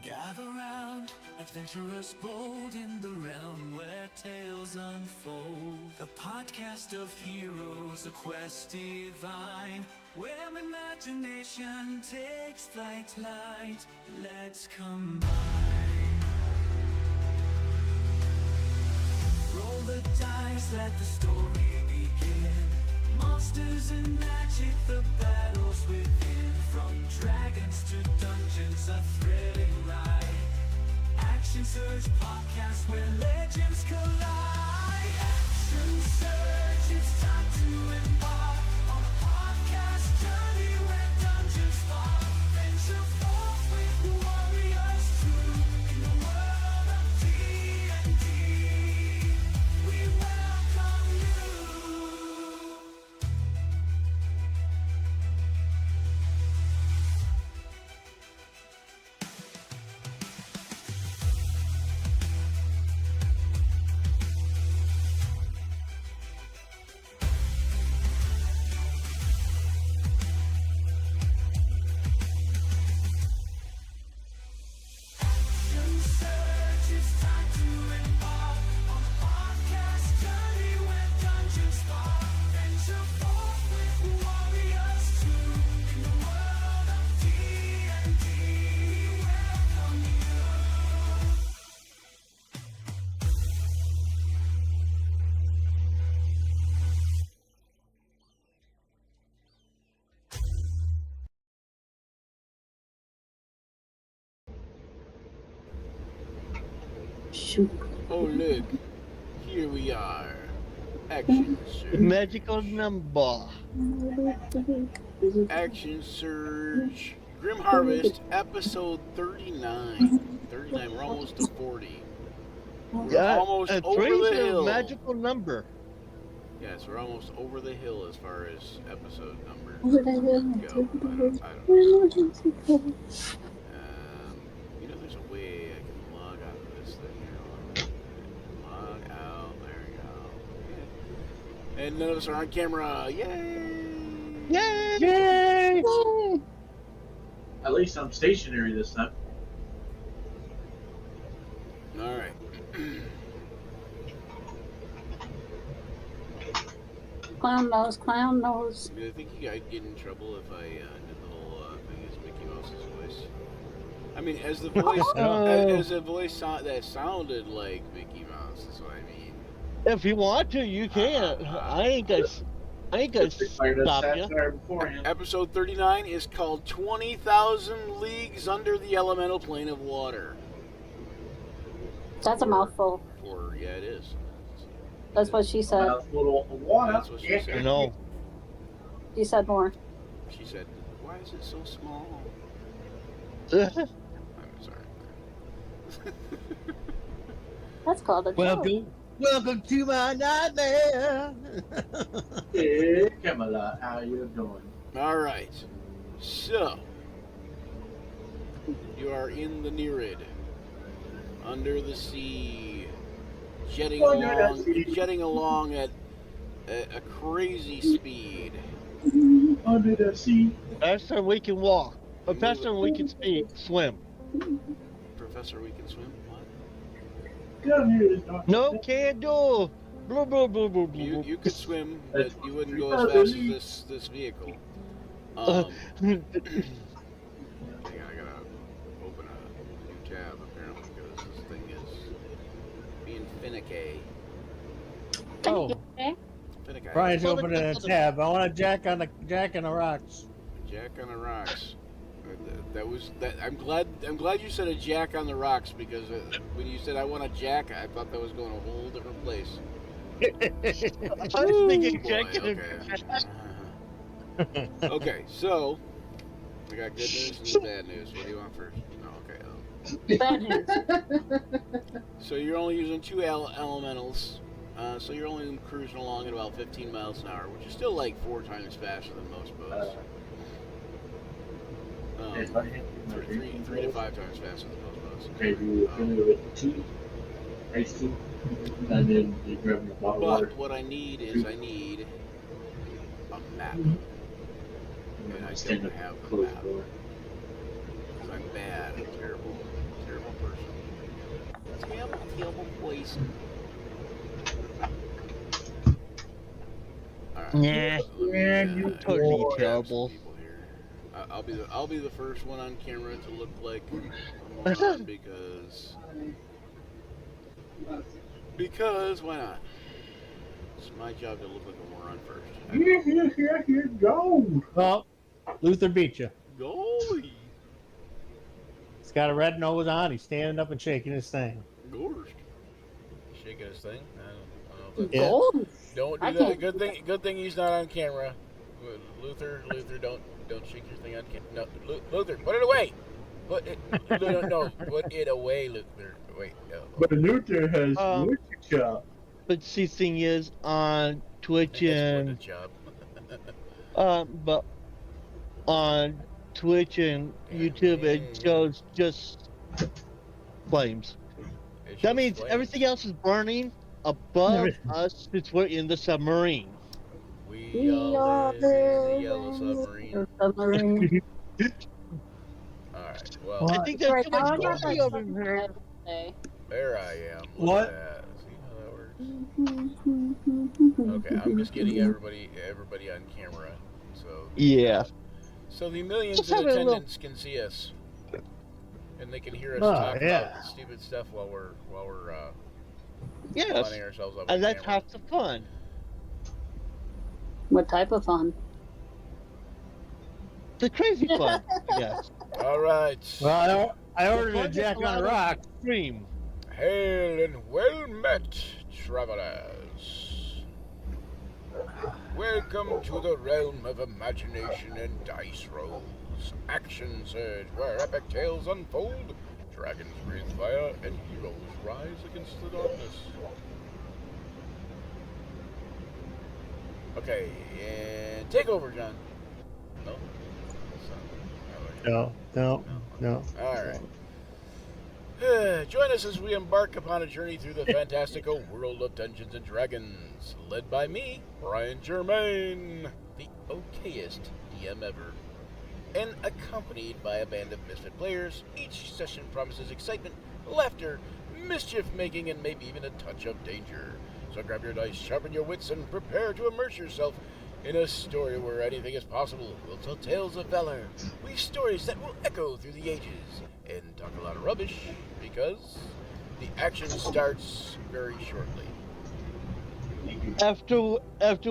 Gather round, adventurers bold in the realm where tales unfold. The podcast of heroes, a quest divine, where imagination takes flight. Let's combine. Roll the dice, let the story begin. Monsters and magic, the battles within. From dragons to dungeons, a thrilling ride. Action Surge podcast where legends collide. Action Surge, it's time to embark on a podcast journey where dungeons fall. Venture forth with warriors true in the world of D&D. We welcome you. Action Surge, it's time to embark on a podcast journey where dungeons fall. Venture forth with warriors true in the world of D&D. We welcome you. Oh look, here we are. Action Surge. Magical number. Action Surge. Grim Harvest, episode 39. 39, we're almost to 40. We're almost over three's the a hill. magical number. Yes, we're almost over the hill as far as episode number What go. I don't know. You know, there's a way I can log out of this thing here. Log out, there we go. Yeah. And none of us are on camera. Yay! Yay! Yay! At least I'm stationary this time. Alright. Clown nose, clown nose. I think I'd get in trouble if I did the whole thing as Mickey Mouse's voice. I mean, as the voice, as a voice that sounded like Mickey Mouse. That's what I mean. If you want to, you can. I ain't gonna stop you. Beforehand. Episode 39 is called 20,000 Leagues Under the Elemental Plane of Water. That's a mouthful. Or yeah, it is. That's what she said. Little water. That's what she said. I know. She said more. She said, "Why is it so small?" Well, I'm sorry. That's called a joke. welcome to my nightmare. Hey, Camelot, how you doing? All right. So you are in the Nereid, under the sea, jetting along at a crazy speed. Under the sea. Faster than we can walk. But faster than we can swim. Professor, we can swim. What? Come here, Doctor. No can do. Blah, blah, blah, blah, blah. You could swim, but you wouldn't go as fast as this vehicle. Hang on, I gotta open a new tab apparently because this thing is being finicky. Oh, Finicky. Brian's opening a tab. I want a jack on the rocks. Jack on the rocks. I'm glad you said a jack on the rocks because when you said I want a jack, I thought that was going a whole different place. I was thinking Boy, jacket. okay. Okay, so we got good news and bad news. What do you want first? No, okay. Bad news. So you're only using two elementals. So you're only cruising along at about 15 miles an hour, which is still like 4 times faster than most boats. 3 to 5 times faster than most boats. Okay, you fill it with tea, iced tea, and then you grab your bottle of water. But what I need is a map. And I don't have the map. Because I'm bad, I'm terrible. terrible voice. Alright. Nah, Let me, totally grab some terrible. people here. I'll be the first one on camera to look like a moron because why not? It's my job to look like a moron first. Here, go. Well, Luther beat you. Goalie. He's got a red nose on. He's standing up and shaking his thing. Gorst. Shaking his thing. I don't know if Yeah. Gold? Don't I do that. can't- Good thing he's not on camera. Luther, don't shake your thing on camera. No, Luther, put it away. Put it. No, put it away, Luther. Wait. No. But Luther has Um, job. But see, thing is, on Twitch That's and what the job. but on Twitch and YouTube, it shows just flames. It shows That means flames. everything else is burning above Everything. us since we're in the submarine. We all live in the yellow submarine. Submarine. Alright, well, I think there's Right too now, much I got coffee that over something here. every day. there I am. Look What? at that. See how that works? Okay, I'm just getting everybody on camera, so the millions Just in have a little- attendance can see us, and they can hear us Oh, talk yeah. about stupid stuff while we're Yes, funning ourselves up. and on that's camera. half the fun. What type of fun? The crazy fun, I guess. All right. Well, I ordered a Fun Jack is on a allowed rock. Stream. Hail and well met, travelers. Welcome to the realm of imagination and dice rolls. Action surge where epic tales unfold. Dragons breathe fire and heroes rise against the darkness. Okay, and take over, John. No? That's not- No. Alright. Join us as we embark upon a journey through the fantastical world of Dungeons and Dragons, led by me, Brian Germain, the okayest DM ever. And accompanied by a band of misfit players, each session promises excitement, laughter, mischief making, and maybe even a touch of danger. So grab your dice, sharpen your wits, and prepare to immerse yourself in a story where anything is possible. We'll tell tales of valor, weave stories that will echo through the ages, and talk a lot of rubbish, because the action starts very shortly. After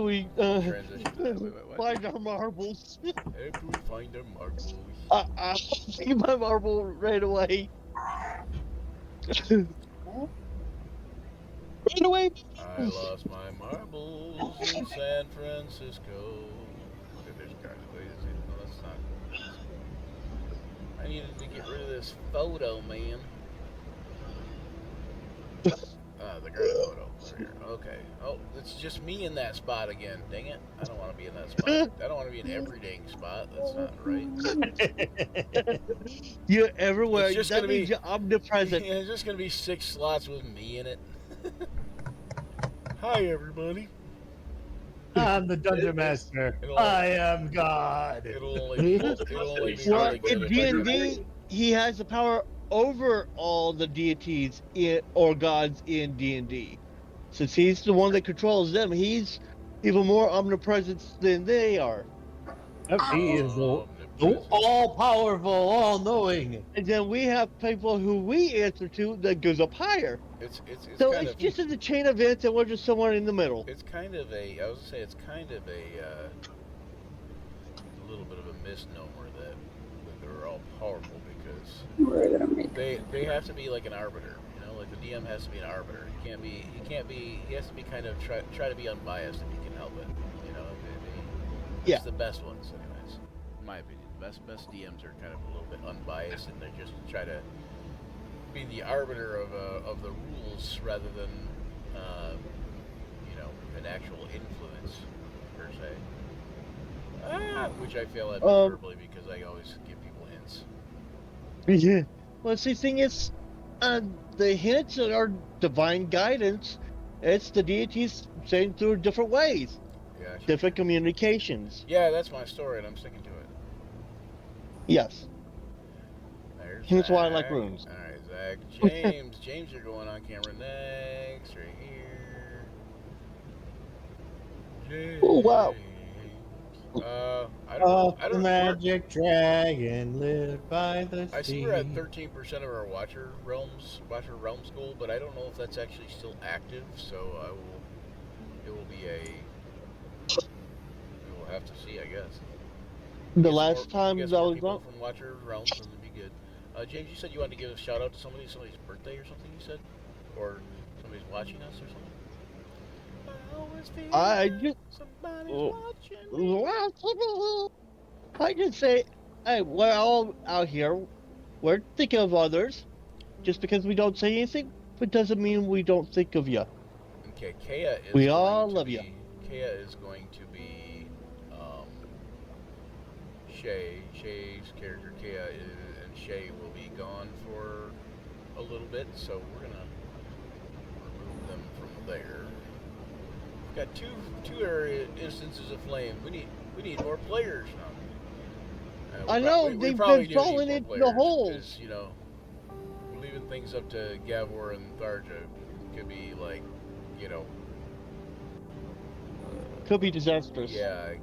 we Transition. Wait, what? find our marbles. After we find our marbles. I'll take my marble right away. Right away. I lost my marbles in San Francisco. Okay, there's guys. Wait a second. No, that's not. I needed to get rid of this photo, man. The girl photo. Over here. Okay. Oh, it's just me in that spot again. Dang it. I don't want to be in that spot. I don't want to be in every dang spot. That's not right. You're everywhere. It's just That gonna be- means you're omnipresent. Yeah, there's just going to be 6 slots with me in it. Hi, everybody. I'm the dungeon master. I am God. It'll only be Well, really good in if I do D&D, he has the power over all the deities or gods in D&D. Since he's the one that controls them, he's even more omnipresent than they are. He is Omnipresent. all powerful, all knowing. And then we have people who we answer to that goes up higher. It's So kind it's of just in the chain of events, and we're just somewhere in the middle. it's kind of a I was gonna say it's kind of a little bit of a misnomer that they're all powerful because We're gonna make they have to be like an arbiter, you know, like the DM has to be an arbiter. He has to be kind of try to be unbiased if he can help it, you know. Yeah. It's the best ones, anyways. In my opinion, best DMs are kind of a little bit unbiased and they just try to be the arbiter of the rules rather than you know, an actual influence per se. Which I fail at miserably because I always give people hints. Yeah. Well, see, the thing is, the hints are divine guidance. It's the deities saying through different ways, Yeah, sure. different communications. Yeah, that's my story and I'm sticking to it. Yes. There's That's why I like that. runes. Alright, is Zach, James. James, you're going on camera next, right here. James. Oh, wow. I don't The know. magic dragon lived by the sea. I see we're at 13% of our Watcher Realm goal, but I don't know if that's actually still active. So it will be a. We will have to see, I guess. The Get last time get I some more was people on, from Watcher Realms, and it'd be good. James, you said you wanted to give a shout out to somebody's birthday or something. You said, or somebody's watching us or something. I just, Somebody's Oh. watching. I just say, hey, we're all out here. We're thinking of others. Just because we don't say anything, it doesn't mean we don't think of you. Okay, Kea is. We going all to love be, you. Kea is going to be Shay's character Kea and Shay will be gone for a little bit, so we're gonna remove them from there. We've got two area instances of flame. We need more players now. I know, we they've probably been do need falling more into the players, holes. 'cause, you know, we're leaving things up to Gavor and Tharja. Could be like, you know. Could be disastrous. Yeah, it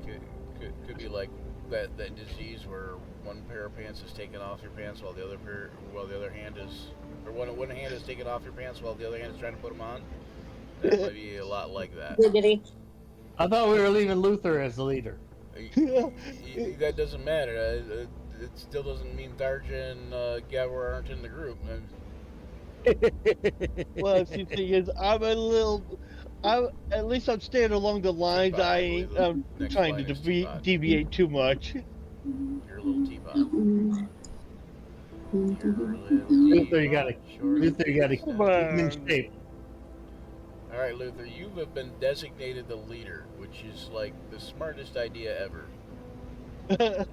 could be like that disease where one pair of pants is taken off your pants while the other hand is, or one hand is taken off your pants while the other hand is trying to put them on. That might be a lot like that. Giggity. I thought we were leaving Luther as the leader. That doesn't matter. It still doesn't mean Tharja and Gavor aren't in the group. Well, see, the thing is, at least I'm staying along the lines. Teapot, I I believe ain't the next trying line to is Teapot. deviate too much. You're a little teapot. Luther, you gotta keep Come him in on. shape. All right, Luther, you have been designated the leader, which is like the smartest idea ever.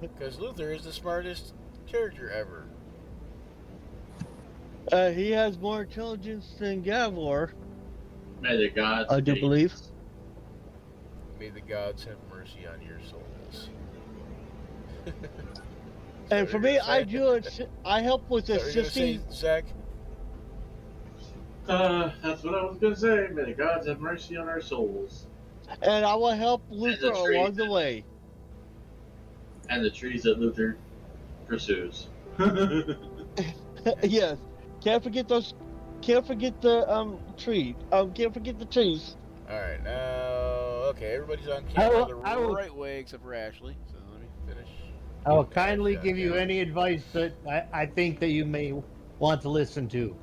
Because Luther is the smartest character ever. He has more intelligence than Gavor, May the gods I do be- believe. May the gods have mercy on your souls. And for me, I help with Are you gonna say, assisting. Zach? That's what I was gonna say. May the gods have mercy on our souls. And I will help Luther the tree. along the way. And the trees that Luther pursues. Yes. Can't forget those. Can't forget the tree. Can't forget the trees. All right, now, okay, everybody's on camera the I will- right way except for Ashley. So let me finish. I will kindly Yeah, give you yeah. any advice that I think that you may want to listen to.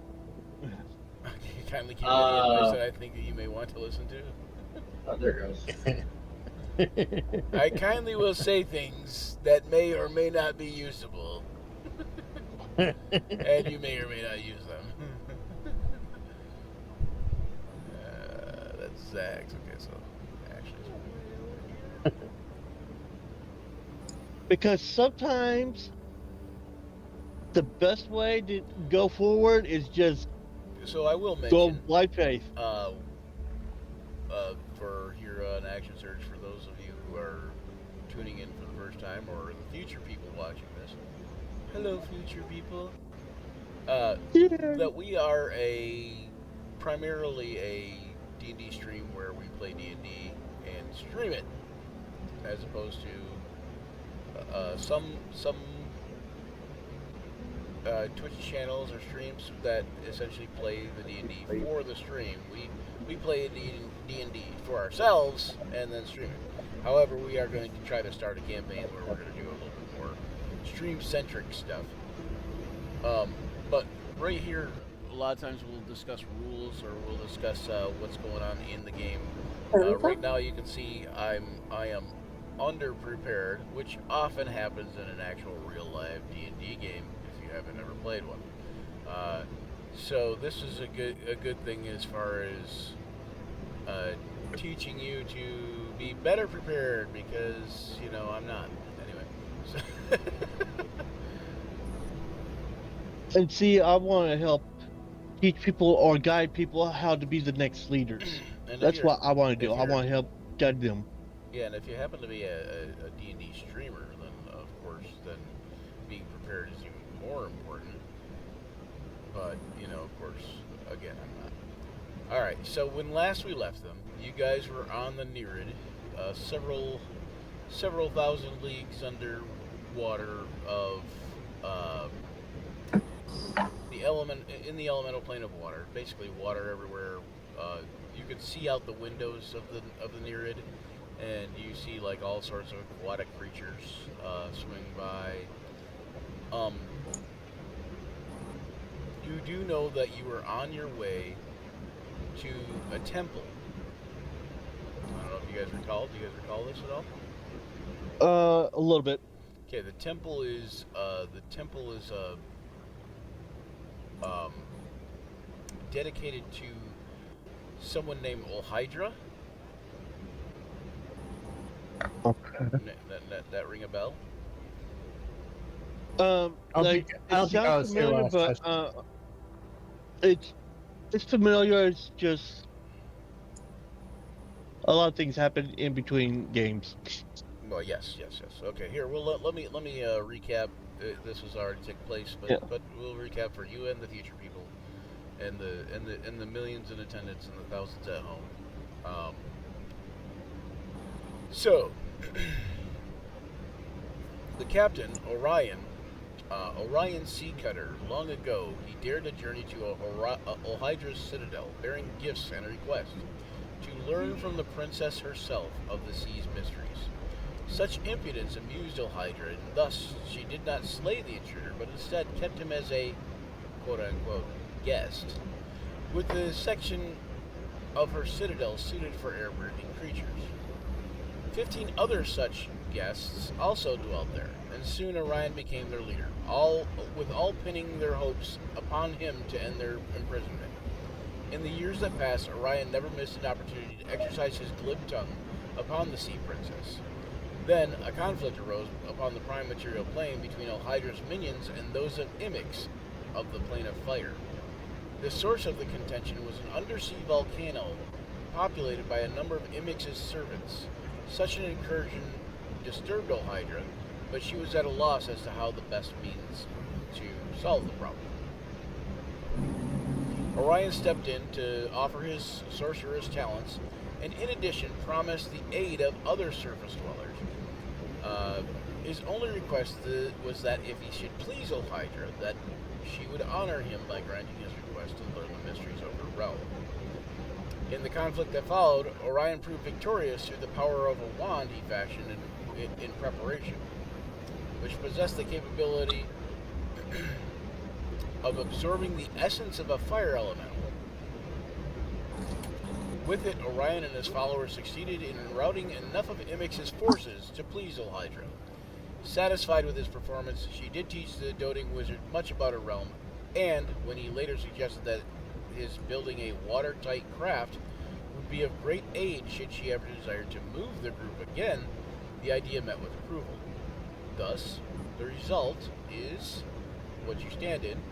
Kindly give me any advice that I think that you may want to listen to. Oh, there it goes. I kindly will say things that may or may not be usable, and you may or may not use them. That's Zach's. Okay, so Ashley's. Because sometimes the best way to go forward is just So I will go mention blind faith. for here on Action Search for those of you who are tuning in for the first time or the future people watching this. Hello, future people. That we are primarily a D&D stream where we play D&D and stream it, as opposed to some Twitch channels or streams that essentially play the D&D for the stream. We play D&D for ourselves and then stream it. However, we are going to try to start a campaign where we're going to do a little bit more stream-centric stuff. But right here, a lot of times we'll discuss rules or we'll discuss what's going on in the game. Right now, you can see I am underprepared, which often happens in an actual real-life D&D game if you haven't ever played one. So this is a good thing as far as teaching you to be better prepared, because you know I'm not. Anyway. And see, I want to help teach people or guide people how to be the next leaders. And if That's you're- what I want to do. if I you're- want to help guide them. Yeah, and if you happen to be a D&D streamer, then of course, then being prepared is even more important. But, you know, of course, again, I'm not. Alright, so when last we left them, you guys were on the Nereid, several thousand leagues underwater of in the elemental plane of water. Basically, water everywhere. You could see out the windows of the Nereid, and you see like all sorts of aquatic creatures swing by. You do know that you were on your way to a temple. I don't know if you guys recall. Do you guys recall this at all? A little bit. Okay, the temple is dedicated to someone named Olhydra. Okay. That ring a bell? I don't think I was here familiar, last but session. it's familiar. It's just a lot of things happen in between games. Well, yes. Okay, here. Well, let me recap. This has already taken place, but Yeah. but we'll recap for you and the future people, and the millions in attendance and the thousands at home. So, the captain Orion Sea Cutter. Long ago, he dared a journey to Olhydra's citadel, bearing gifts and a request to learn from the princess herself of the sea's mysteries. Such impudence amused Olhydra, and thus she did not slay the intruder, but instead kept him as a quote-unquote guest, with the section of her citadel suited for air-breathing creatures. 15 other such guests also dwelt there, and soon Orion became their leader, all pinning their hopes upon him to end their imprisonment. In the years that passed, Orion never missed an opportunity to exercise his glib tongue upon the Sea Princess. Then, a conflict arose upon the prime material plane between Olhydra's minions and those of Imix, of the Plane of Fire. The source of the contention was an undersea volcano populated by a number of Imix's servants. Such an incursion disturbed Olhydra, but she was at a loss as to how the best means to solve the problem. Orion stepped in to offer his sorcerer's talents, and in addition promised the aid of other surface dwellers. His only request was that if he should please Olhydra, that she would honor him by granting his request to learn the mysteries of her realm. In the conflict that followed, Orion proved victorious through the power of a wand he fashioned in preparation, which possessed the capability of absorbing the essence of a fire elemental. With it, Orion and his followers succeeded in routing enough of Imix's forces to please Olhydra. Satisfied with his performance, she did teach the doting wizard much about her realm, and when he later suggested that his building a watertight craft would be of great aid should she ever desire to move the group again, the idea met with approval. Thus, the result is what you stand in,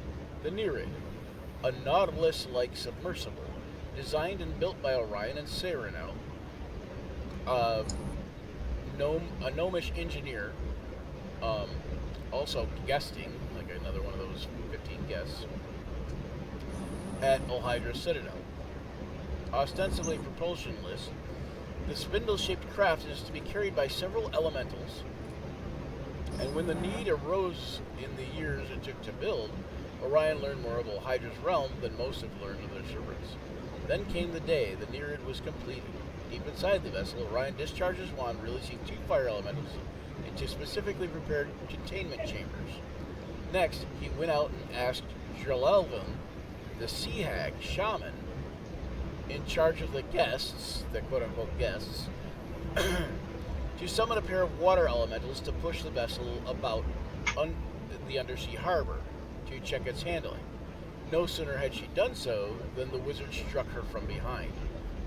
the Nereid, a Nautilus-like submersible, designed and built by Orion and Sereno, a gnomish engineer, also guesting, like another one of those 15 guests, at Olhydra's citadel. Ostensibly propulsionless, the spindle-shaped craft is to be carried by several elementals, and when the need arose in the years it took to build, Orion learned more of Olhydra's realm than most have learned of their servants. Then came the day the Nereid was completed. Deep inside the vessel, Orion discharged his wand, releasing 2 fire elementals into specifically prepared containment chambers. Next, he went out and asked Drelelvin, the sea hag shaman, in charge of the guests, the quote-unquote guests, to summon a pair of water elementals to push the vessel about the undersea harbor to check its handling. No sooner had she done so than the wizard struck her from behind.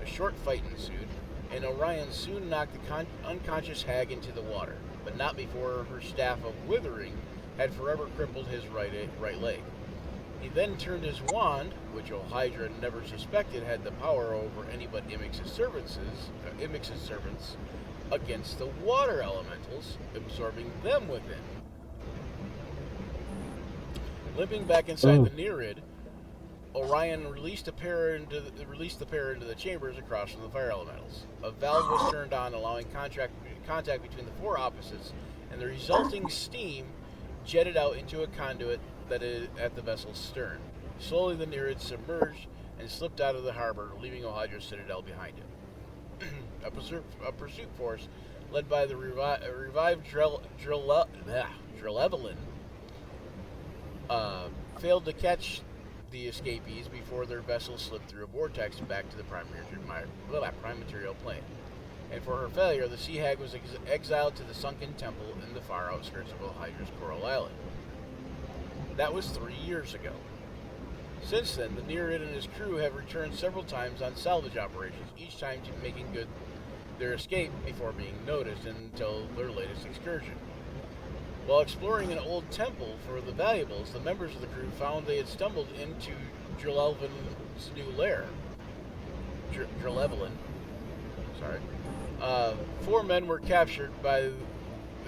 A short fight ensued, and Orion soon knocked the unconscious hag into the water, but not before her staff of withering had forever crippled his right leg. He then turned his wand, which Olhydra never suspected had the power over any but Imix's servants, against the water elementals, absorbing them within. Limping back inside the Nereid, Orion released the pair into the chambers across from the fire elementals. A valve was turned on, allowing contact between the four opposites, and the resulting steam jetted out into a conduit that is at the vessel's stern. Slowly, the Nereid submerged and slipped out of the harbor, leaving Ohydra's citadel behind it. A pursuit force led by the revived Drelevelin failed to catch the escapees before their vessel slipped through a vortex back to the prime material plane. And for her failure, the Sea Hag was exiled to the sunken temple in the far outskirts of Ohydra's Coral Island. That was 3 years ago. Since then, the Nereid and his crew have returned several times on salvage operations, each time making good their escape before being noticed until their latest excursion. While exploring an old temple for the valuables, the members of the crew found they had stumbled into Drelevelin's new lair. Drelevelin. Sorry. 4 men were captured by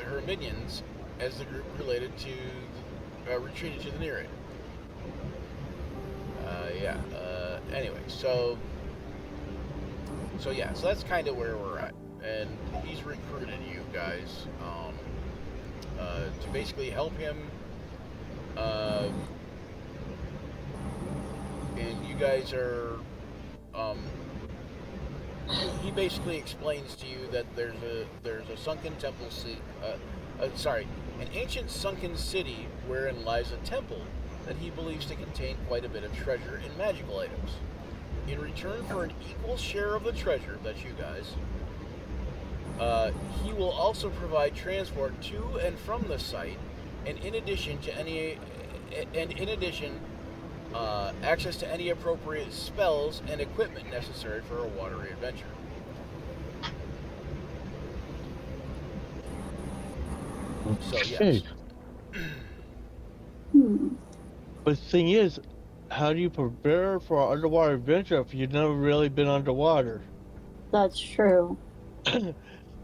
her minions as the group retreated to the Nereid. Anyway, so that's kind of where we're at, and he's recruited you guys to basically help him, and you guys are. He basically explains to you that there's a sunken temple an ancient sunken city wherein lies a temple that he believes to contain quite a bit of treasure and magical items. In return for an equal share of the treasure, that's you guys, he will also provide transport to and from the site, and in addition, access to any appropriate spells and equipment necessary for a watery adventure. So yes. But the thing is, how do you prepare for an underwater adventure if you've never really been underwater? That's true.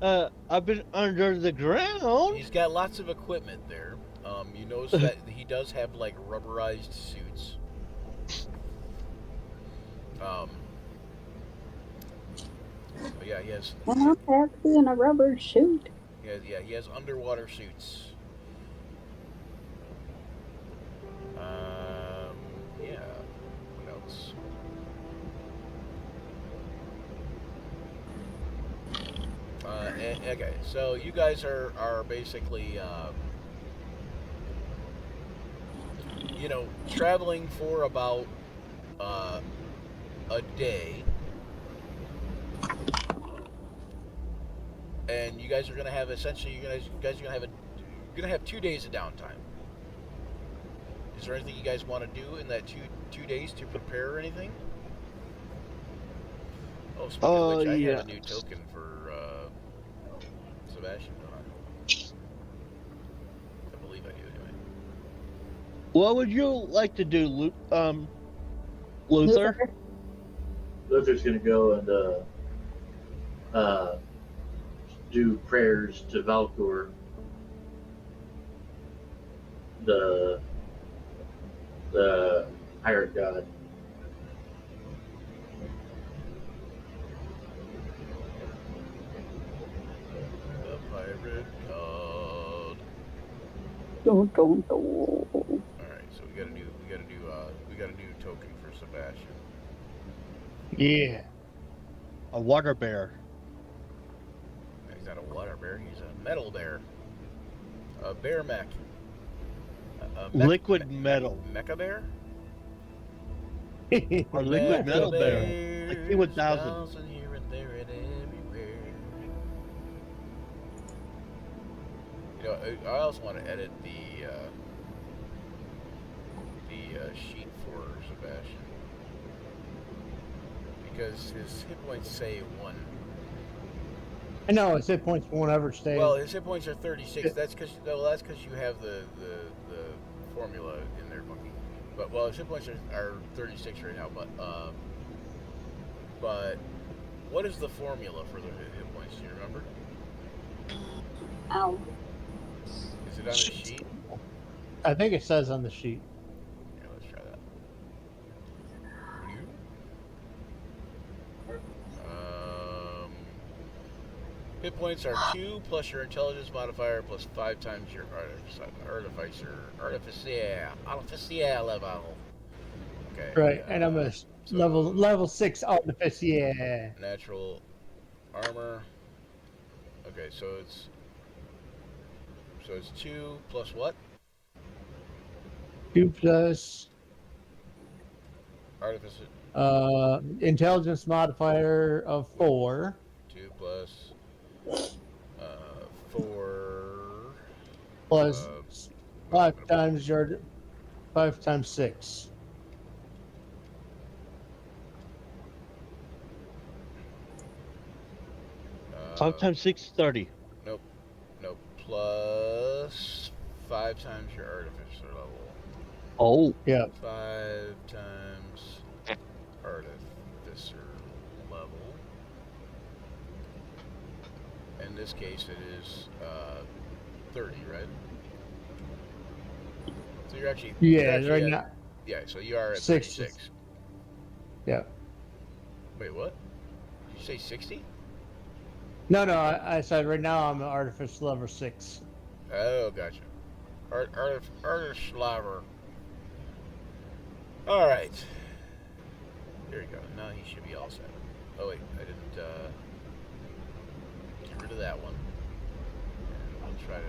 I've been under the ground. He's got lots of equipment there. You notice that he does have like rubberized suits. But yeah, he has. I don't have to be in a rubber suit. He has underwater suits. What else? Okay, so you guys are basically, traveling for about a day, and you guys are gonna have essentially you guys are gonna have 2 days of downtime. Is there anything you guys want to do in that two days to prepare or anything? Oh, speaking of which, I have a new token for Sebastian. I believe I do anyway. What would you like to do, Luther? Luther's gonna go and do prayers to Valkor, the pirate god. The pirate god. Don't. All right, so we got a new token for Sebastian. Yeah. A water bear. He's not a water bear. He's a metal bear. A bear mech. Liquid metal. Mecha bear? Or liquid metal bear. Like T-1000. Here and there and everywhere. I also want to edit the sheet for Sebastian, because his hit points say 1. I know his hit points won't ever stay. Well, his hit points are 36. That's because you have the formula in there, Monkey. But his hit points are 36 right now. But what is the formula for the hit points? Do you remember? Ow. Is it on the sheet? I think it says on the sheet. Yeah, let's try Hit points are 2 plus your intelligence modifier plus 5 times your artificial level. Okay. Right, and I'm a so level 6 artificier. natural armor. Okay, so it's 2 plus what? 2 plus Artificial. intelligence modifier of 4. 2 plus 4 Plus uh, 5 times 6. uh, 5 times 6 is 30. Nope. Plus 5 times your artificer level. Oh. Yeah. 5 times artificer level. In this case, it is 30, right? So you're actually Right now. Yeah, so you are at 6. 36. Yeah. Wait, what? Did you say 60? No, I said right now I'm an artificial level 6. Oh, gotcha. Artislaver. All right. There you go. Now he should be all set. Oh wait, I didn't get rid of that one. And we'll try to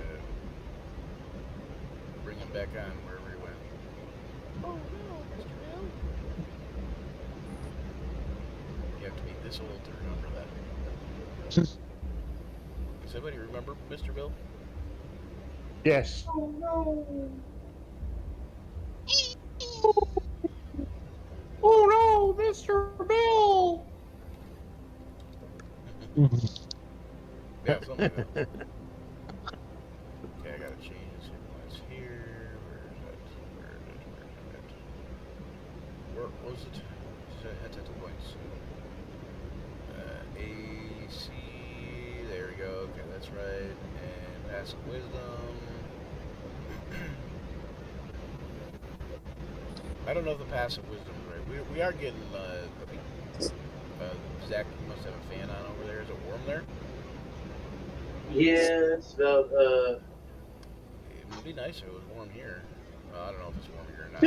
bring him back on wherever he went. Oh no, Mr. Bill. You have to be this old to remember that. Does anybody remember Mr. Bill? Yes. Oh no! Oh no, Mr. Bill! Yeah, something like that. Okay, I gotta change his hit points here. Where was it? Hit points. AC. There we go. Okay, that's right. And passive wisdom. I don't know if the passive wisdom is right. We are getting. I think Zach, you must have a fan on over there. Is it warm there? Yeah, it's about It would be nice if it was warm here. I don't know if it's warm here or not.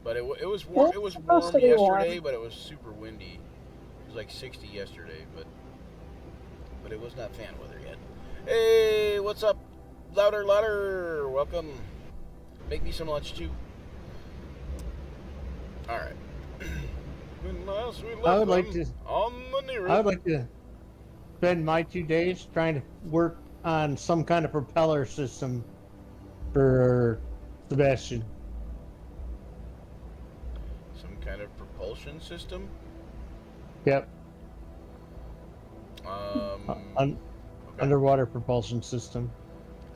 But it was warm. Well, It was it's warm supposed to be warm. yesterday, but it was super windy. It was like 60 yesterday, but it was not fan weather yet. Hey, what's up? Louder. Welcome. Make me some lunch too. All right. I would like to spend my 2 days trying to work on some kind of propeller system for Sebastian. Some kind of propulsion system. Yep. Okay. Underwater propulsion system.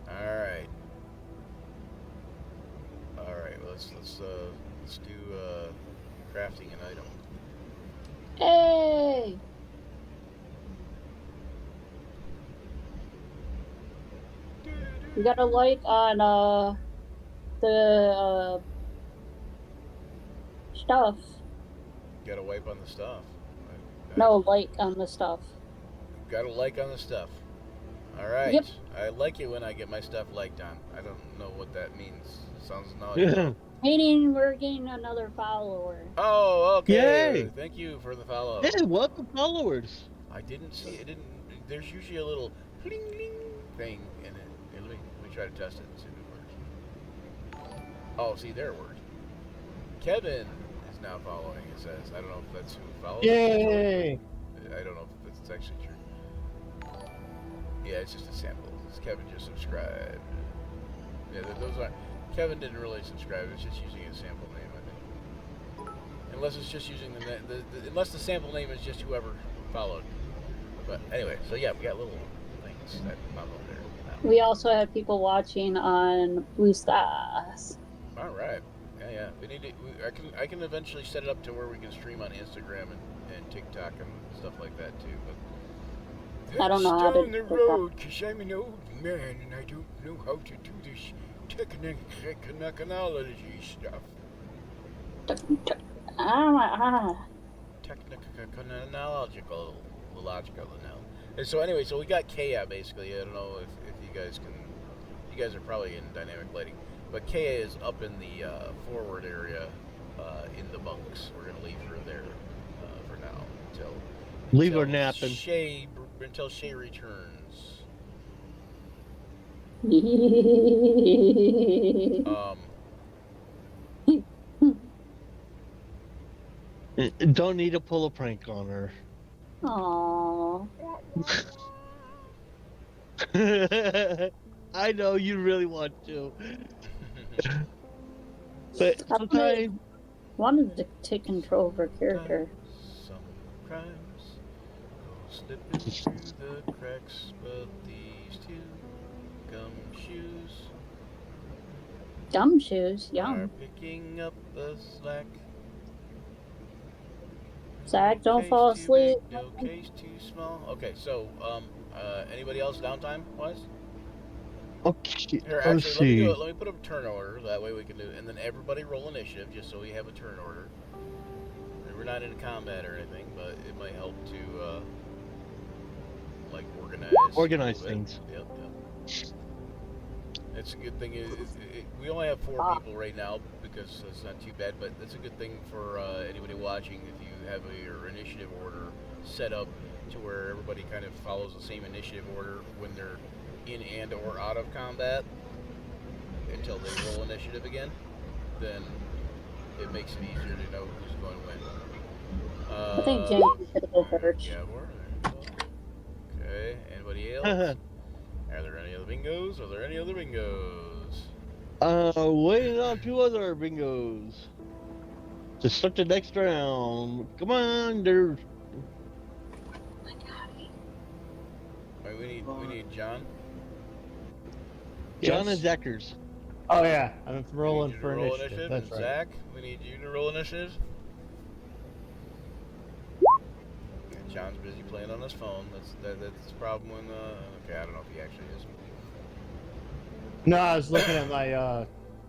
All right. Let's do crafting an item. Hey! You got a like on the stuff. Got a wipe on the stuff. No, like on the stuff. Got a like on the stuff. All right. Yep. I like it when I get my stuff liked on. I don't know what that means. Sounds knowledgeable. Meaning we're getting another follower. Oh, okay. Yay. Thank you for the follow. Hey, welcome followers. I didn't see it. There's usually a little bling bling thing in it. Let me try to test it and see if it works. Oh, see, there it worked. Kevin is now following. It says. I don't know if that's who follows. Yay! I don't know if that's actually true. Yeah, it's just a sample. Kevin just subscribed. Yeah, those are. Kevin didn't really subscribe. It's just using a sample name, I think. Unless it's just using unless the sample name is just whoever followed. But anyway, so yeah, we got little things that pop up there now. We also have people watching on Blue Stars. All right. Yeah. We need to. I can eventually set it up to where we can stream on Instagram and TikTok and stuff like that too. But I don't know how to down the do that. road, 'cause I'm an old man and I don't know how to do this technology stuff. Ah, Technological, logical, no. And so anyway, so we got Kea basically. I don't know if you guys can. You guys are probably in dynamic lighting, but Kea is up in the forward area in the bunks. We're gonna leave her there for now Leave her until napping. until Shay returns. Don't need to pull a prank on her. Aww. I know you really want to, but I sometimes wanted to take control of her character. Some crimes go slipping through the cracks, but these two gumshoes Gumshoes, are yum. picking up the slack. Zach, don't Case fall too asleep. big, no case too small. Okay, so anybody else downtime wise? okay. Here, Let's actually, let me do see. it. Let me put up turn order. That way we can do it, and then everybody roll initiative, just so we have a turn order. We're not in combat or anything, but it might help to like organize a little bit. Things. Yep. It's a good thing. We only have 4 people right now because it's not too bad, but it's a good thing for anybody watching if you have your initiative order set up to where everybody kind of follows the same initiative order when they're in and or out of combat until they roll initiative again. Then it makes it easier to know who's going to win. I think James should go first. Yeah, okay. Anybody else? Are there any other bingos? Are there any other bingos? Waiting on 2 other bingos to start the next round. Come on, there's Wait, we need John. John Yes. and Zachers. Oh yeah, I'm We rolling need you to for roll initiative. And That's right. Zach, we need you to roll initiative. And John's busy playing on his phone. That's the problem when okay, I don't know if he actually is. No, I was looking at my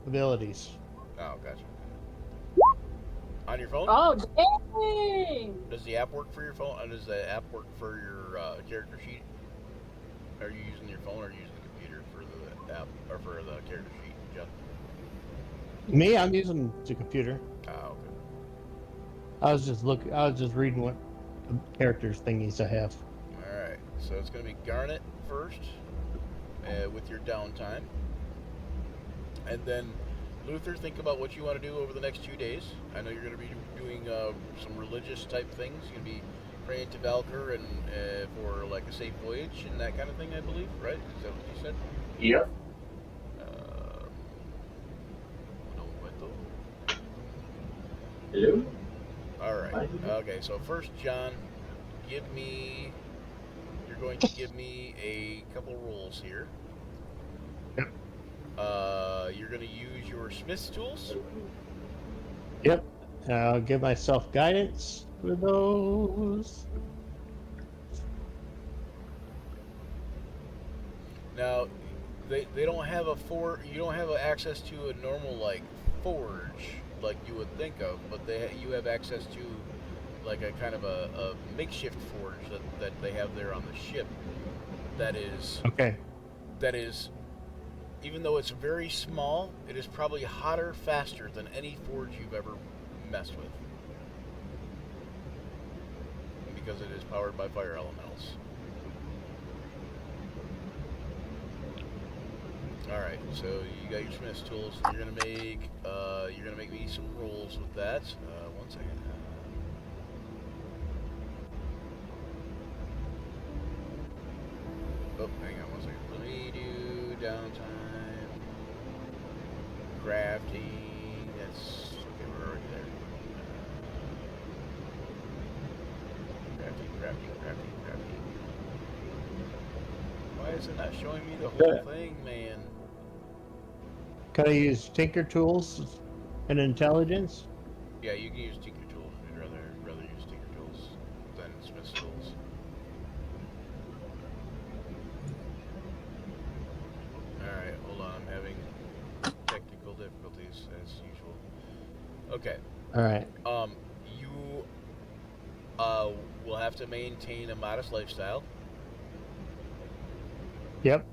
abilities. Oh, gotcha. On your phone? Oh, dang! Does the app work for your phone? Does the app work for your character sheet? Are you using your phone or are you using the computer for the app or for the character sheet, Jeff? Me, I'm using the computer. Oh, okay. I was just reading what characters thingies I have. All right. So it's going to be Garnet first with your downtime. And then Luther, think about what you want to do over the next 2 days. I know you're going to be doing some religious type things. You're going to be praying to Valkyr and for like a safe voyage and that kind of thing, I believe, right? Is that what you said? Yep. Hello? All right. Okay. So first, John, you're going to give me a couple rolls here. Yep. You're going to use your Smith's tools. Yep. I'll give myself guidance for those. Now, they don't have you don't have access to a normal like forge like you would think of, but you have access to like a kind of a makeshift forge that they have there on the ship. That is Okay. even though it's very small, it is probably hotter faster than any forge you've ever messed with because it is powered by fire elementals. All right, so you got your Smith's tools. You're gonna make me some rolls with that. 1 second. Oh, hang on 1 second. Let me do downtime. Crafting. That's okay. We're already there. Crafting. Why is it not showing me the whole thing, man? Can I use Tinker Tools and Intelligence? Yeah, you can use Tinker Tools if you'd rather use Tinker Tools than Smith's Tools. Alright, hold on, I'm having technical difficulties as usual. Okay. Alright. You will have to maintain a modest lifestyle. Yep.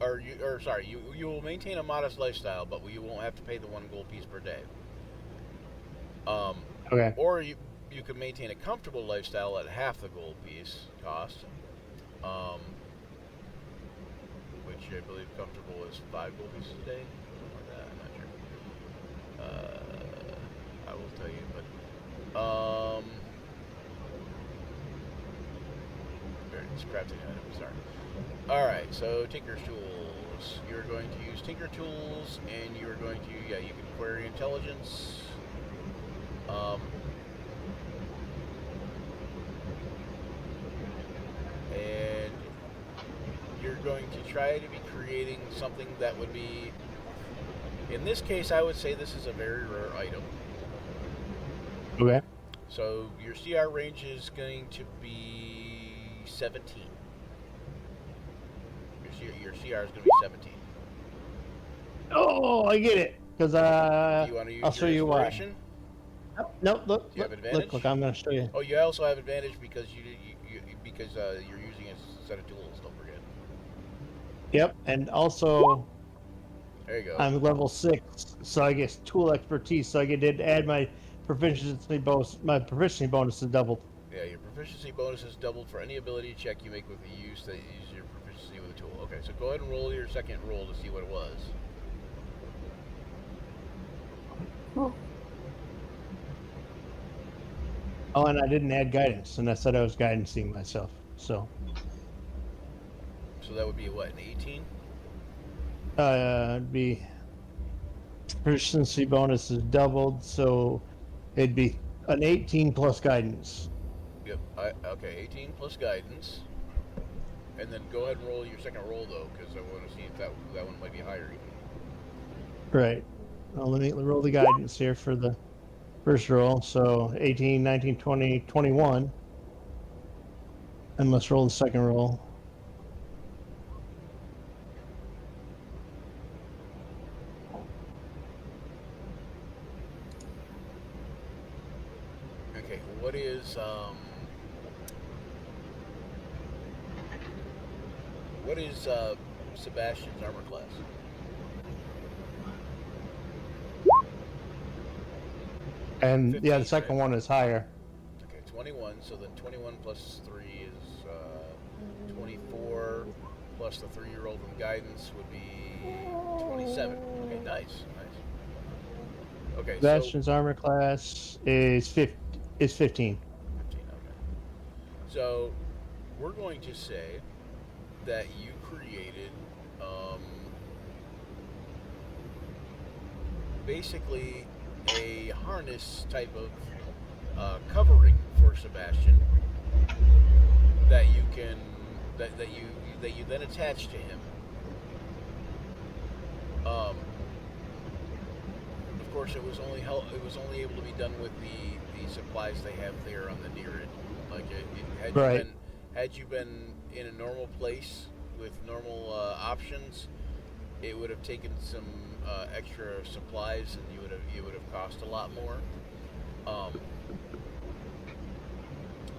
You will maintain a modest lifestyle, but you won't have to pay the 1 gold piece per day. Okay. Or you can maintain a comfortable lifestyle at half the gold piece cost. Which I believe comfortable is 5 gold pieces a day, something like that. I'm not sure. I will tell you, but it's crafting item. Sorry. All right, so Tinker's Tools. You're going to use Tinker Tools, and you're going to you can query intelligence. And you're going to try to be creating something that would be, in this case, I would say this is a very rare item. Okay. So your CR range is going to be 17. Your CR is going to be 17. Oh, I get it. Because You want to use I'll your show you why. inspiration? Nope. Look. Do you have Look, advantage? look. I'm going to show you. Oh, you also have advantage because you're using a set of tools. Don't forget. Yep. And also, There you go. I'm level 6, so I guess tool expertise. So I did add my proficiency bonus. My proficiency bonus is doubled. Yeah, your proficiency bonus is doubled for any ability check you make with the use your proficiency with a tool. Okay, so go ahead and roll your second roll to see what it was. Cool. Oh, and I didn't add guidance, and I said I was guidancing myself. So, So that would be what, an 18? it'd be proficiency bonus is doubled, so it'd be an 18 plus guidance. Yep. Okay, 18 plus guidance. And then go ahead and roll your second roll though, because I want to see if that one might be higher even. Right. Well, let me roll the guidance here for the first roll. So 18, 19, 20, 21. And let's roll the second roll. Okay, what is Sebastian's armor class? And 15, yeah, the second right? one is higher. Okay, 21. So then 21 plus 3 is 24. Plus the 3 you rolled from guidance would be 27. Okay, nice. Okay, Sebastian's armor class is 15. 15, okay. So we're going to say that you created basically a harness type of covering for Sebastian that you can that you then attach to him. Of course, it was only able to be done with the supplies they have there on the Nereid. Like had you been in a normal place with normal options, it would have taken some extra supplies, and it would have cost a lot more.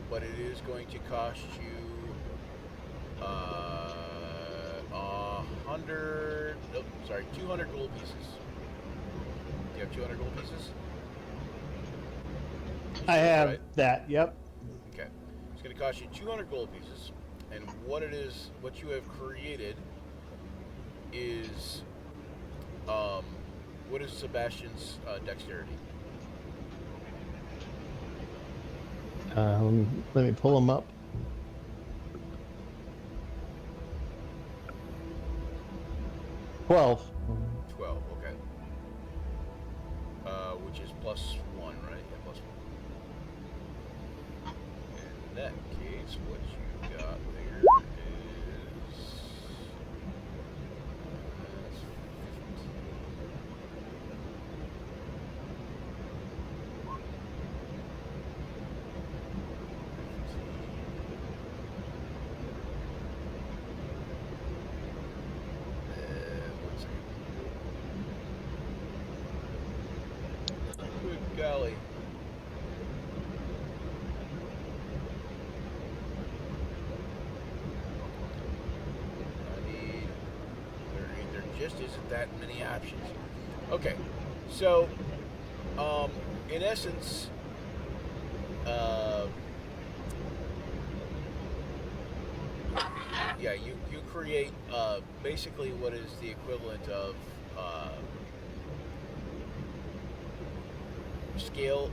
But it is going to cost you 200 gold pieces. Do you have 200 gold pieces? I have Right? that. Yep. Okay. It's going to cost you 200 gold pieces, and what you have created is, what is Sebastian's dexterity? Let me pull them up. 12. 12. Okay. Which is plus 1, right? Yeah, plus 1. In that case, what you got there is. That's 15. Good golly. I need just isn't that many options. Okay, so in essence, yeah, you create basically what is the equivalent of scale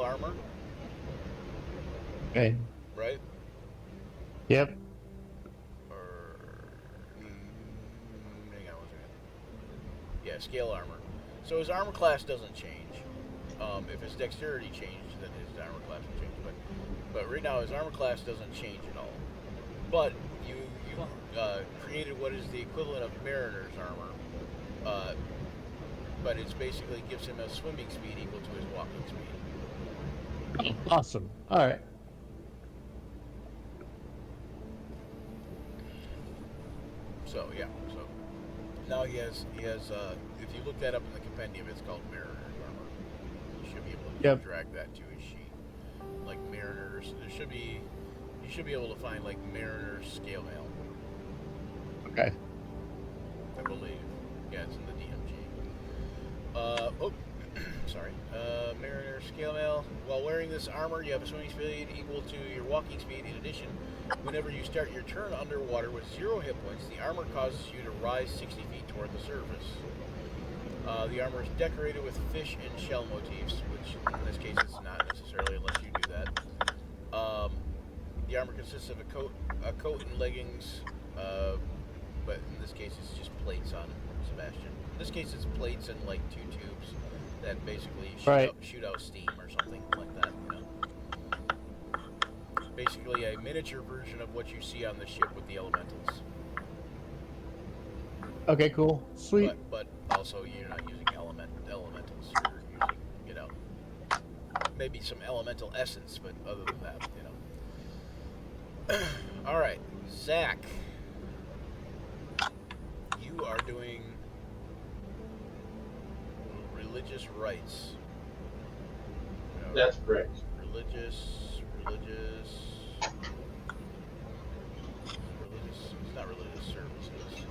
armor, Okay. right? Yep. Or hang on one second. Yeah, scale armor. So his armor class doesn't change. If his dexterity changed, then his armor class will change. But right now his armor class doesn't change at all. But you created what is the equivalent of Mariner's armor. But it's basically gives him a swimming speed equal to his walking speed. Awesome. All right. So yeah, so now he has if you look that up in the compendium, it's called Mariner's armor. You should be able to Yep. drag that to his sheet. Like Mariner's, you should be able to find like Mariner's scale mail, Okay. I believe. Yeah, it's in the DMG. Sorry. Mariner's scale mail. While wearing this armor, you have a swimming speed equal to your walking speed. In addition, whenever you start your turn underwater with 0 hit points, the armor causes you to rise 60 feet toward the surface. The armor is decorated with fish and shell motifs, which in this case it's not necessarily unless you do that. The armor consists of a coat and leggings, but in this case it's just plates on Sebastian. In this case it's plates and like 2 tubes that basically shoot out steam or something like that, you know. Basically a miniature version of what you see on the ship with the elementals. Okay, cool. Sweet. But also you're not using elementals. You're using, you know, maybe some elemental essence, but other than that, you know. All right, Zach, you are doing religious rites. That's correct. Religious. It's not religious services.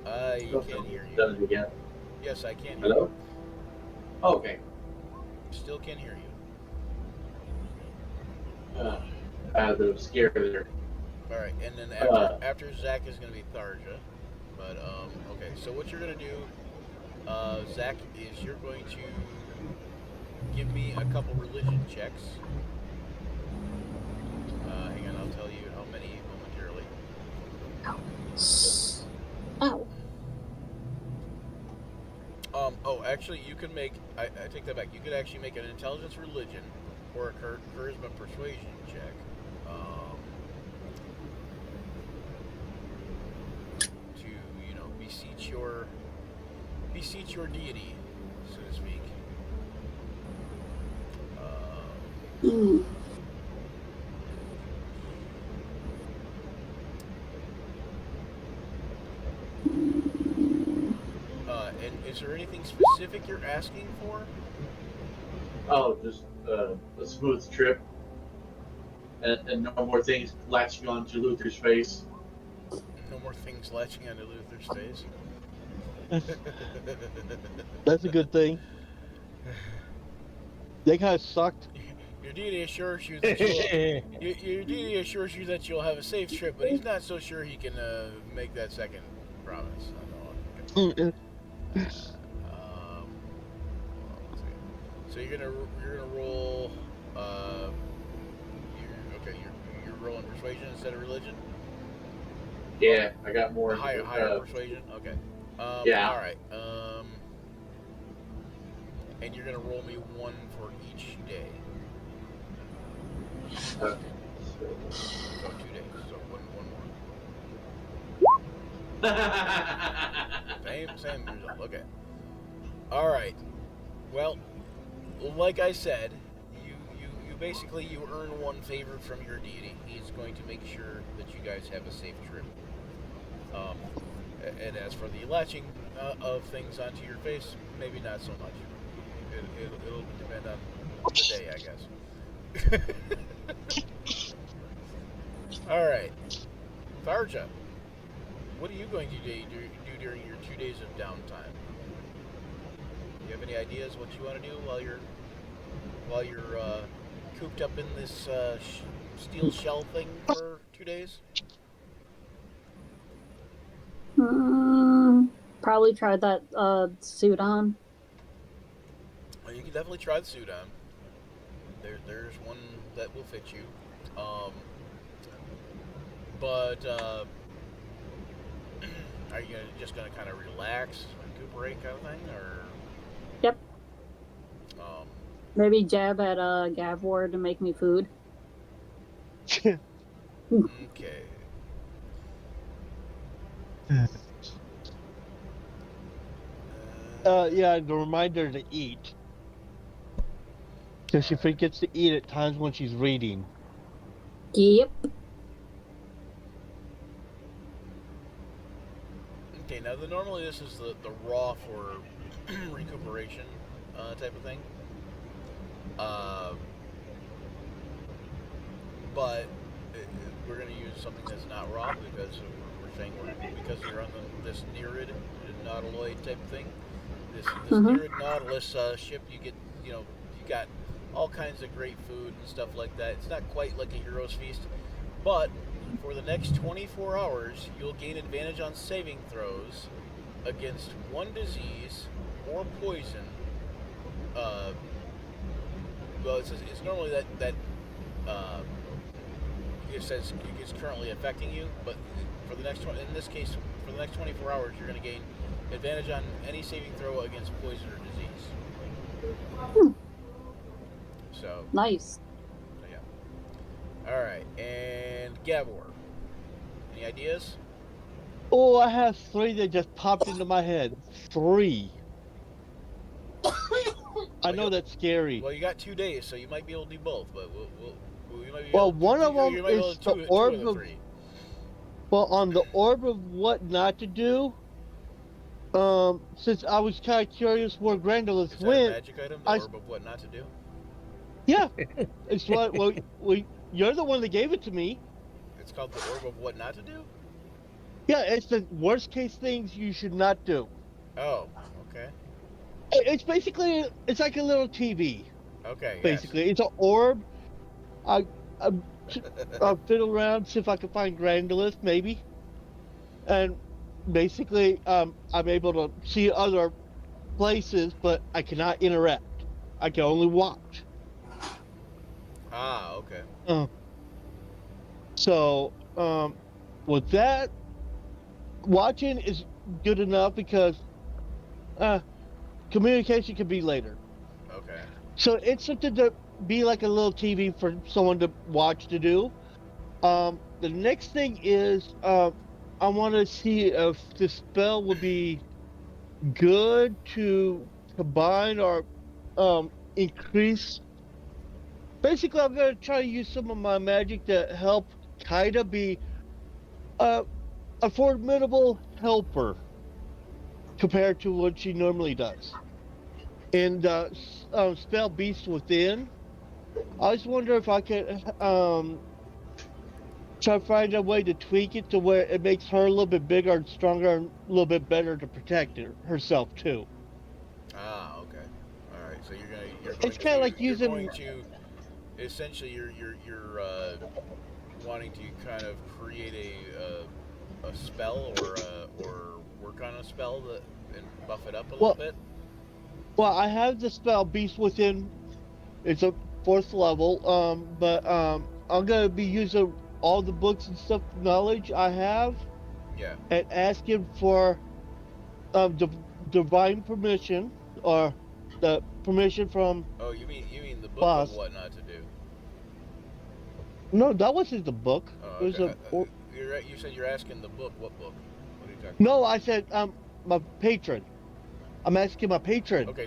I can't hear you. Done it again. Yes, I can hear Hello? you. Oh, okay. Still can't hear you. I had a bit of a scare there. All right, and then after Zach is going to be Tharja. But okay, so what you're going to do, Zach, is you're going to give me a couple religion checks. Hang on, I'll tell you how many momentarily. Ow. Oh, actually, you can make. I take that back. You could actually make an intelligence religion or a charisma persuasion check. To beseech your deity, so to speak. Mm. And is there anything specific you're asking for? Oh, just a smooth trip. And no more things latching onto Luther's face. No more things latching onto Luther's face. That's a good thing. They kind of sucked. Your deity assures you that your deity assures you that you'll have a safe trip, but he's not so sure he can make that second promise. So you're gonna roll. You're rolling persuasion instead of religion. Yeah, I got more. Higher persuasion. Okay. Yeah. All right. And you're gonna roll me 1 for each day. Okay. So 2 days. So one more. Same result. Okay. All right. Well, like I said, you basically you earn 1 favor from your deity. He's going to make sure that you guys have a safe trip. And as for the latching of things onto your face, maybe not so much. It'll depend on the day, I guess. All right, Tharja, what are you going to do during your 2 days of downtime? Do you have any ideas what you want to do while you're cooped up in this steel shell thing for 2 days? Probably tried that suit on. Well, you can definitely try the suit on. There's one that will fit you. But are you just gonna kind of relax, recuperate, kind of thing, or? Yep. Um, Maybe jab at Gavor to make me food. okay. Yeah, the reminder to eat. Because she forgets to eat at times when she's reading. Yep. Okay, now normally this is the raw for recuperation type of thing. But we're going to use something that's not raw because we're saying because you're on this Nereid Nautiloid type thing. This Nereid Nautilus ship, you got all kinds of great food and stuff like that. It's not quite like a Hero's Feast, but for the next 24 hours, you'll gain advantage on saving throws against one disease or poison. Well, it's normally that it says it's currently affecting you, but for the next in this case, for the next 24 hours, you're going to gain advantage on any saving throw against poison or disease. So Nice. yeah. All right, and Gavor, any ideas? Oh, I have 3 that just popped into my head. 3. I know that's scary. Well, you got 2 days, so you might be able to do both. But we might be Well, able, one of them you might be able is to the two orb of the of. 3. Well, on the orb of what not to do. Since I was kind of curious where Grandolus Is that a went. magic item? The orb of what not to do? Yeah, it's what. Well, you're the one that gave it to me. It's called the orb of what not to do. Yeah, it's the worst case things you should not do. Oh, okay. It's basically it's like a little TV. Okay. Basically, it's an orb. I'll fiddle around, see if I can find Grandolus, maybe. And basically, I'm able to see other places, but I cannot interact. I can only watch. Ah, okay. So, with that, watching is good enough because communication can be later. Okay. So it's something to be like a little TV for someone to watch to do. The next thing is I want to see if the spell would be good to combine or increase. Basically, I'm going to try to use some of my magic to help Kaida be a formidable helper compared to what she normally does. And spell Beast Within. I just wonder if I could try to find a way to tweak it to where it makes her a little bit bigger and stronger and a little bit better to protect herself too. Ah, okay. All right. So you're going It's kind of like you're using. going to essentially you're wanting to kind of create a spell or work on a spell and buff it up a little bit. Well, I have the spell Beast Within. It's a 4th level. But I'm gonna be using all the books and stuff, knowledge I have, Yeah. and asking for divine permission or the permission from. Oh, you mean the book Boss. of what not to do? No, that wasn't the book. Oh, It was okay. You said you're asking the book. What book? What are you talking No, I said my patron. I'm asking my patron. about? Okay.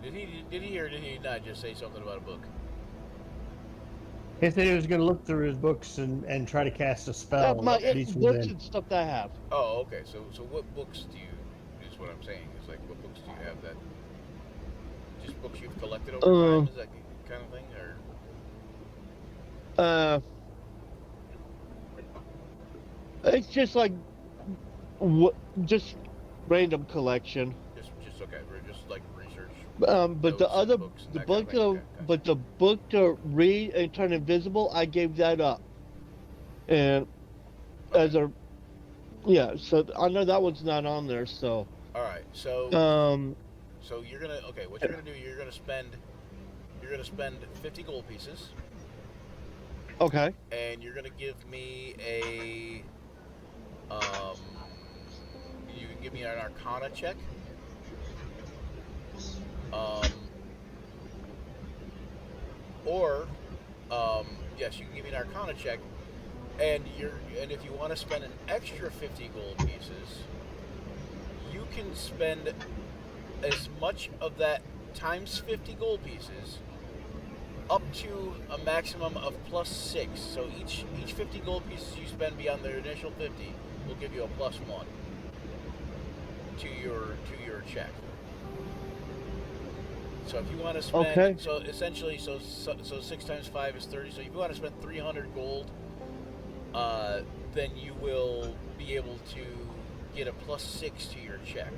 Did he or did he not just say something about a book? He said he was going to look through his books and try to cast a spell. My Beast books Within. and stuff that I have. Oh, okay. So what books do you? Is what I'm saying. It's like what books do you have that? Just books you've collected over time? Is that kind of thing, or? It's just like just random collection. Just okay. We're just like research. But the Notes and other, books and the that kind of book thing. to, Okay, gotcha. but the book to read and turn invisible, I gave that up. And as a, yeah, so I know that one's not on there. So, All right. So so you're gonna What you're gonna do? You're gonna spend 50 gold pieces, okay, and you're gonna give me a you can give me an Arcana check. Or yes, you can give me an Arcana check, and if you want to spend an extra 50 gold pieces, you can spend as much of that times 50 gold pieces up to a maximum of +6. So each 50 gold pieces you spend beyond the initial 50 will give you a +1 to your check. So if you want to spend, Okay. so essentially, so 6 times 5 is 30. So if you want to spend 300 gold, then you will be able to get a +6 to your check.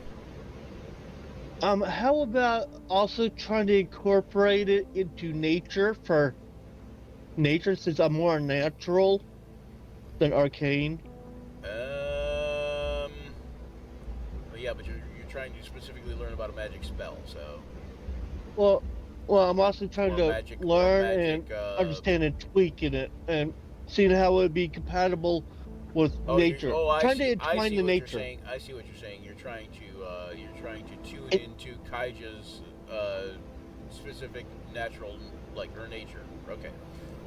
how about also trying to incorporate it into nature for nature, since I'm more natural than arcane. Well, yeah, but you're trying to specifically learn about a magic spell, so. Well, I'm also trying Or to magic- or learn magic, and understand and tweaking it and seeing how it would be compatible with nature. Trying to entwine the nature. I see what you're saying. You're trying to tune It- into Kaija's specific natural, like her nature. Okay.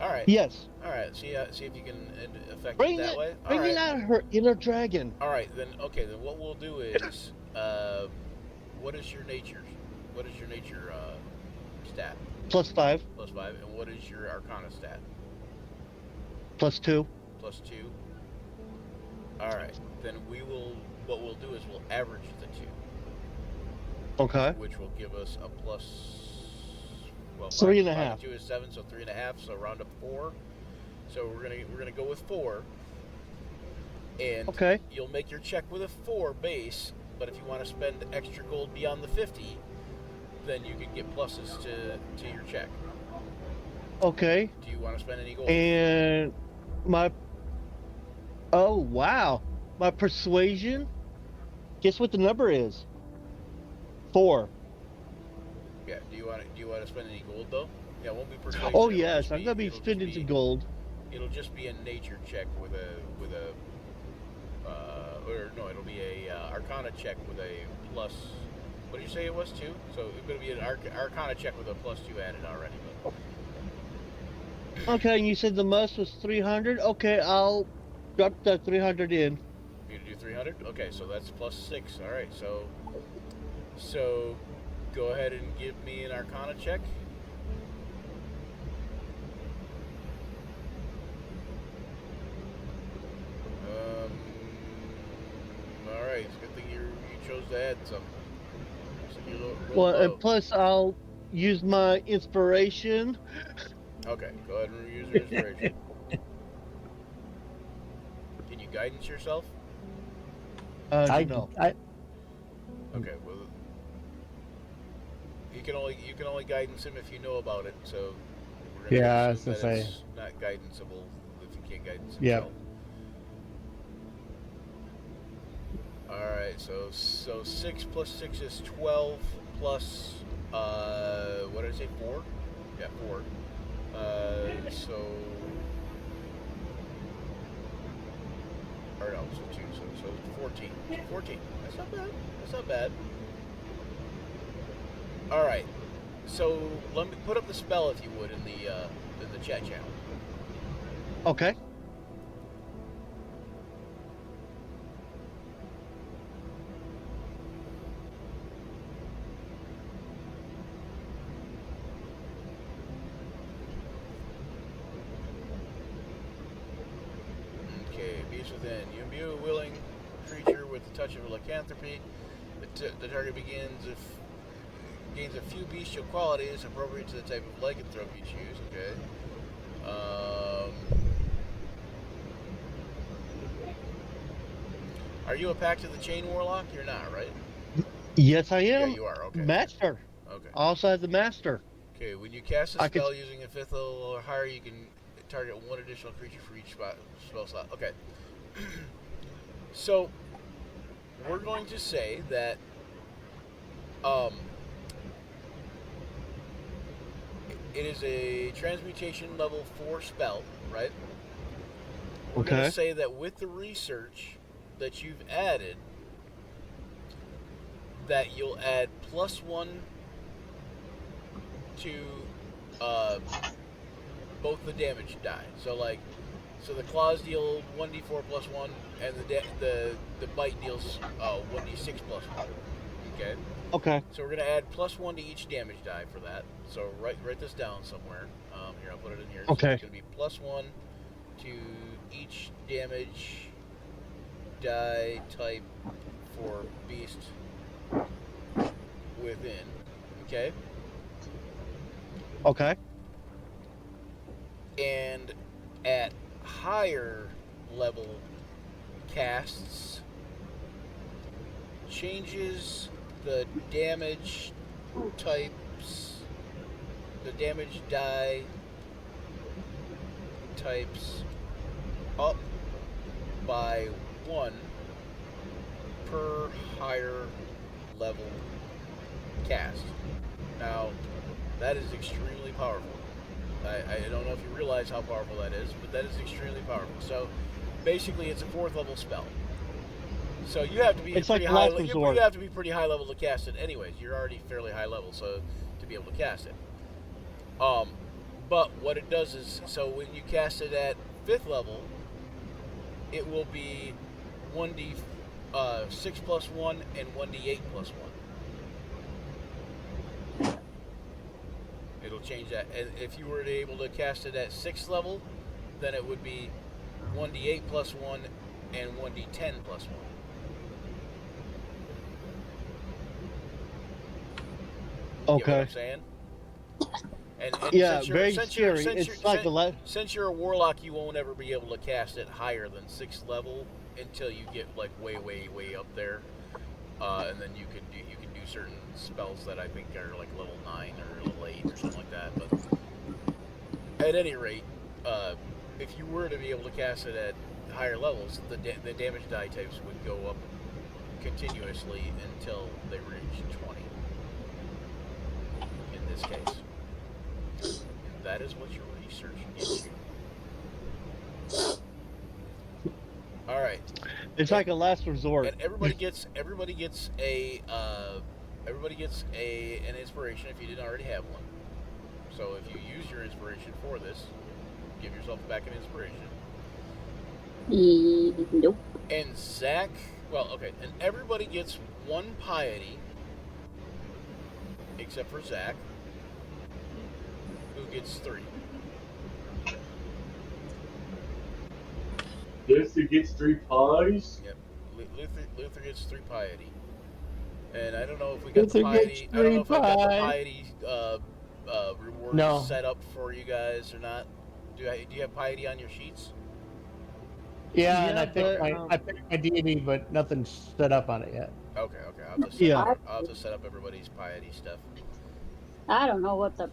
All right. Yes. All right. See if you can affect Bring it that it. way. All Bringing right. out her inner dragon. All right. Then okay. Then what we'll do is, what is your nature? What is your nature stat? +5, +5. And what is your Arcana stat? +2. +2. All right. Then what we'll do is we'll average the two, Okay. which will give us a plus. Well, 3.5. 5 and 2 is 7, so 3.5. So round up 4. So we're gonna go with 4. And Okay. you'll make your check with a 4 base. But if you want to spend extra gold beyond the 50, then you can get pluses to your check. Okay. Do you want to spend any gold? And my. Oh wow. My persuasion. Guess what the number is? 4. Yeah. Do you want to spend any gold though? Yeah, it won't be persuasion. Oh it'll yes, just I'm gonna be it'll just spending some gold. It'll just be a nature check with a or no, it'll be a Arcana check with a plus. What did you say it was 2? So it's gonna be an Arcana check with a +2 added already. But Okay, and you said the most was 300. Okay, I'll drop that 300 in. you to do 300? Okay, so that's +6. All right, so go ahead and give me an Arcana check. All right, it's a good thing you chose to add something. So you roll Well, low. and plus I'll use my inspiration. Okay, go ahead and use your inspiration. Can you guidance yourself? No. Okay, well, you can only guidance him if you know about it. So we're gonna Yeah, I assume was gonna that say. it's not guidanceable if you can't guidance Yep. himself. All right, so 6 plus 6 is 12 plus what did I say? 4? Yeah, 4. So or no, so 2. So 14. 14. That's not bad. That's not bad. All right. So let me put up the spell if you would in the chat channel. Okay. Okay, beast within. You imbue a willing creature with the touch of lycanthropy. The target gains a few bestial qualities appropriate to the type of lycanthrope you choose. Okay. Are you a Pact of the Chain Warlock? You're not, right? Yes, I Yeah, am. you are. Okay. Master. Okay. Also as the master. Okay, when you cast a I could- spell using a 5th level or higher, you can target one additional creature for each spell slot. Okay. So, we're going to say that it is a transmutation level 4 spell, right? We're going Okay. to say that with the research that you've added, that you'll add +1 to both the damage die. So the claws deal 1d4 plus 1, and the bite deals 1d6 plus 1. Okay. Okay. So we're gonna add +1 to each damage die for that. So write this down somewhere. Here, I'll put it in here. Okay. So it's gonna be +1 to each damage die type for beast within. Okay. Okay. And at higher level casts, changes the damage types, the damage die types up by 1 per higher level cast. Now, that is extremely powerful. I don't know if you realize how powerful that is, but that is extremely powerful. So, basically, it's a 4th level spell. So you have to be It's pretty like high. last You resort. have to be pretty high level to cast it. Anyways, you're already fairly high level, so to be able to cast it. But what it does is, so when you cast it at 5th level, it will be 1d6 plus 1 and 1d8 plus 1. It'll change that. And if you were able to cast it at 6th level, then it would be 1d8 plus 1 and 1d10 plus 1. You get what Okay. I'm saying? And Yeah, since you're- very since you're- scary. since It's you're- like the last. Since you're a warlock, you won't ever be able to cast it higher than 6th level until you get like way up there, and then you can do certain spells that I think are like level 9 or level 8 or something like that. But at any rate, if you were to be able to cast it at higher levels, the damage die types would go up continuously until they reach 20. In this case. And that is what your research gives you. Alright. It's like a last resort. And everybody gets an inspiration if you didn't already have one. So if you use your inspiration for this, give yourself back an inspiration. Nope. And Zach, well, okay, and everybody gets 1 piety, except for Zach, who gets 3. Luther gets 3 pies. Yep, Luther gets 3 piety, and I don't know if we got the Luther gets piety. I don't know if I got the 3 piety rewards No. set up for you guys or not. Do you have piety on your sheets? Yeah, and Yeah, I picked but, I picked my deity, but nothing's set up on it yet. Okay. I'll have to set Yeah. up, I'll have to set up everybody's piety stuff. I don't know what the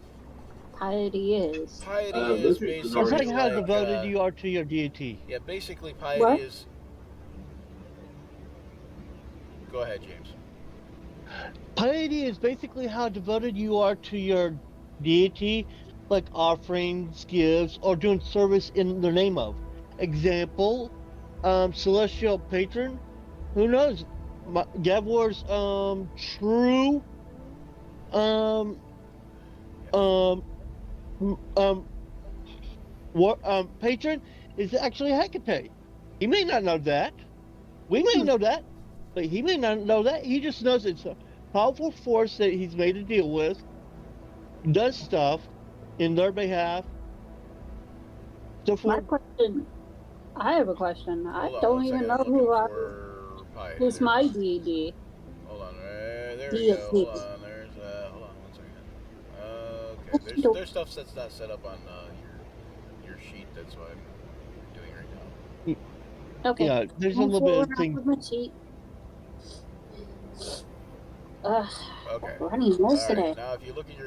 piety is. Piety Luther's is the basically It's like how like, devoted you are to your deity. Yeah, basically piety What? is. Go ahead, James. Piety is basically how devoted you are to your deity, like offerings, gifts, or doing service in the name of. Example, celestial patron. Who knows? Gavor's true patron is actually Hecate. He may not know that. We may know that, but he may not know that. He just knows it's a powerful force that he's made a deal with, does stuff in their behalf. So My for question. I have a question. I Hold on don't one even second, know I'm who looking for piety. who's my There's- deity. Hold on, there we go. Deity. Hold on, hold on one second. Okay, there's stuff that's not set up on your sheet. That's what I'm doing right now. Okay. Yeah, there's a I'm little bit fooling of around thing. with my cheat. Ugh, Okay. running All nose right. today. Now, if you look at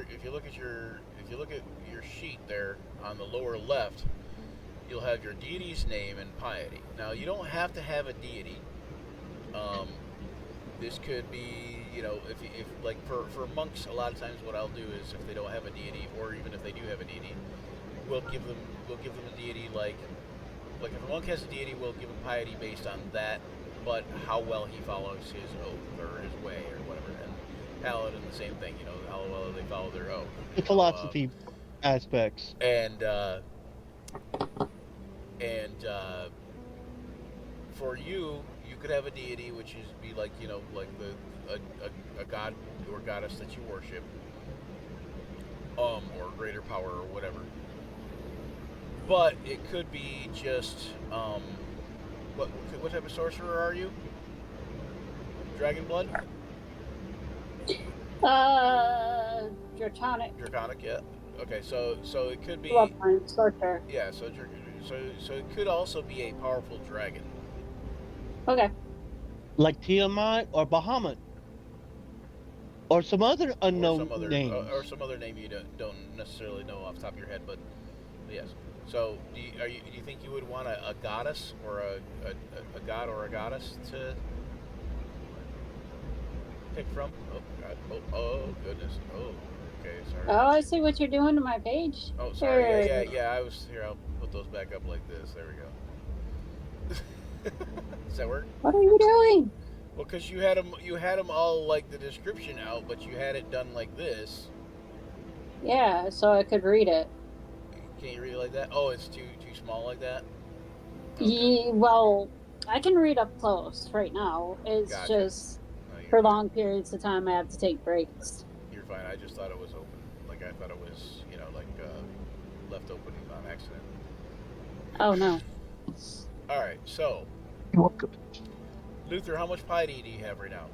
your sheet there on the lower left, you'll have your deity's name and piety. Now, you don't have to have a deity. This could be, if like for monks, a lot of times what I'll do is if they don't have a deity, or even if they do have a deity, we'll give them a deity like if a monk has a deity, we'll give him piety based on that, but how well he follows his oath or his way or whatever. And paladin, the same thing, how well they follow their oath. The philosophy aspects. And for you could have a deity, which is be like like a god or goddess that you worship, or greater power or whatever. But it could be just what type of sorcerer are you? Dragon blood? Draconic. Draconic, yeah. Okay, so it could be Bloodline sorcerer. yeah. So it could also be a powerful dragon. Okay. Like Tiamat or Bahamut. Or some other unknown or some other names. or some other name you don't necessarily know off the top of your head, but yes. So do you think you would want a goddess or a god or a goddess to pick from? Oh god. Oh goodness. Oh okay. Sorry. Oh, I see what you're doing to my page. Oh sorry. Sure. Yeah. I was here. I'll put those back up like this. There we go. Does that work? What are you doing? Well, because you had them all like the description out, but you had it done like this. Yeah, so I could read it. Can't you read it like that? Oh, it's too small like that. Well, I can read up close right now. It's Gotcha. just No, you're for fine. long periods of time I have to take breaks. You're fine. I just thought it was open. Like I thought it was, left open on accident. Oh no. All right. So, Luther, how much piety do you have right now?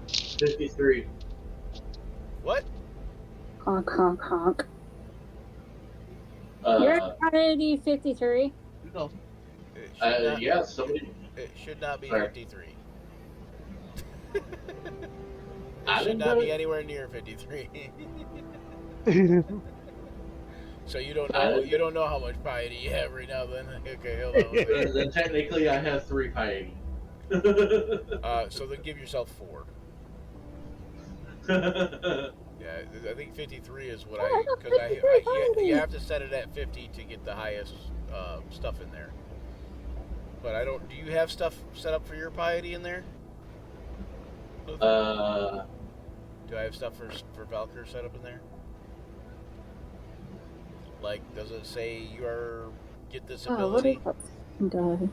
53. What? Honk, honk, honk. Uh, You're already 53. No. It should not, yeah, somebody. It should not be Sorry. 53. I It should didn't not know be it. anywhere near 53. So you I don't know how much piety you have right now. Then okay, hold on. Wait. Then technically I have 3 piety. So then give yourself 4. Yeah, I think 53 is what you have to set it at 50 to get the highest stuff in there. But I don't. Do you have stuff set up for your piety in there? Do I have stuff for Valkyr set up in there? Like, does it say you are get this Oh, what ability? is that? God.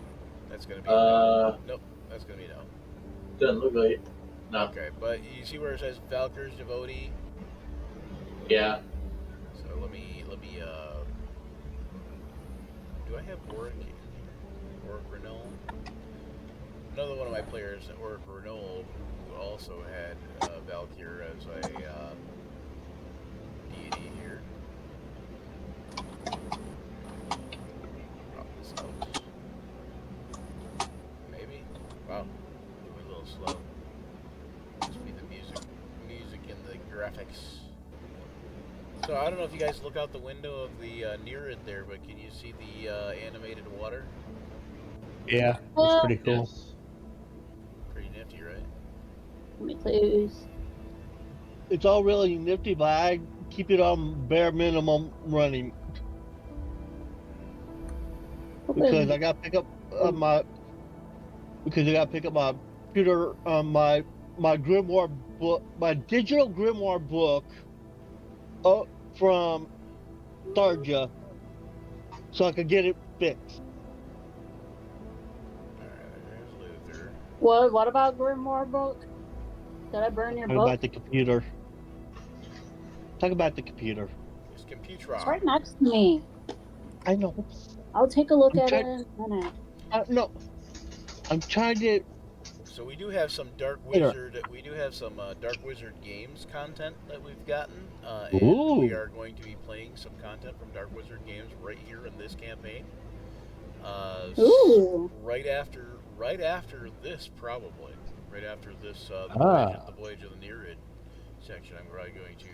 That's gonna be no. Nope, that's gonna be no. Doesn't look like it. No. Okay, but you see where it says Valkyr's devotee? Yeah. So let me do I have Oric in here? Oric Renewal? Another one of my players, Oric Renewal, who also had Valkyr as a deity here. Drop this out. Maybe? Wow. Moving a little slow. Must be the music and the graphics. So I don't know if you guys look out the window of the Nereid there, but can you see the animated water? Yeah, that's pretty cool. Yes. Pretty nifty, right? Let me please. It's all really nifty, but I keep it on bare minimum running because I got to pick up my computer, my grimoire book, my digital grimoire book, from Tharja, so I could get it fixed. Alright, there's Luther. What about Grimoire book? Did I burn your Talk book? about the computer. Talk about the computer. It's It's Computeron. right next to me. I know. I'll take a look I'm at trying- it in a minute. No. I'm trying to. So we do have some Dark Here. Wizard. We do have some Dark Wizard Games content that we've gotten, and Ooh. we are going to be playing some content from Dark Wizard Games right here in this campaign. Ooh. Right after this, probably. Right after this, the Voyage of the Nereid section, I'm probably going to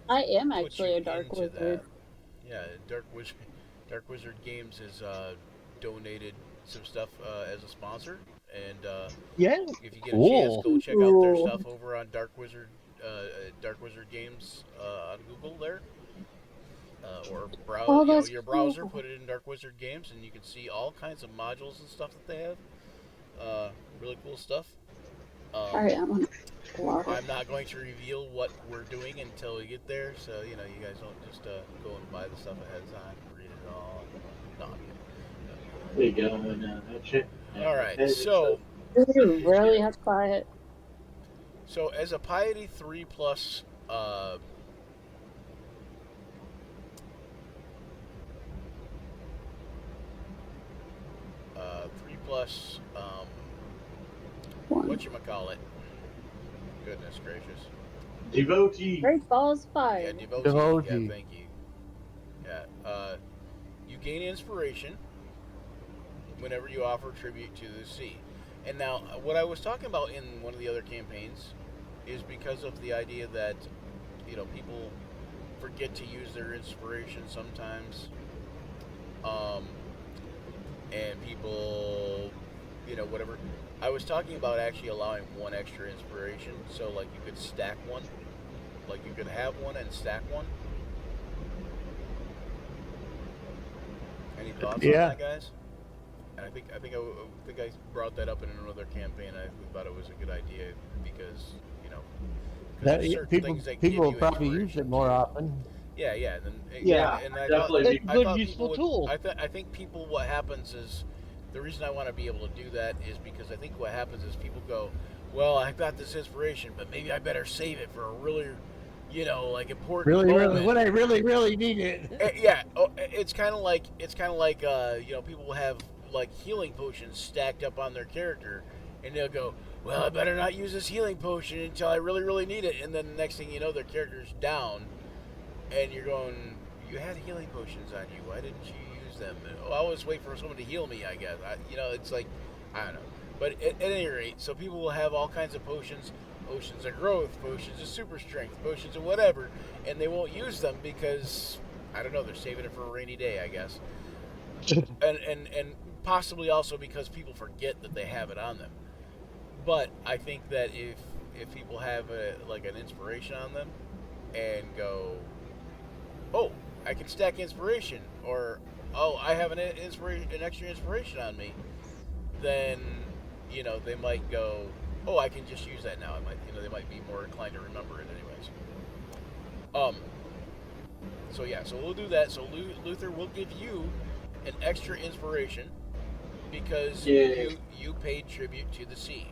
I am put actually you a dark into wizard. that. Yeah, Dark Wizard Games has donated some stuff as a sponsor, and Yeah. if you get Cool. a chance, go check out their Ooh. stuff over on Dark Wizard Games on Google there, or browse Oh, that's your browser. cool. Put it in Dark Wizard Games, and you can see all kinds of modules and stuff that they have. Really cool stuff. Sorry, I'm on. Wow. I'm not going to reveal what we're doing until we get there, so you guys don't just go and buy the stuff ahead of time, read it all. No, I'm kidding. There you go. And, check. All right, so You really have to buy it. so as a Piety 3 plus 3 plus One. whatchamacallit. Goodness gracious. Devotee. Great balls Yeah, fire. devotee. Devotee. Yeah, thank you. Yeah, you gain inspiration whenever you offer tribute to the sea. And now, what I was talking about in one of the other campaigns is because of the idea that, people forget to use their inspiration sometimes. And people, whatever. I was talking about actually allowing one extra inspiration. So, like, you could stack one. Like, you could have one and stack one. Any thoughts on Yeah. that, guys? And I think I brought that up in another campaign. I thought it was a good idea because 'cause That, there's certain people things that give will you probably use inspiration. it more often. Yeah, Yeah, and I definitely. thought, It's a I good, thought useful people tool. would, I think people. What happens is the reason I want to be able to do that is because I think what happens is people go, well, I've got this inspiration, but maybe I better save it for a really, like important Really, moment. when I really need it. Yeah, it's kind of like people will have like healing potions stacked up on their character, and they'll go, well, I better not use this healing potion until I really need it, and then the next thing you know, their character's down, and you're going, you had healing potions on you, why didn't you use them? Oh, I always wait for someone to heal me, I guess. It's like, I don't know. But at any rate, so people will have all kinds of potions of growth, potions of super strength, potions of whatever, and they won't use them because, I don't know, they're saving it for a rainy day, I guess. and possibly also because people forget that they have it on them. But I think that if people have an inspiration on them and go, oh, I can stack inspiration, or oh, I have an extra inspiration on me, then they might go, oh, I can just use that now. They might be more inclined to remember it anyways. So yeah, so we'll do that. So Luther will give you an extra inspiration because Yay. you paid tribute to the sea.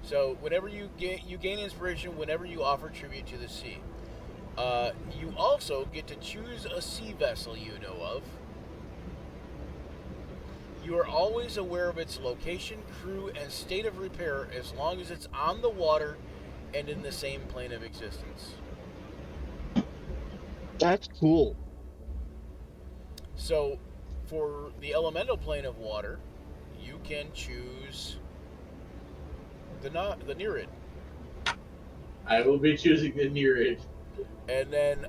So whenever you gain inspiration whenever you offer tribute to the sea. You also get to choose a sea vessel you know of. You are always aware of its location, crew, and state of repair as long as it's on the water and in the same plane of existence. That's cool. So, for the elemental plane of water, you can choose the Nereid. I will be choosing the Nereid. And then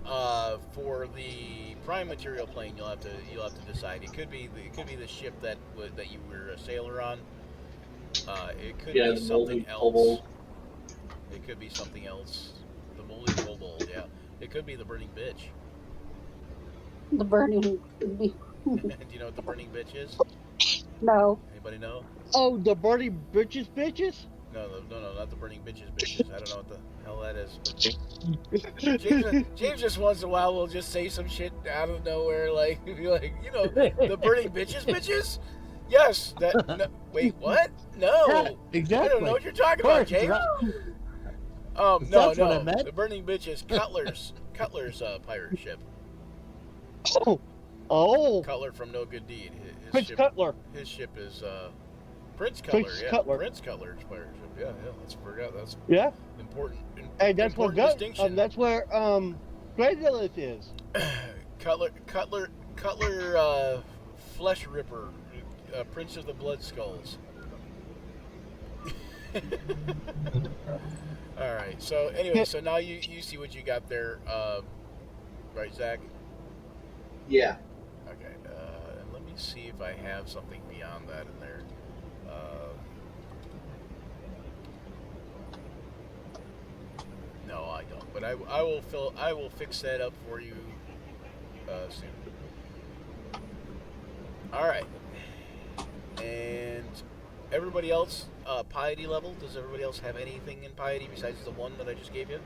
for the prime material plane, you'll have to decide. It could be the ship that you were a sailor on. It could be something else. Kobold. It could be something else. The moldy kobold, yeah. It could be the burning bitch. The burning. Do you know what the burning bitch is? No. Anybody know? Oh, the burning bitches? No, not the burning bitches. I don't know what the hell that is. James just once in a while will just say some shit out of nowhere, like be like, the burning bitches. Yes. No, wait, what? No. Yeah, exactly. I don't know what you're talking about, James. No. That's what I meant. The burning bitch is Cutler's pirate ship. Oh. Cutler from No Good Deed. Prince Cutler. His ship is Prince Cutler. Prince Yeah, Cutler. Prince Cutler's pirate ship. Yeah. Let's forget that's Yeah. important. And that's what important got, distinction. that's where Grey Lilith is. Cutler Flesh Ripper, Prince of the Blood Skulls. All right. So anyway, so now you see what you got there, right, Zach? Yeah. Okay. And let me see if I have something beyond that in there. No, I don't. But I will fix that up for you soon. All right. And everybody else, piety level. Does everybody else have anything in piety besides the one that I just gave you?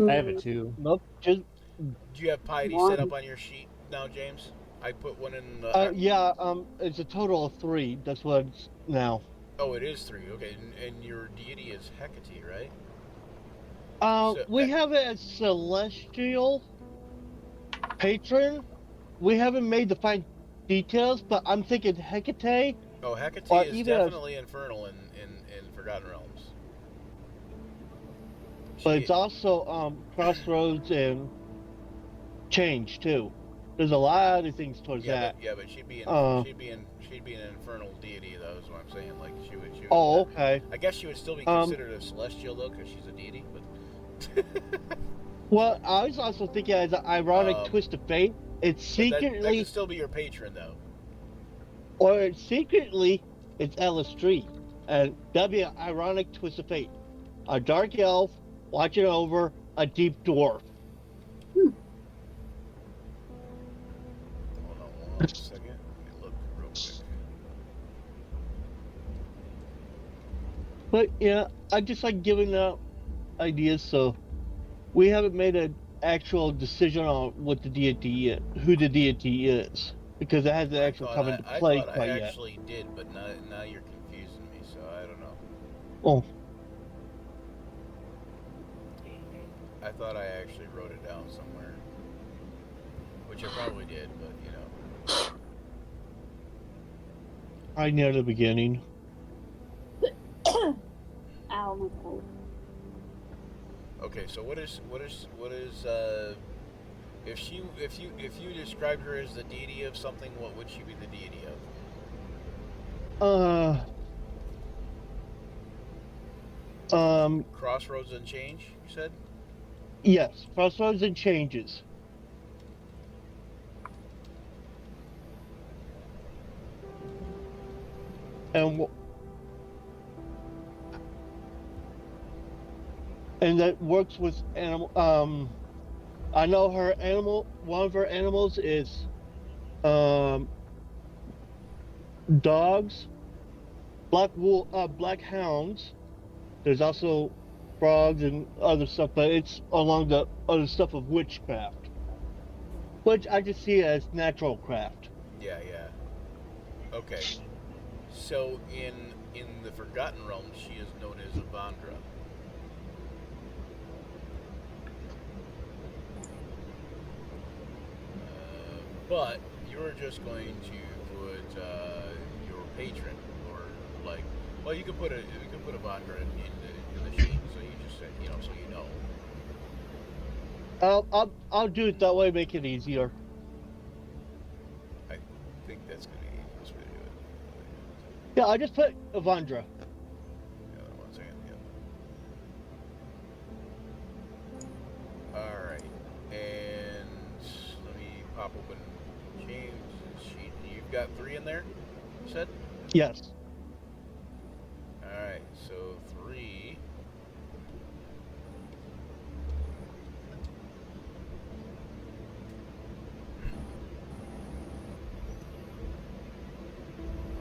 I have it too. Nope. Just Do you have piety One. set up on your sheet now, James? I put one in. yeah. It's a total of 3. That's what it's now. Oh, it is 3. Okay, and your deity is Hecate, right? So- We have it as celestial patron. We haven't made the fine details, but I'm thinking Hecate. Oh, Hecate Or is even definitely infernal in Forgotten Realms. But She- it's also Crossroads and Change too. There's a lot of things towards that. but she'd be an infernal deity, though. Is what I'm saying. Like she would. Oh, okay. I guess she would still be considered a celestial though, because she's a deity. But Well, I was also thinking as an ironic twist of fate. It's that secretly, could still be your patron, though. or it's secretly, it's Ellis and that'd be an ironic twist of fate. A dark elf watching over a deep dwarf. Hold on 1 second. Let me look real quick. But yeah, I just like giving out ideas, so we haven't made an actual decision on what the deity is, who the deity is, because it hasn't actually come into play I thought I quite yet. actually did, but now you're confusing me, so I don't know. Oh, I thought I actually wrote it down somewhere, which I probably did, but you know. right near the beginning. Ow, my throat. Okay, so what is if you described her as the deity of something, what would she be the deity of? Crossroads and Change, you said? Yes, Crossroads and Changes. And that works with animal. I know her animal. One of her animals is dogs, black hounds. There's also frogs and other stuff, but it's along the other stuff of witchcraft, which I just see as natural craft. Yeah. Okay. So in the Forgotten Realms, she is known as Avandra. But you're just going to put your patron, or like, well, you could put Avandra in the sheet, so you just said, so you know. I'll do it that way, make it easier. I think that's gonna be the best way to do it. Yeah, I just put Avandra. Yeah, 1 second. Yeah. All right, and let me pop open James' sheet. You've got 3 in there, you said? Yes. All right, so 3.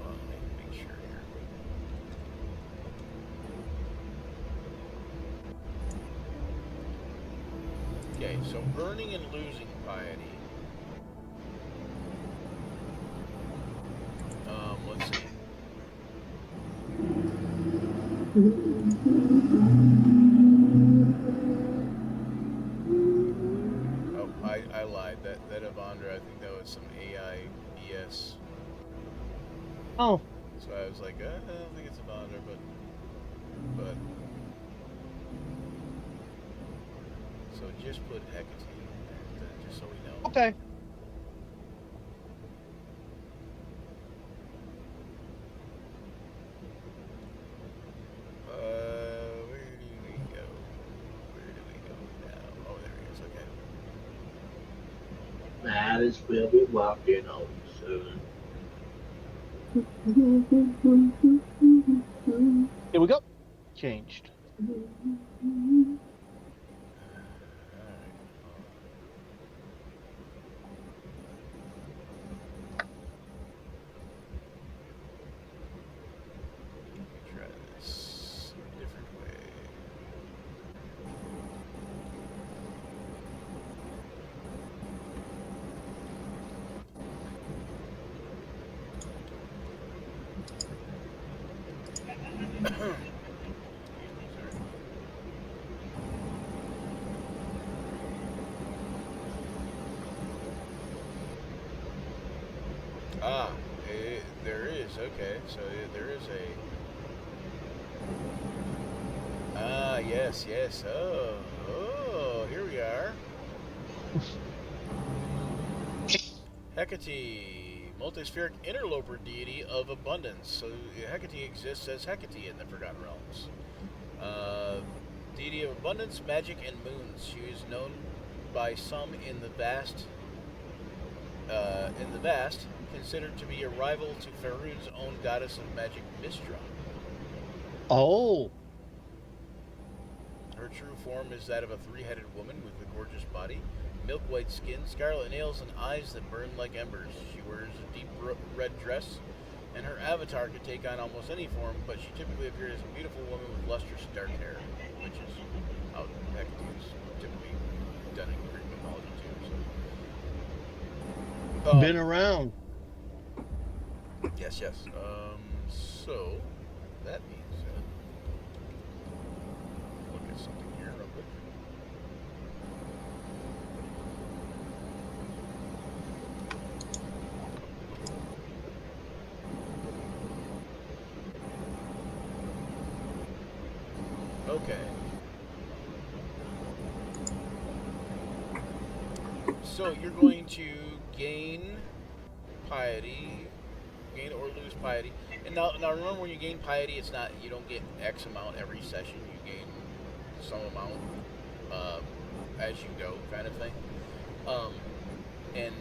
Hold on, let me make sure here. Okay, so earning and losing piety. Let's see. Oh, I lied. That Avandra, I think that was some AI BS. Oh, So I was like, I don't think it's Avandra, but. So just put Hecate in there, just so we know. okay. might as well be walking on soon. Here we go. Changed. Try this a different way. Ah, there is. Okay, so there is a. Ah, yes, yes. Oh, here we are. Hecate, multispheric interloper deity of abundance. So Hecate exists as Hecate in the Forgotten Realms. Deity of abundance, magic, and moons. She is known by some in the vast, considered to be a rival to Faerun's own goddess of magic, Mistra. Oh. Her true form is that of a three-headed woman with a gorgeous body, milk-white skin, scarlet nails, and eyes that burn like embers. She wears a deep red dress, and her avatar could take on almost any form, but she typically appears as a beautiful woman with lustrous dark hair, which is how Hecate is typically done in Greek mythology too. So. Been around. Yes, yes. So, that means look at something here real quick. Okay. So, you're going to gain piety, gain or lose piety. And now remember, when you gain piety, it's not, you don't get X amount every session. You gain some amount as you go, kind of thing. And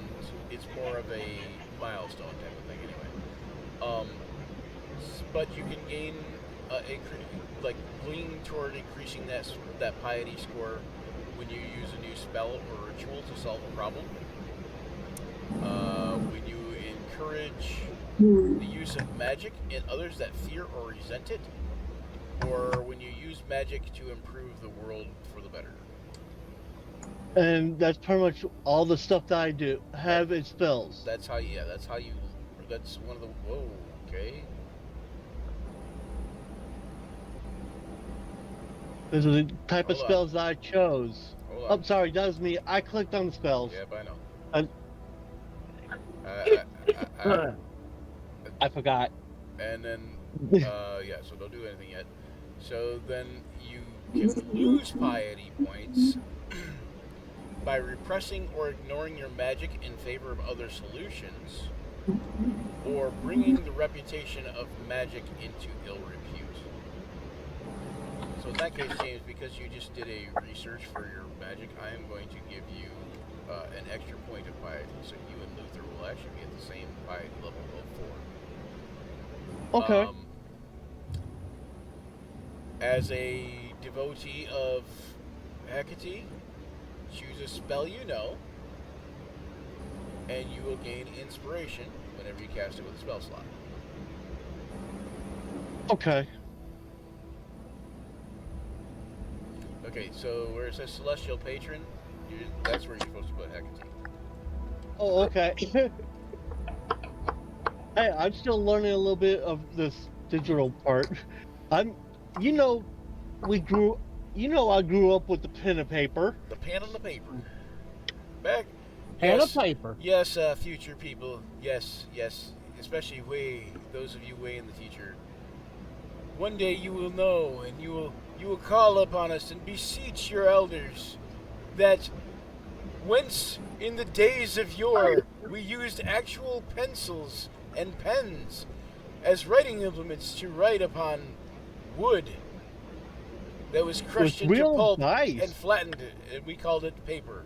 it's more of a milestone type of thing, anyway. But you can gain lean toward increasing that piety score when you use a new spell or ritual to solve a problem. When you encourage the use of magic in others that fear or resent it, or when you use magic to improve the world for the better. And that's pretty much all the stuff that I do. Have in spells. That's how you, that's one of the, whoa, okay. Those are the type of Hold on. spells that I chose. Hold Oh, on. sorry, that was me. I clicked on the spells. Yep, I know. And- I forgot. And then, yeah, so don't do anything yet. So then you can lose piety points by repressing or ignoring your magic in favor of other solutions, or bringing the reputation of magic into ill repute. So in that case, James, because you just did a research for your magic, I am going to give you an extra point of piety, so you and Luther will actually be at the same piety level of 4. Okay. As a devotee of Hecate, choose a spell you know, and you will gain inspiration whenever you cast it with a spell slot. Okay. Okay, so where it says Celestial Patron, that's where you're supposed to put Hecate. Oh, okay. Hey, I'm still learning a little bit of this digital part. I grew up with the pen and paper. The pen and the paper. Back. And Yes. a paper. Yes, future people. Yes, especially those of you way in the future. One day you will know, and you will call upon us and beseech your elders that whence in the days of yore we used actual pencils and pens as writing implements to write upon wood that was crushed With into real pulp dice. and flattened, and we called it paper.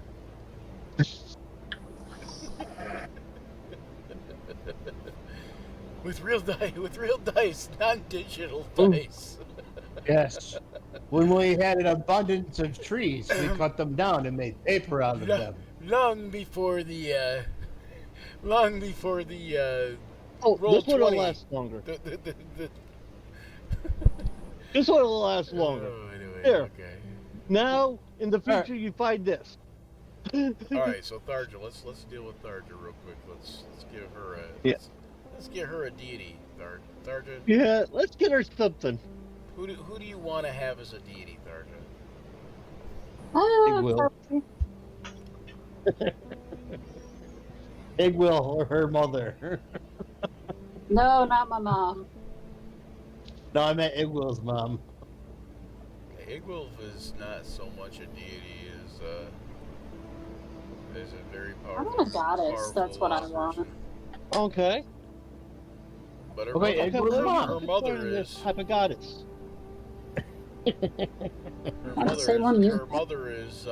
with real dice, non-digital Ooh. dice. Yes. When we had an abundance of trees, we cut them down and made paper out of Lo- them. long before the Oh, Roll this one will 20. last longer. the This one will last longer. Oh, anyway, Here. okay. Now, in the Alright. future, you find this. All right, so Tharja, let's deal with Tharja real quick. Let's give her a Yeah. let's get her a deity. Tharja, Yeah, let's get her something. who do you want to have as a deity, Tharja? Big Will. Probably. Big Will or her mother. No, not my mom. No, I meant Big Will's mom. Igwilf is not so much a deity as a very I powerful. want a goddess. That's what I lost want. person. Okay. But her Okay, mother, Igwilf's her, mom. her mother Find this is type of goddess. her mother is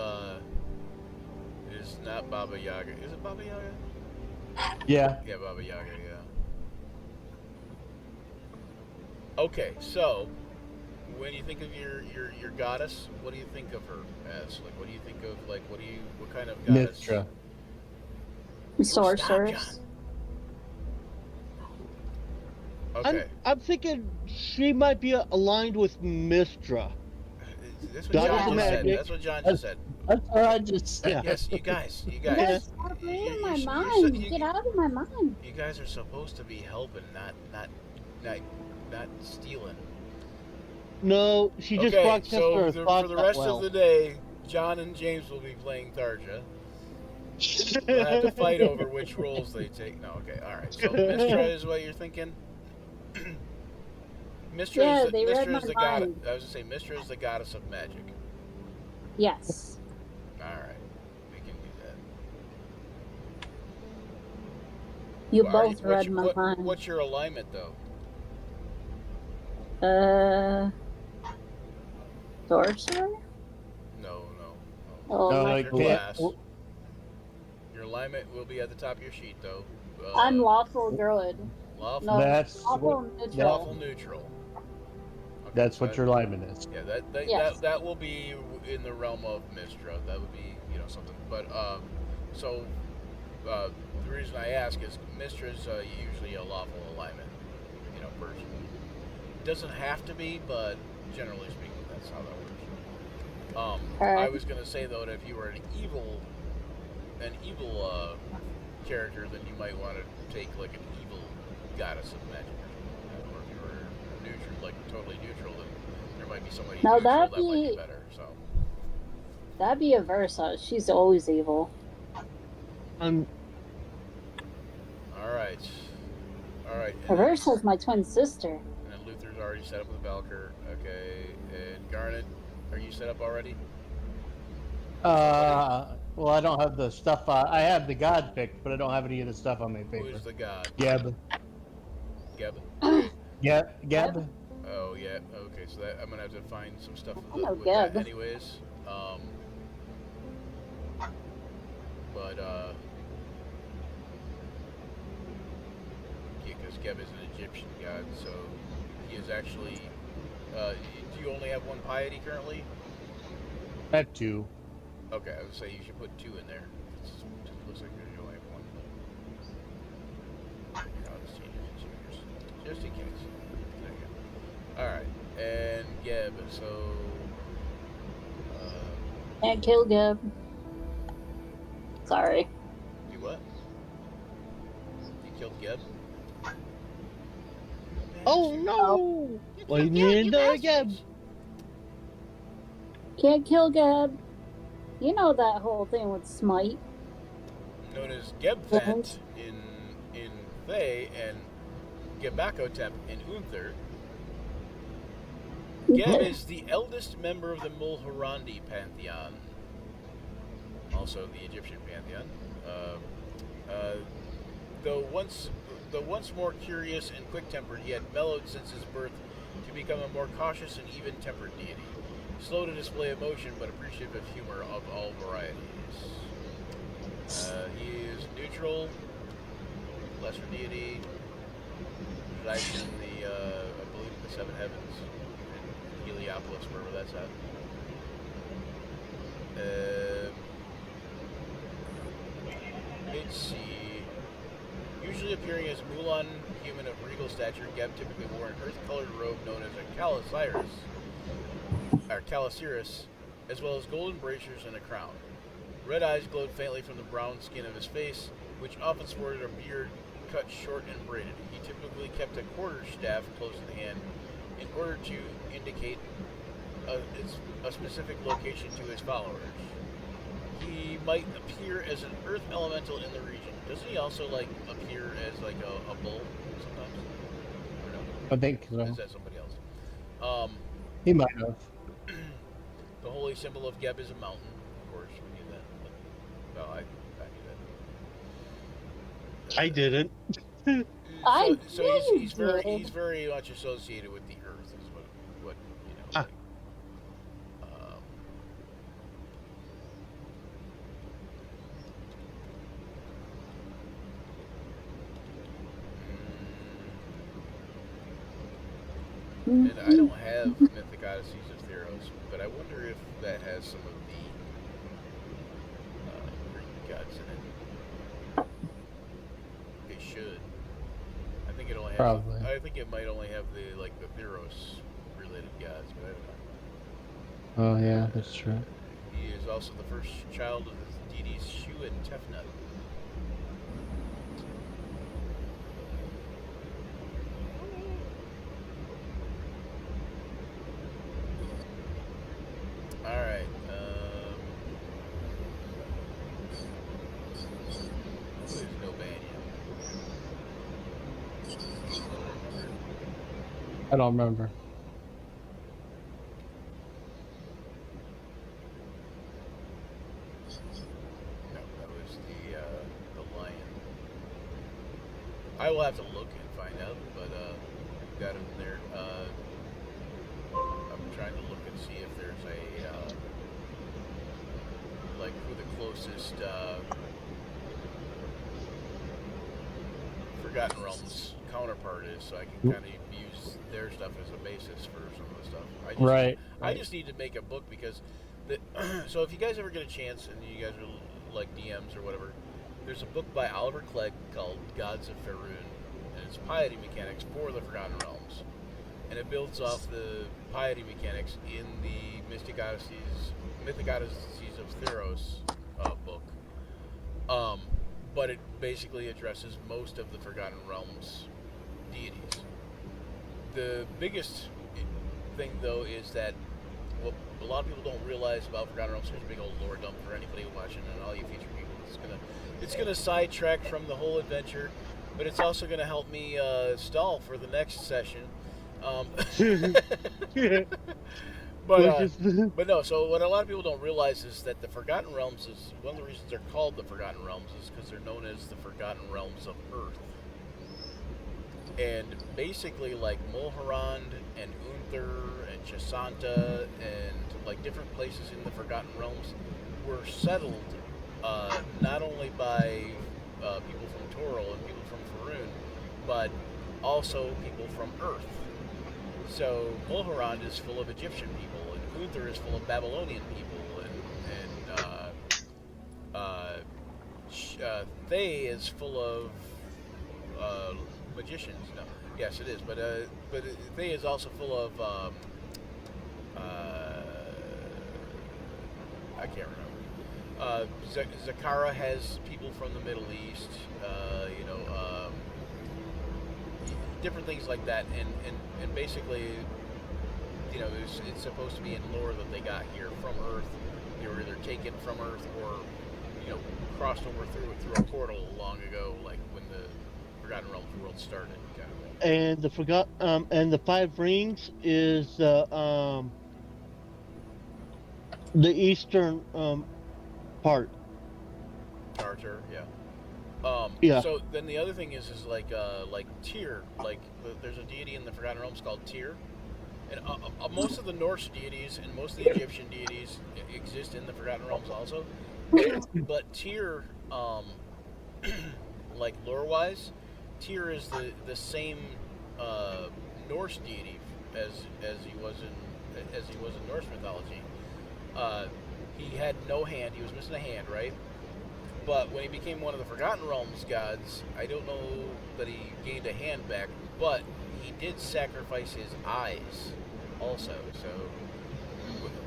not Baba Yaga. Is it Baba Yaga? Yeah. Yeah, Baba Yaga, yeah. Okay, so when you think of your goddess, what do you think of her as? Like, what do you think of? Like, what kind of goddess? Mithra. Sorcerers. Okay, I'm thinking she might be aligned with Mistra. that's what Goddess John of just said. magic. That's what John just said. That's what I just said. Yeah. Yes, you guys. Yes, stop reading my you're mind. you- Get out of my mind. You guys are supposed to be helping, not stealing. No, she just Okay, broadcast so her thoughts for the that rest well. of the day, John and James will be playing Tharja. We'll have to fight over which roles they take. No, okay, all right. So Mistra is what you're thinking. Mistra Yeah, is they read Mistra is my the goddess. mind. I was gonna say Mistra is the goddess of magic. Yes. All right, we can do that. You Are both read what's, my what- mind. What's your alignment though? Sorcerer? No. Oh, No, my I Your can't. class. Your alignment will be at the top of your sheet though. I'm lawful druid. lawful, No, That's lawful what, neutral. lawful neutral. Okay, that's so what your alignment is. Yeah, Yes. that will be in the realm of Mistra. That would be something. But so the reason I ask is Mistra's usually a lawful alignment, person. It doesn't have to be, but generally speaking, that's how that works. I Alright. was gonna say though that if you were an evil character, then you might want to take like an evil goddess of magic. Or if you were neutral, like totally neutral, then there might be somebody Now neutral that'd that might be be- better. So That'd be Aversa. She's always evil. I'm all right. Aversa's my twin sister. And then Luther's already set up with Valkyr. Okay, and Garnet, are you set up already? Well, I don't have the stuff. I have the god picked, but I don't have any of the stuff on my Who paper. is the god? Geb. Geb. Geb. Oh yeah. Okay, so that I'm gonna have to find some stuff I know with that Geb. anyways. But yeah, because Geb is an Egyptian god, so he is actually. Do you only have one piety currently? I have two. Okay, I would say you should put 2 in there. It looks like you only have 1. I'll just change it to 2 just in case. There you go. Alright, and Geb, so... Can't kill Geb. Sorry. You what? You killed Geb? Oh no! What do you mean again? Can't kill Geb. You know that whole thing with Smite. Known as Gebvent in Thay and Gebakotep in Unther. Geb is the eldest member of the Mulhorandi pantheon, also the Egyptian pantheon. Though once more curious and quick-tempered, he had mellowed since his birth to become a more cautious and even-tempered deity. Slow to display emotion, but appreciative of humor of all varieties. He is neutral, lesser deity. resides in the, I believe, the Seven Heavens in Heliopolis, wherever that's at. Mid-sea. Usually appearing as Mulan, human of regal stature, Geb typically wore an earth-colored robe known as a Calasiris, as well as golden bracers and a crown. Red eyes glowed faintly from the brown skin of his face, which often sported a beard cut short and braided. He typically kept a quarterstaff close at hand in order to indicate a specific location to his followers. He might appear as an earth elemental in the region. Doesn't he also like appear as like a bull sometimes? Or no? I think so. Or is that somebody else? He might have. The holy symbol of Geb is a mountain. Of course, we knew that. But, well, I knew that. I didn't. So he's very much associated with the earth, is what you know. Ah. Like, and I don't have Mythic Odysseys of Theros, but I wonder if that has some of the Greek gods in it. It should. I think it only has. Probably. I think it might only have the Theros related gods, but I don't know. Oh yeah, that's true. He is also the first child of the deities Shu and Tefnut. Alright, who is Nobania? I don't remember. No, that was the lion. I will have to look and find out, but we've got him there. I'm trying to look and see if there's a like who the closest Forgotten Realms counterpart is, so I can kind of use their stuff as a basis for some of the stuff. I just need to make a book because so if you guys ever get a chance and you guys are like DMs or whatever, there's a book by Oliver Clegg called Gods of Faerun, and it's piety mechanics for the Forgotten Realms, and it builds off the piety mechanics in the Mythic Odysseys of Theros book. But it basically addresses most of the Forgotten Realms deities. The biggest thing, though, is that what a lot of people don't realize about Forgotten Realms, here's a big old lore dump for anybody watching and all you future people. It's gonna sidetrack from the whole adventure, but it's also gonna help me stall for the next session. But no, so what a lot of people don't realize is that the Forgotten Realms is, one of the reasons they're called the Forgotten Realms is because they're known as the Forgotten Realms of Earth. And basically, like Mulhorand and Unther and Chasanta and like different places in the Forgotten Realms were settled not only by people from Toril and people from Faerun, but also people from Earth. So Mulhorand is full of Egyptian people, and Unther is full of Babylonian people, and Thay is full of magicians. No, yes, it is, but Thay is also full of I can't remember. Zakara has people from the Middle East. Different things like that, and basically, you know, it's supposed to be in lore that they got here from Earth. They were either taken from Earth or, you know, crossed over through a portal long ago, like when the Forgotten Realms world started, kind of thing. And the Five Rings is the eastern part. Tartar, yeah. Yeah. So then the other thing is like Tyr, like there's a deity in the Forgotten Realms called Tyr, and most of the Norse deities and most of the Egyptian deities exist in the Forgotten Realms also. But Tyr, like lore-wise, Tyr is the same Norse deity as he was in Norse mythology. He had no hand. He was missing a hand, right? But when he became one of the Forgotten Realms gods, I don't know that he gained a hand back, but he did sacrifice his eyes also. So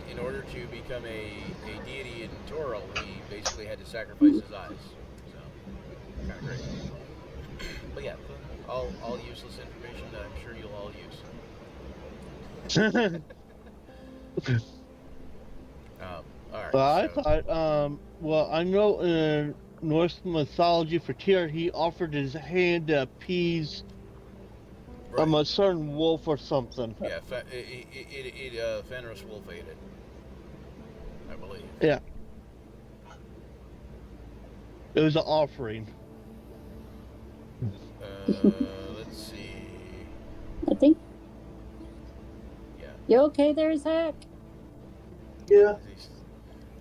in order to become a deity in Toril, he basically had to sacrifice his eyes. So kind of great. But yeah, all useless information that I'm sure you'll all use. All right. But I so- thought, well, I know in Norse mythology for Tyr, he offered his hand to appease right. a certain wolf or something. Yeah, Fenris Wolf ate it, I believe. Yeah. It was an offering. Let's see. I think. Yeah. You okay there, Zach? Yeah.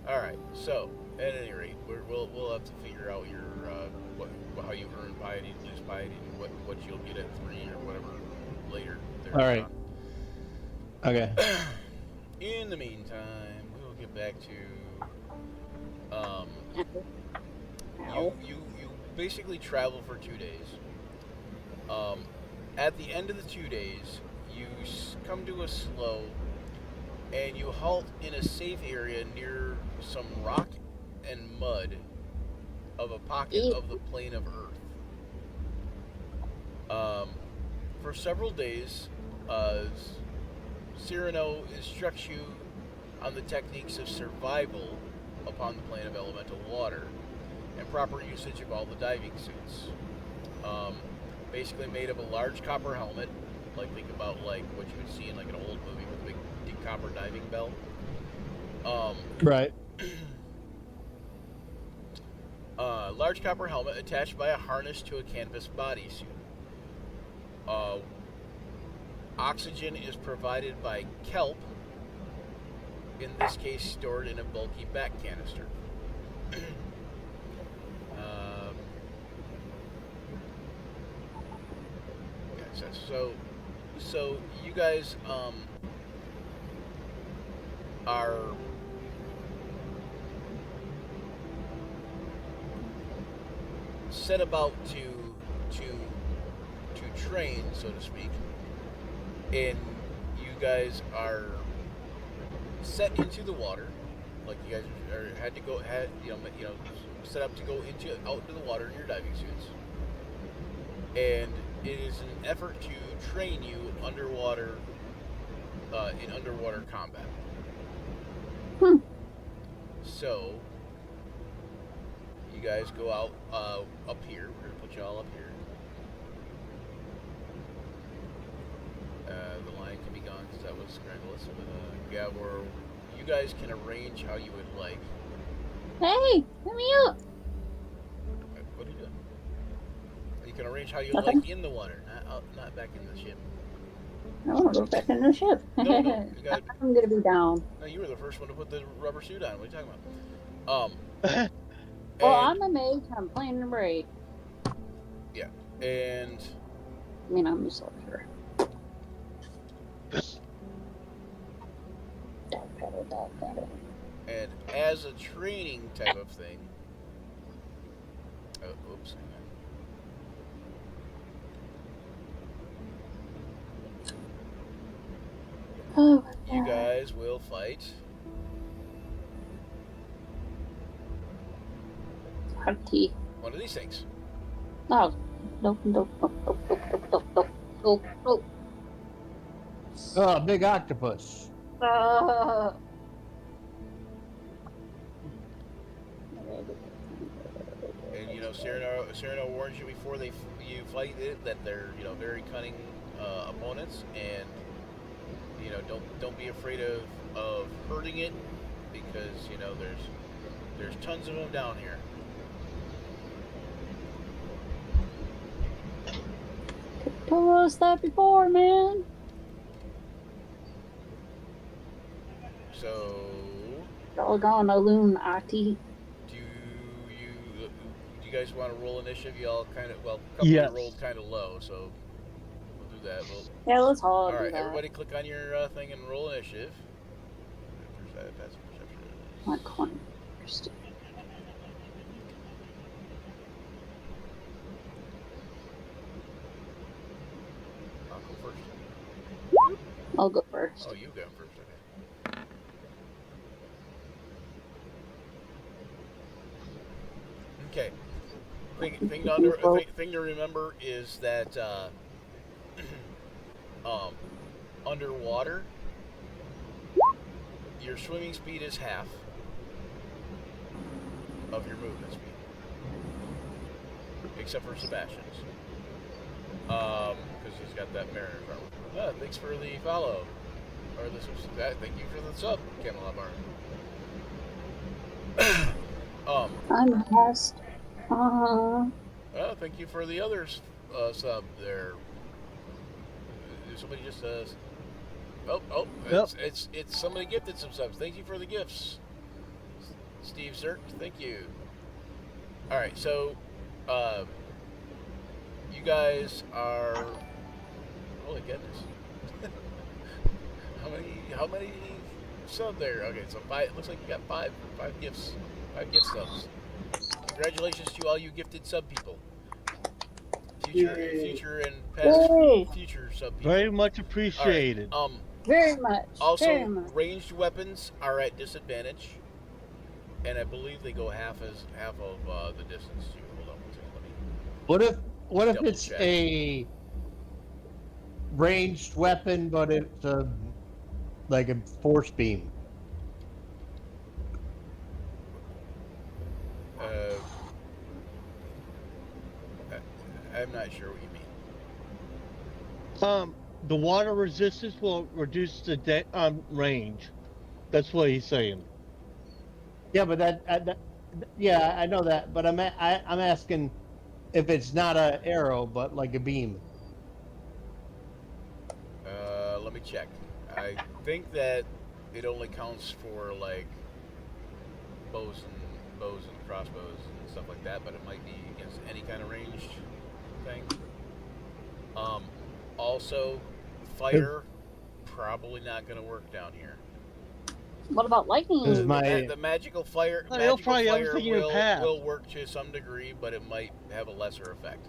All right. So, at any rate, we'll have to figure out your how you earn piety, lose piety, and what you'll get at 3 or whatever later. There. All right. Okay. In the meantime, we'll get back to you basically travel for 2 days. At the end of the 2 days, you come to a slough, and you halt in a safe area near some rock and mud of a pocket of the plane of Earth. For several days, Cyrano instructs you on the techniques of survival upon the plane of elemental water and proper usage of all the diving suits. Basically made of a large copper helmet, like think about like what you would see in like an old movie with a big copper diving bell. Right. Large copper helmet attached by a harness to a canvas bodysuit. Oxygen is provided by kelp, in this case stored in a bulky back canister. So you guys are set about to train, so to speak, and you guys are set into the water, like you guys had set up to go out into the water in your diving suits, and it is an effort to train you underwater in underwater combat. So you guys go out up here. We're gonna put you all up here. The line can be gone because that was scrambleless. Yeah, where you guys can arrange how you would like. Hey, let me up. What are you doing? You can arrange how you Nothing. like in the water, not back in the ship. I want to go back in the ship. No, you got. I'm gonna be down. No, you were the first one to put the rubber suit on. What are you talking about? Well, And- I'm a mage. I'm playing the braid. and I mean, I'm a soldier. Dog pedal. And as a training type of thing, oops, hang Oh, on. You guys will fight. Hearty. One of these things. No, nope. Oh, big octopus. And Cyrano warns you before you fight it that they're very cunning opponents, and don't be afraid of hurting it, because there's tons of them down here. Told us that before, man. So Doggone Illuminati. do you guys want to roll initiative? You all kind of, well, a couple Yes. of you rolled kind of low, so we'll do that. Well, Yeah, let's all all do right, that. everybody, click on your thing and roll initiative. Passive perception. My corner first. I'll go first. I'll go first. Oh, you go first. Okay. Thing to remember is that underwater, your swimming speed is half of your movement speed, except for Sebastian's, because he's got that mariner's armor. Thanks for the follow, or the thank you for the sub, Camelot Bar. I'm past. Thank you for the others sub there. Somebody just it's somebody gifted some subs. Thank you for the gifts, Steve Zerk. Thank you. All right, so you guys are, holy goodness. How many sub there? Okay, so five. Looks like you got five gifts, 5 gift subs. Congratulations to all you gifted sub people. Future and past future sub people. Very much appreciated. Right. Very much. Also, very much. ranged weapons are at disadvantage, and I believe they go half of the distance. Hold on one second. What if double it's check. a ranged weapon, but it's like a force beam? I'm not sure what you mean. The water resistance will reduce the range. That's what he's saying. Yeah, but yeah, I know that, but I'm asking if it's not an arrow, but like a beam. Let me check. I think that it only counts for like bows and crossbows and stuff like that, but it might be against any kind of ranged thing. Also, fire probably not going to work down here. What about lightning? This is my- The magical fire, Well, he'll magical probably have fire everything in the path. will work to some degree, but it might have a lesser effect.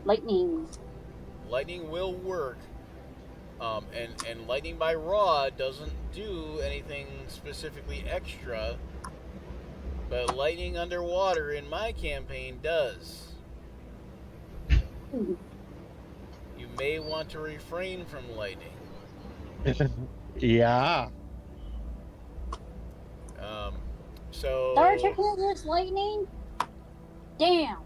Lightning. Lightning will work, and lightning by rod doesn't do anything specifically extra, but lightning underwater in my campaign does. You may want to refrain from lightning. Yeah. So. Dark against lightning? Damn.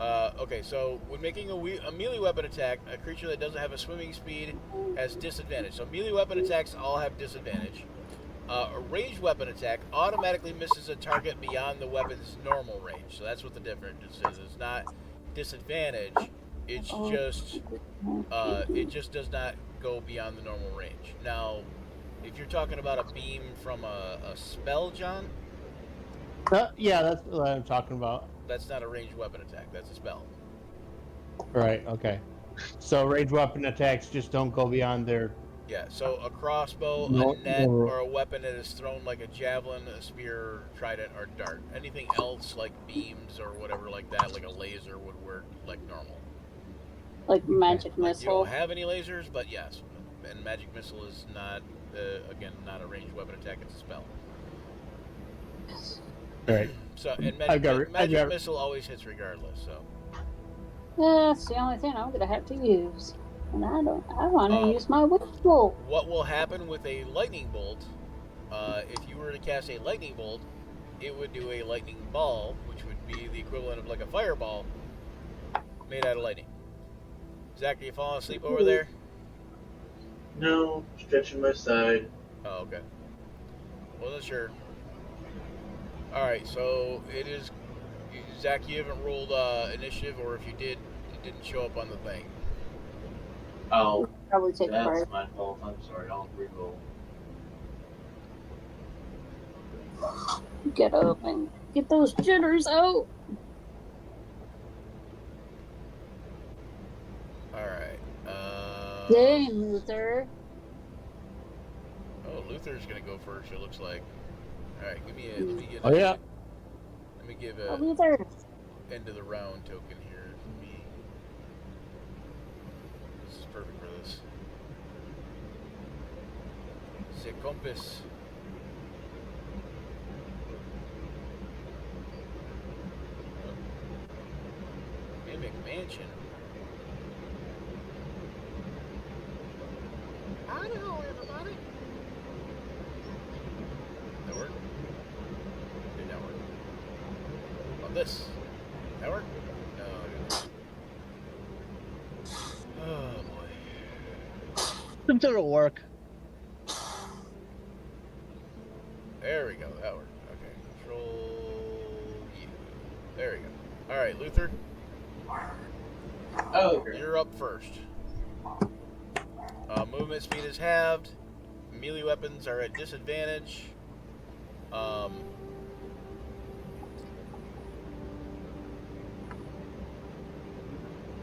Okay, so when making a melee weapon attack, a creature that doesn't have a swimming speed has disadvantage. So melee weapon attacks all have disadvantage. A ranged weapon attack automatically misses a target beyond the weapon's normal range. So that's what the difference is. It's not disadvantage. It's just it just does not go beyond the normal range. Now, if you're talking about a beam from a spell, John, Yeah, that's what I'm talking about. that's not a ranged weapon attack. That's a spell. Right. Okay. So ranged weapon attacks just don't go beyond their. Yeah, so a crossbow, No- a net, no. or a weapon that is thrown like a javelin, a spear, trident, or dart. Anything else like beams or whatever like that, like a laser, would work like normal. Like magic Like, you missile. don't have any lasers, but yes. And magic missile is not, again, not a ranged weapon attack, it's a spell. Right. So, and I've magic, got- missile always hits regardless, so. Yeah, that's the only thing I'm gonna have to use. And I want to Oh. use my whistle. What will happen with a lightning bolt, if you were to cast a lightning bolt, it would do a lightning ball, which would be the equivalent of like a fireball made out of lightning. Zach, are you falling asleep over there? No, stretching my side. Oh, okay. Wasn't sure. Alright, so it is... Zach, you haven't rolled initiative, or if you did, it didn't show up on the thing. Oh, Probably take a that's break. my fault. I'm sorry. I'll re-roll. Get up and get those jitters out. Dang, Luther. Oh, Luther's gonna go first. It looks like. All right, give me a. Oh yeah. Let me give Oh, a Luther. end of the round token here for me. This is perfect for this. Se compass. Mimic Mansion. Idaho, everybody. That work? Did that work? On this? That work? No, it didn't. Oh boy. It didn't work. There we go. That worked. Okay. Control you. There we go. All right, Luther, Oh, okay. you're up first. Movement speed is halved. Melee weapons are at disadvantage.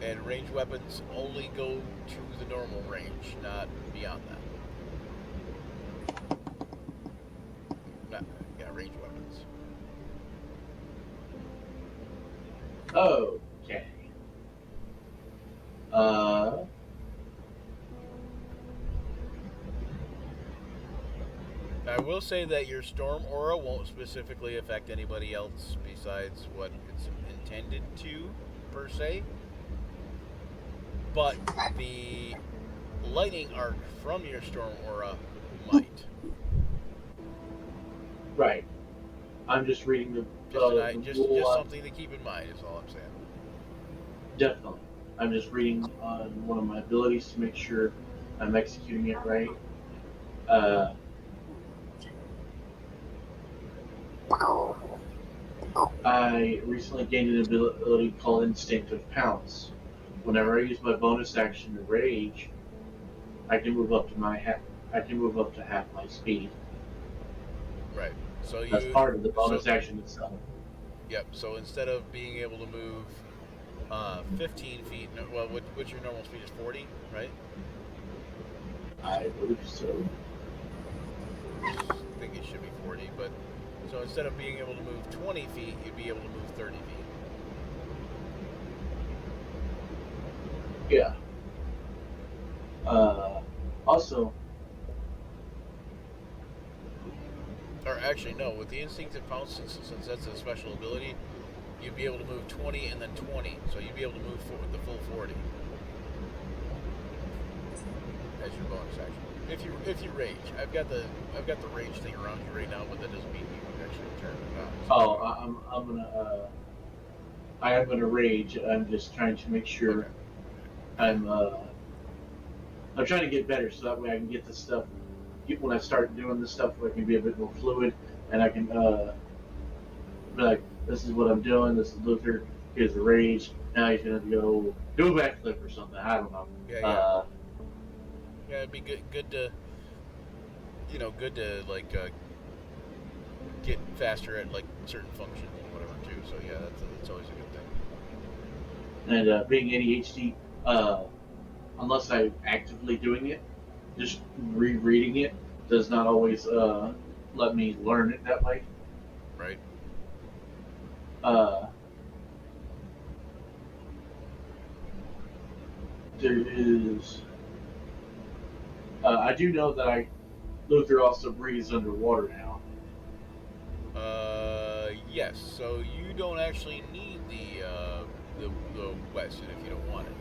And ranged weapons only go to the normal range, not beyond that. Yeah, ranged weapons. Okay. I will say that your storm aura won't specifically affect anybody else besides what it's intended to, per se. But the lightning arc from your storm aura might. Right. I'm just reading the Just rule, something to keep in mind is all I'm saying. definitely. I'm just reading on one of my abilities to make sure I'm executing it right. I recently gained an ability called Instinctive Pounce. Whenever I use my bonus action to rage, I can move up to half my speed. Right. So That's you. part of the bonus so- action itself. Yep. So instead of being able to move 15 feet, well, what's your normal speed is 40, right? I believe so. I think it should be 40, but so instead of being able to move 20 feet, you'd be able to move 30 feet. Yeah. Also, Or actually, no, with the instinctive pounce, since that's a special ability, you'd be able to move 20 and then 20, so you'd be able to move forward the full 40 as your bonus action. If you rage, I've got the rage thing around you right now, but that doesn't mean you can actually turn it on. I am gonna rage. I'm just trying to make sure Okay. I'm trying to get better so that way I can get this stuff. When I start doing this stuff, I can be a bit more fluid, and I can be like, "This is what I'm doing. This is Luther. Here's the rage. Now he's gonna go do a backflip or something. I don't know." Yeah. Yeah, it'd be good to, like get faster at like certain functions and whatever too. So yeah, that's always a good thing. And being ADHD, unless I'm actively doing it, just rereading it does not always let me learn it that way. Right. There is. I do know that Luther also breathes underwater now. Yes. So you don't actually need the wetsuit if you don't want it.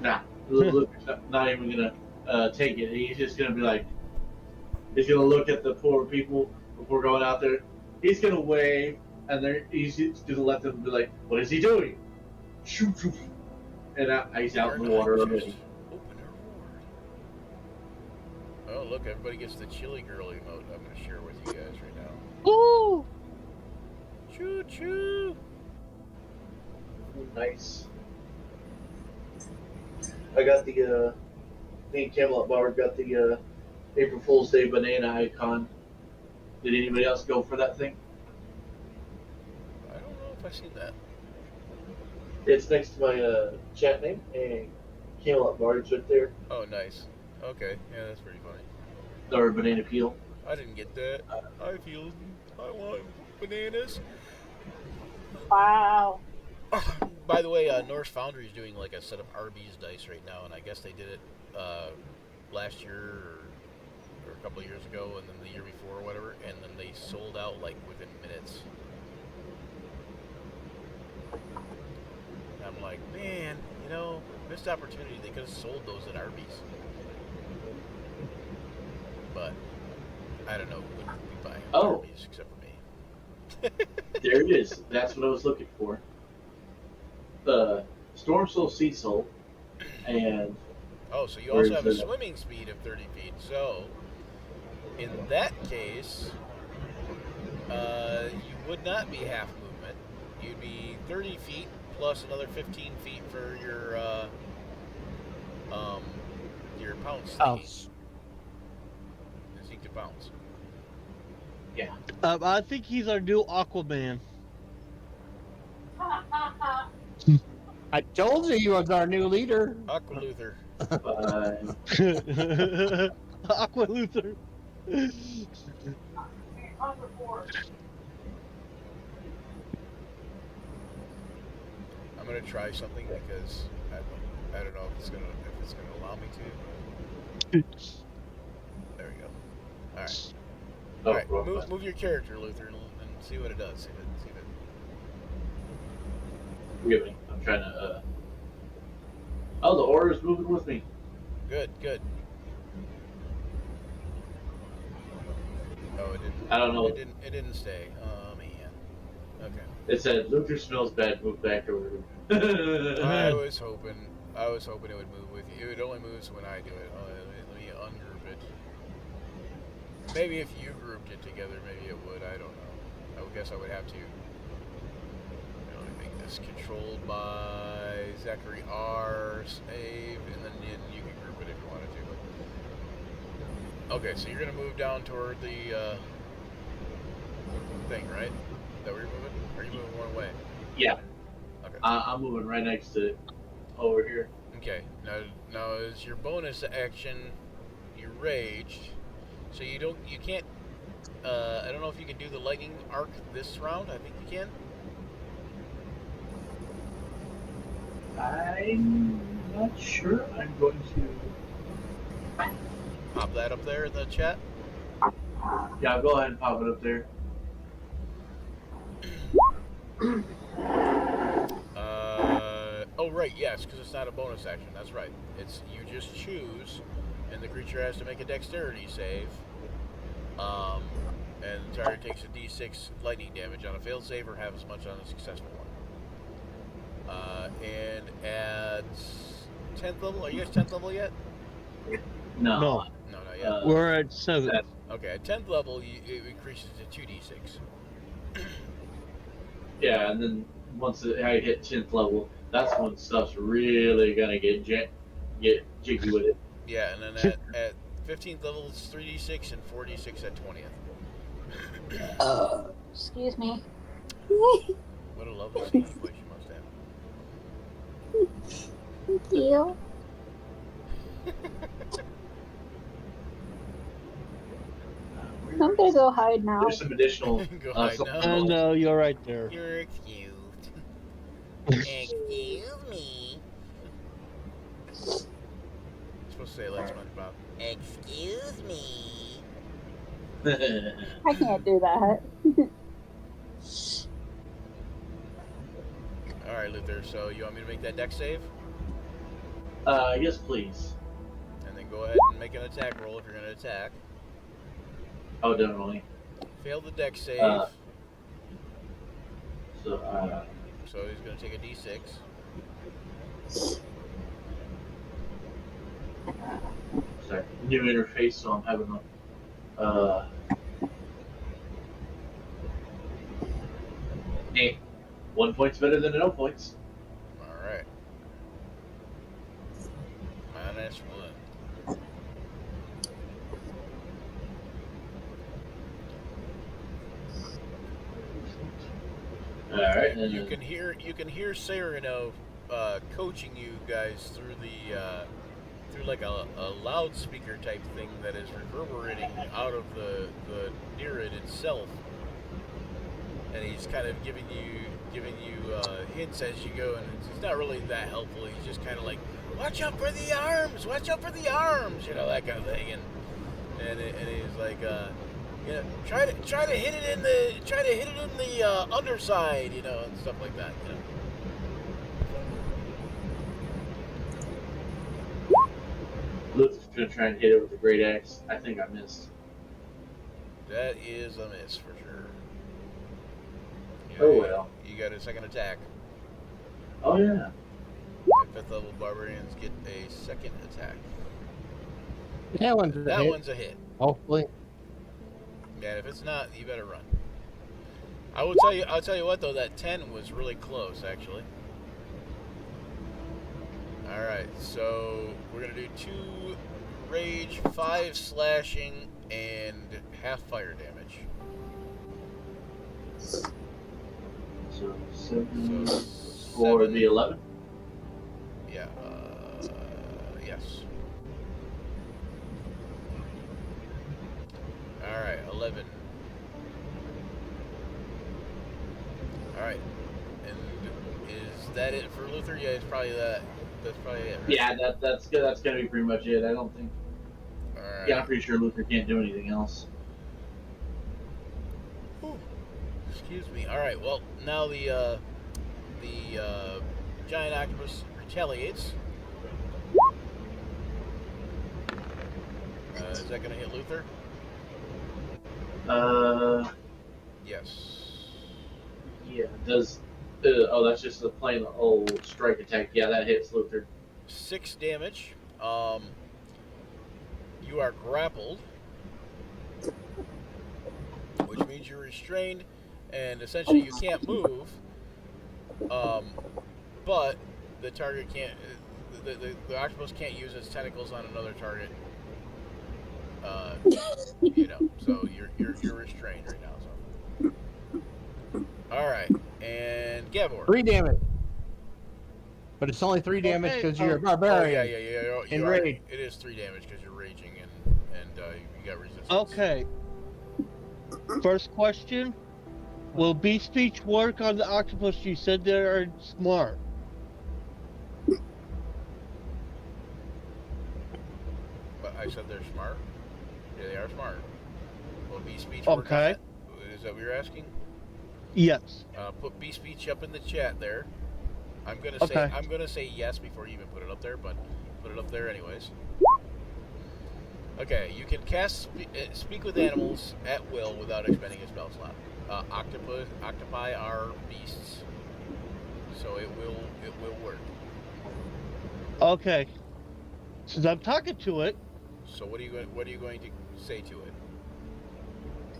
Nah, Luther's not even gonna take it. He's just gonna be like, he's gonna look at the poor people before going out there. He's gonna wave, and he's just gonna let them be like, "What is he doing?" Shoot, shoot. And he's out in the water already. Open reward. Oh, look, everybody gets the chili girl emote. I'm going to share with you guys right now. Ooh! Choo choo! Nice. I got the me and Camelot Bar got the April Fool's Day banana icon. Did anybody else go for that thing? I don't know if I've seen that. It's next to my chat name, and Camelot Barge right there. Oh, nice. Okay, yeah, that's pretty funny. Or banana peel. I didn't get that. I want bananas. Wow. By the way, Norse Foundry is doing like a set of Arby's dice right now, and I guess they did it last year or a couple of years ago, and then the year before or whatever, and then they sold out like within minutes. And I'm like, man, you know, missed opportunity. They could have sold those at Arby's. But I don't know who would be buying Arby's except for me. There it is. That's what I was looking for. The Storm Soul Sea Soul, and Oh, so you Where also is have a it? swimming speed of 30 feet. So, in that case, you would not be half movement. You'd be 30 feet plus another 15 feet for your pounce. Ouch. Instinctive pounce. yeah. I think he's our new Aquaman. I told you he was our new leader. Aqualuther. Aqua Luther. I'm gonna try something because I don't know if it's gonna allow me to. There we go. All right. All right. wrong Move, button. move your character, Luther, and see what it does. See if it. Forgive me. I'm trying to. Oh, the aura's moving with me. Good. Oh, it didn't. I don't know. It didn't stay. Oh man. Okay. It said Luther smells bad. Move back over. I was hoping it would move with you. It only moves when I do it. Let me ungroup it. Maybe if you grouped it together, maybe it would. I don't know. I would guess I would have to. Make this controlled by Zachary R. Save, and then you can group it if you wanted to. Okay, so you're gonna move down toward the thing, right? Is that where you're moving? Or are you moving one way? Yeah. Okay. I'm moving right next to it. Over here. Okay. Now as your bonus action, you raged, so you can't. I don't know if you can do the lightning arc this round. I think you can. I'm not sure. I'm going to. Pop that up there in the chat. Yeah, go ahead and pop it up there. Oh right, yes, because it's not a bonus action. That's right. It's you just choose, and the creature has to make a dexterity save. And the target takes a d6 lightning damage on a failed save or have as much on a successful one. And adds 10th level. Are you guys 10th level yet? No. No. No, not yet. We're at 7. That- Okay, at 10th level, it increases to 2d6. Yeah, and then once I hit 10th level, that's when stuff's really gonna get jiggy with it. Yeah, and then at 15th level, it's 3d6 and 4d6 at 20th. Excuse me. What a lovely singing voice you must have. Thank you. I'm gonna go hide now. There's some additional. Go hide some- now. Oh no, you're right there. You're excused. Excuse me. Supposed to say it like SpongeBob. Excuse me. I can't do that. Alright, Luther, so you want me to make that dex save? Yes, please. And then go ahead and make an attack roll if you're going to attack. Oh, definitely. Fail the dex save, So, so he's going to take a d6. sorry. New interface, so I'm having a. Hey, 1 point's better than no points. Alright. -1. All right. And You can hear Cyrano coaching you guys through through like a loudspeaker type thing that is reverberating out of the Nereid itself, and he's kind of giving you hints as you go, and it's not really that helpful. He's just kind of like, watch out for the arms, watch out for the arms, you know, that kind of thing, and he's like, you know, try to hit it in the underside, you know, and stuff like that, you know. Luke's gonna try and hit it with a great axe. I think I missed. That is a miss for sure. Oh well. You got a second attack. Oh yeah. And 5th level barbarians get a second attack. That one's a That hit, one's a hit. hopefully. Yeah, if it's not, you better run. I'll tell you what though, that 10 was really close actually. Alright, so we're gonna do 2 rage, 5 slashing, and half fire damage. So 7 So for 7. the 11. Yeah, yes. Alright, 11. Alright. And is that it for Luther? Yeah, it's probably that. That's probably it, right? Yeah, that's good. That's gonna be pretty much it. I don't think. Alright. Yeah, I'm pretty sure Luther can't do anything else. Whew. Excuse me. Alright, well, now the giant octopus retaliates. Is that gonna hit Luther? Yes. Yeah. Does oh, that's just the plain old strike attack. Yeah, that hits Luther. 6 damage. You are grappled, which means you're restrained, and essentially you can't move. But the target can't. The octopus can't use its tentacles on another target. You know, so you're restrained right now. So. All right, and Gavor. 3 damage. But it's only 3 damage because you're a barbarian. Oh yeah. In You are, rage. it is 3 damage because you're raging and you got resistance. Okay. First question. Will beast speech work on the octopus? You said they're smart. But I said they're smart. Yeah, they are smart. Will beast speech work on Okay. that? Is that what you're asking? Yes. Put beast speech up in the chat there. I'm gonna say yes before you even put it up there, but put it up there anyways. Okay, you can cast speak with animals at will without expending a spell slot. Octopi are beasts, so it will work. Okay. Since I'm talking to it, So what are you going to say to it?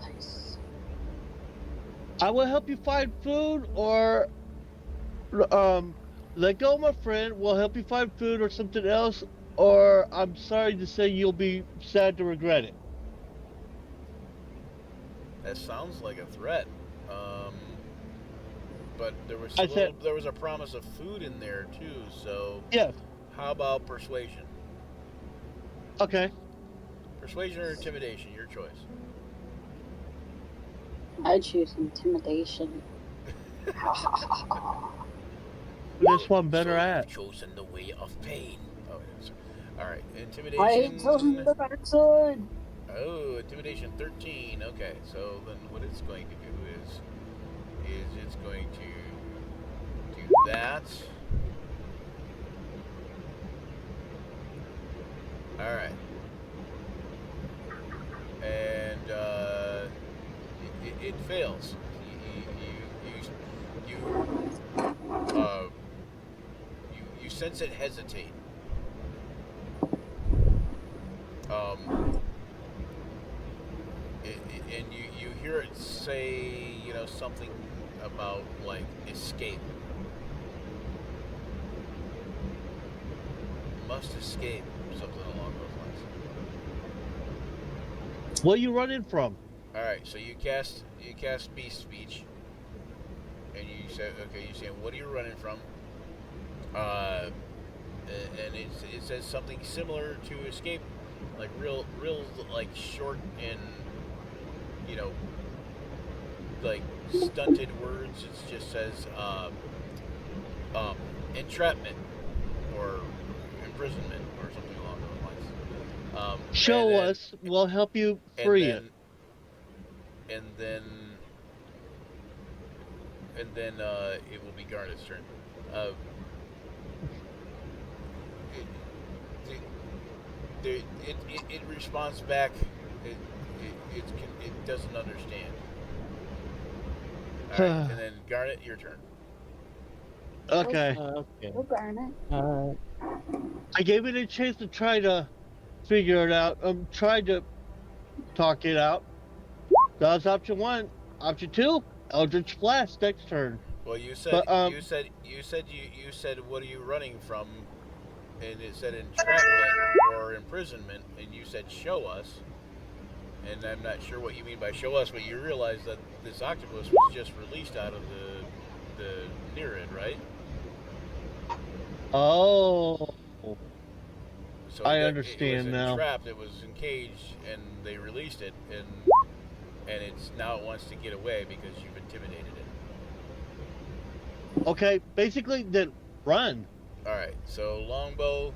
Nice. I will help you find food, or let go of my friend. Will help you find food or something else, or I'm sorry to say you'll be sad to regret it. That sounds like a threat. But there was there was a promise of food in there too. So Yes. how about persuasion? Okay. Persuasion or intimidation, your choice. I choose intimidation. This one better So at. you've chosen the way of pain. Oh, yes. All right, I intimidation. chosen the dark side. Oh, intimidation 13. Okay, so then what it's going to do is it's going to do that. All right, and it fails. You sense it hesitate. And you hear it say, you know, something about like escape. Must escape, something along those lines. What are you running from? All right, so you cast beast speech, and you say, okay, you say, what are you running from? And it says something similar to escape, like real like short and like stunted words. It just says entrapment or imprisonment or something along those lines. Show and then- us. We'll help you and free then, it. and then it will be Garnet's turn. It responds back. It doesn't understand. All right, and then Garnet, your turn. Okay. Okay. We'll burn it. All I gave it a chance to try to figure it out. Tried to talk it out. That was option 1. Option 2, Eldritch Blast next turn. Well, you said But, you said what are you running from, and it said entrapment or imprisonment, and you said show us. And I'm not sure what you mean by show us, but you realize that this octopus was just released out of the Nereid, right? Oh. So I it understand was now. Trapped. It was encaged, and they released it, and it's now it wants to get away because you've intimidated it. Okay, basically, then run. All right. So longbow,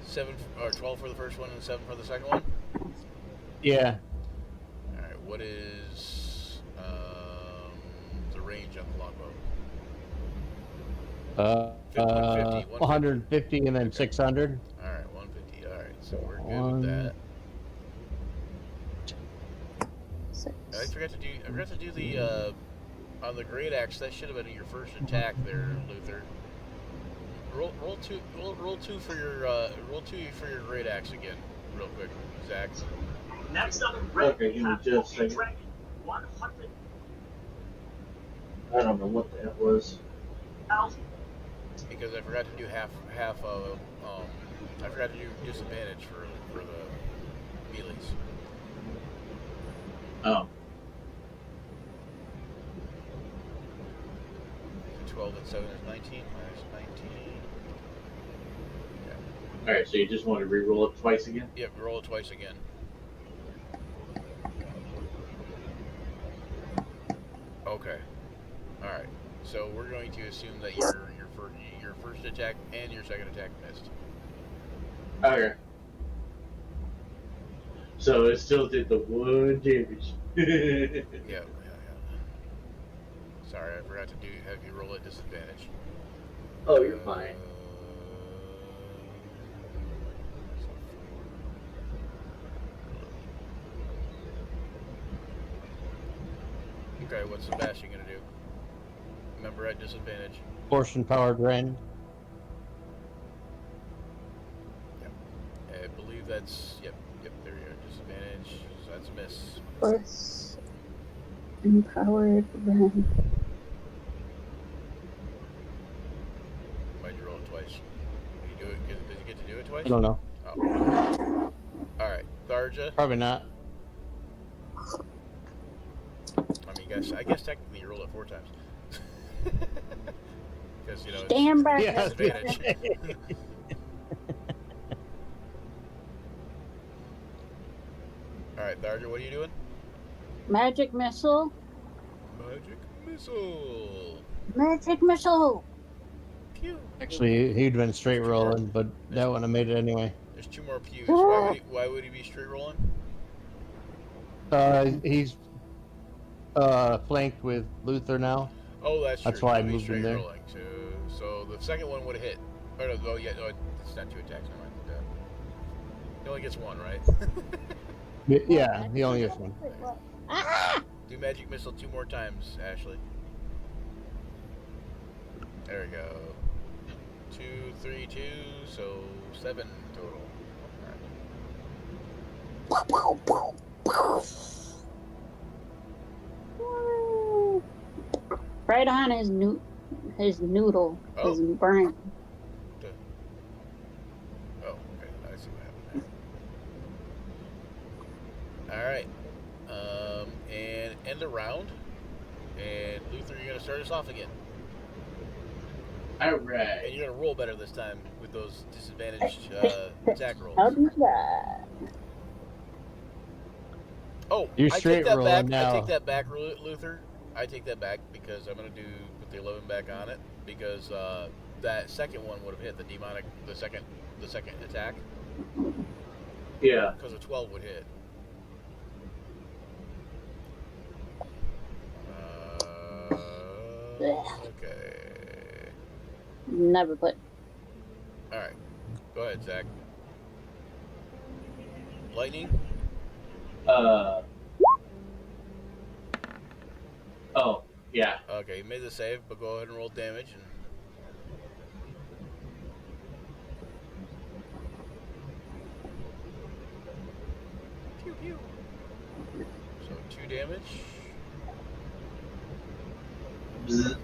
7 or 12 for the first one, and 7 for the second one. Yeah. All right. What is the range on the longbow? 150, 150 and then 600. All right, 150. All right, so we're good with that. I forgot to do the on the great axe. That should have been your first attack there, Luther. Roll two for your great axe again, real quick, Zach. Next on the grid, Okay, give me have just a Tokyo second. Dragon 100 I don't know what the hell was. thousand. Because I forgot to do half of I forgot to do disadvantage for the melees. Oh. 12 and 7 is 19 minus 19. Alright, so you just want to re-roll it twice again? Yep, roll it twice again. Okay. All right. So we're going to assume that your first attack and your second attack missed. Okay. So it still did the 1 damage. Yeah. Sorry, I forgot to have you roll at disadvantage. Oh, you're fine. Okay, what's Sebastian gonna do? Remember at disadvantage. Portion powered rend. I believe that's yep. There you are. Disadvantage. So that's a miss. Force empowered run. Why'd you roll it twice? Did you do it? Did you get to do it twice? I don't know. Oh. All right, Tharja. Probably not. I guess technically you rolled it 4 times. Because it's Stand back. Yeah. disadvantage. All right, Tharja, what are you doing? Magic missile. Magic missile. Magic missile. Pew. Actually, he'd been straight rolling, but that wouldn't have made it anyway. There's 2 more pews. Ah. Why would he be straight rolling? He's flanked with Luther now. Oh, that's true. That's why I He'd be moved him straight there. rolling. So the second one would have hit. Oh no, no, it's not 2 attacks. Never mind. He only gets 1, right? Yeah, he only gets one. Ah! Do magic missile 2 more times, Ashley. There we go. 2, 3, 2, so 7 total. Right on his noodle, his Oh. brain. Oh, okay. I see what happened there. Alright. And end the round. And Luther, you're going to start us off again. Alright. And you're gonna roll better this time with those disadvantaged attack rolls. How do that? Oh, You're I straight take that rolling back. now. I take that back, Luther. I take that back because I'm gonna put the 11 back on it because that second one would have hit the second attack Yeah. because a 12 would hit. Okay. Never played. All right. Go ahead, Zach. Lightning. Oh, yeah. Okay, you made the save, but go ahead and roll damage. And pew pew. So 2 damage. Bzz.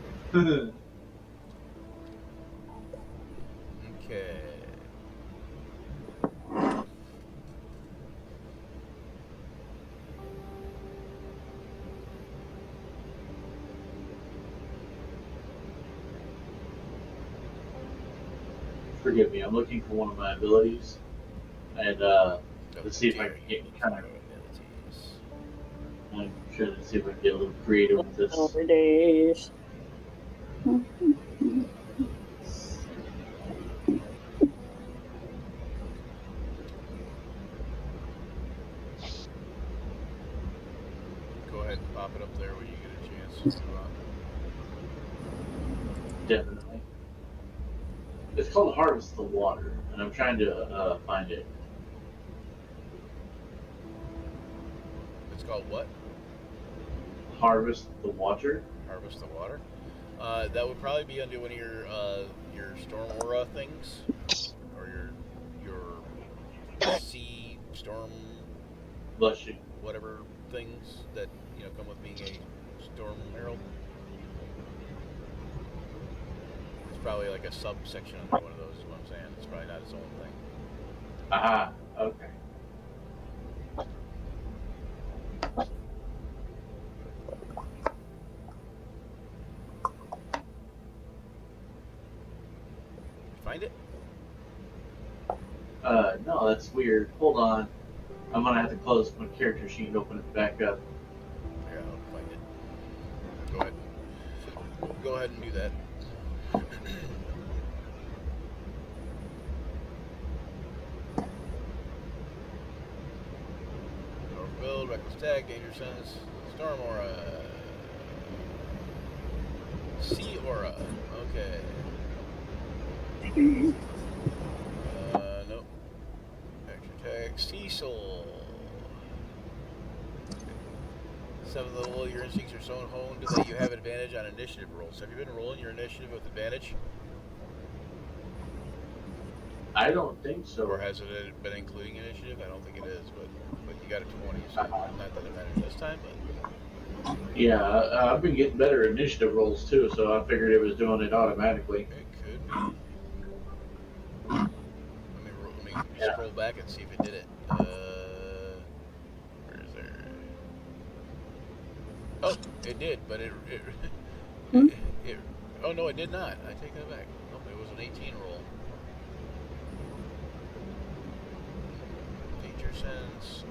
Okay. Forgive me, I'm looking for one of my abilities. And, let's see if I can get kind of. I'm trying to see if I can get a little creative with this. Over days. Go ahead and pop it up there when you get a chance. Definitely. It's called Harvest the Water, and I'm trying to find it. It's called what? Harvest the Water. Harvest the water. That would probably be under one of your storm aura things, or your sea storm Bless you. whatever things that come with being a storm herald. It's probably like a subsection under one of those. Is what I'm saying. It's probably not its own thing. Aha. Okay. Find it? No, that's weird. Hold on. I'm gonna have to close my character sheet and open it back up. Yeah, I'll find it. Go ahead. Go ahead and do that. Overbuild, reckless tag, danger sense, storm aura, sea aura. Okay. Nope. Extra tag, Cecil. 7th level, your instincts are so honed that you have advantage on initiative rolls. Have you been rolling your initiative with advantage? I don't think so. Or has it been including initiative? I don't think it is, but you got a 20, so not that it matters this time, but Yeah, I've been getting better initiative rolls too, so I figured it was doing it automatically. it could be. Let me scroll back and see if it did it. Where is there? Oh, it did, but it oh no, it did not. I take that back. Nope, it was an 18 roll. Danger sense.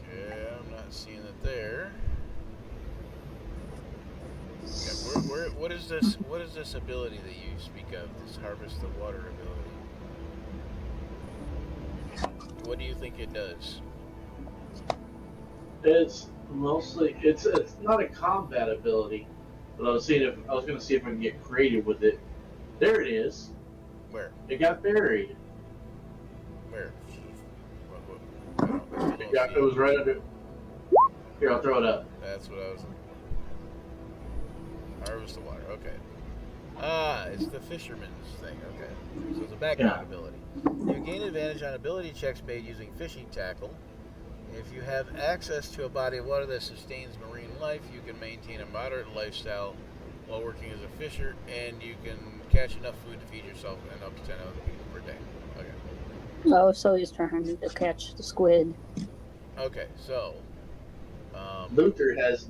Okay, I'm not seeing it there. Yeah, what is this? What is this ability that you speak of? This harvest the water ability. What do you think it does? It's mostly it's not a combat ability, but I was gonna see if I can get creative with it. There it is. Where? It got buried. Where? What? It was right under. Here, I'll throw it up. That's what I was. Harvest the water. Okay. Ah, it's the fisherman's thing. Okay. So it's a background ability. You gain advantage on ability checks made using fishing tackle. If you have access to a body of water that sustains marine life, you can maintain a moderate lifestyle while working as a fisher, and you can catch enough food to feed yourself and up to 10 other people per day. Okay. Oh, so he's trying to catch the squid. Okay, so. Luther has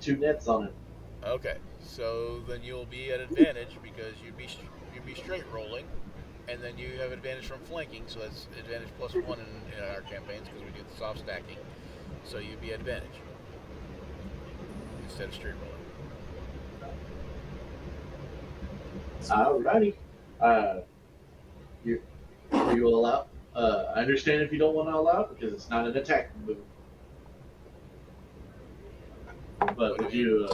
two nets on it. Okay, so then you'll be at advantage because you'd be straight rolling, and then you have advantage from flanking, so that's advantage +1 in our campaigns because we do the soft stacking. So you'd be at advantage instead of straight rolling. Alrighty. You will allow. I understand if you don't want to allow it because it's not an attack move. But would you?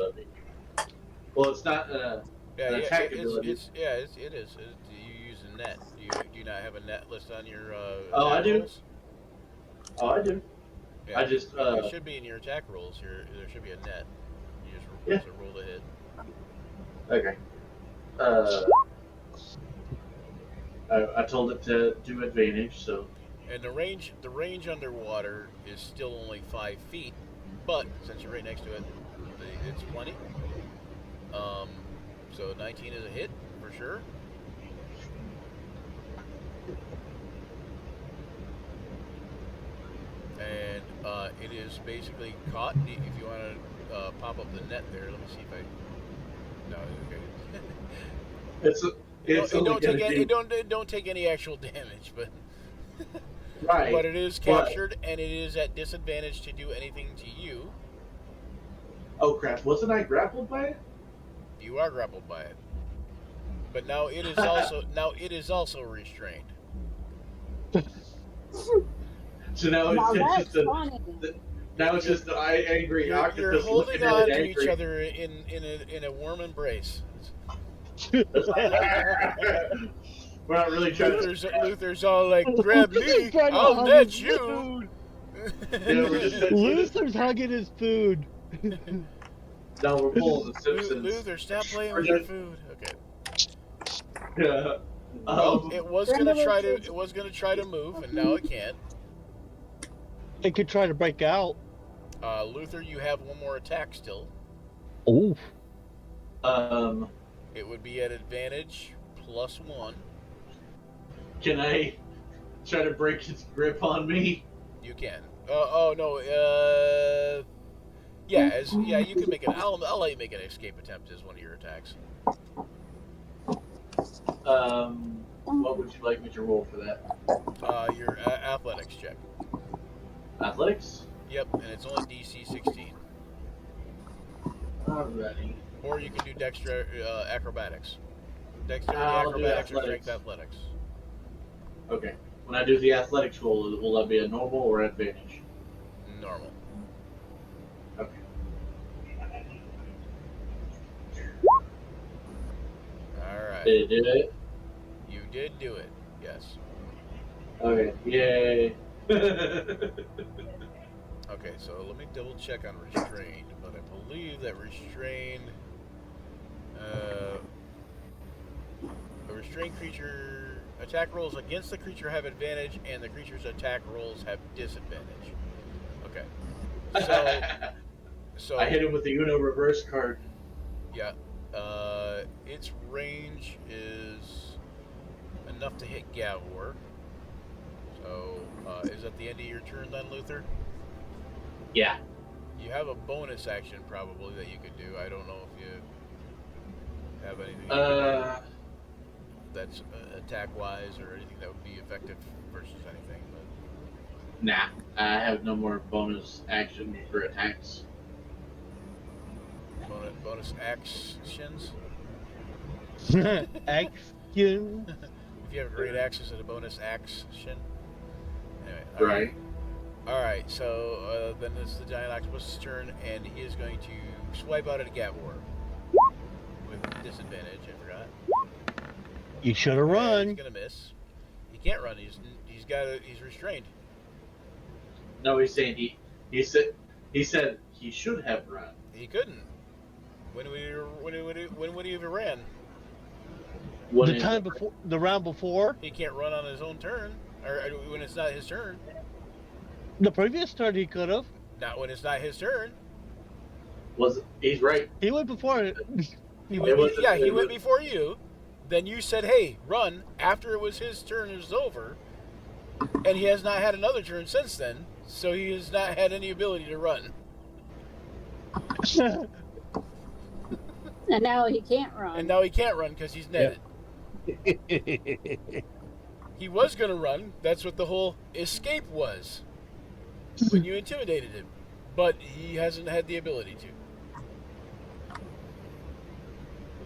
Well, it's not an attack ability. It is. Do you use a net? Do you not have a net list on your? Oh, I do. rolls? Oh, I do. Yeah, I just. it should be in your attack rolls. There should be a net. You just roll the hit. Okay. I told it to do advantage, so. And the range underwater is still only 5 feet, but since you're right next to it, it's plenty. So 19 is a hit for sure. And it is basically caught. If you want to pop up the net there, let me see if I. No, okay. It don't take any actual damage, but Right. but it is captured and it is at disadvantage to do anything to you. Oh crap! Wasn't I grappled by it? You are grappled by it, but now it is also restrained. So now Now it's that's funny. now it's just the angry You're octopus holding looking at on it to each angry. other in a warm embrace. We're not really trying to. Luther's all like, grab me, Trying to I'll hug net his you. food. Yeah, we're just Luther's hugging his food. now we're pulling the Simpsons. Luther, stop playing with your food. Okay. Yeah. Well, it was gonna try to move, and now it can't. It could try to break out. Luther, you have one more attack still. Oh. It would be at advantage +1. Can I try to break its grip on me? You can. Oh no. Yeah. You can make it. I'll let you make an escape attempt as one of your attacks. What would you like me to roll for that? Your athletics check. Athletics? Yep, and it's only DC 16. Alrighty. Or you can do acrobatics. Dexterity, I'll do acrobatics, or athletics. strength athletics. Okay. When I do the athletics roll, will that be a normal or advantage? Normal. Okay. Alright. Did it do it? You did do it. Yes. Okay. Yay. Okay, so let me double check on restrained, but I believe that restrained, a restrained creature attack rolls against the creature have advantage, and the creature's attack rolls have disadvantage. Okay. So I hit him with the Uno reverse card. yeah, its range is enough to hit Gavor. So is that the end of your turn then, Luther? Yeah. You have a bonus action probably that you could do. I don't know if you have anything you can do that's attack-wise or anything that would be effective versus anything. But Nah. I have no more bonus action for attacks. bonus actions. Action. If you have great access to the bonus action. Anyway. Right. All right. So then it's the giant octopus's turn, and he is going to swipe out at Gavor with disadvantage. I forgot. You should have And run. He's gonna miss. He can't run. He's restrained. No, he's saying he said he should have run. He couldn't. When would he have ran? When The it- time before, the round before, He can't run on his own turn, or when it's not his turn. the previous turn he could have. Not when it's not his turn. he's right. He went before. He It went, wasn't- yeah, he it went was- before you. Then you said, "Hey, run!" After it was his turn, it was over. And he has not had another turn since then, so he has not had any ability to run. And now he can't run. And now he can't run because he's netted. He was going to run. That's what the whole escape was when you intimidated him. But he hasn't had the ability to.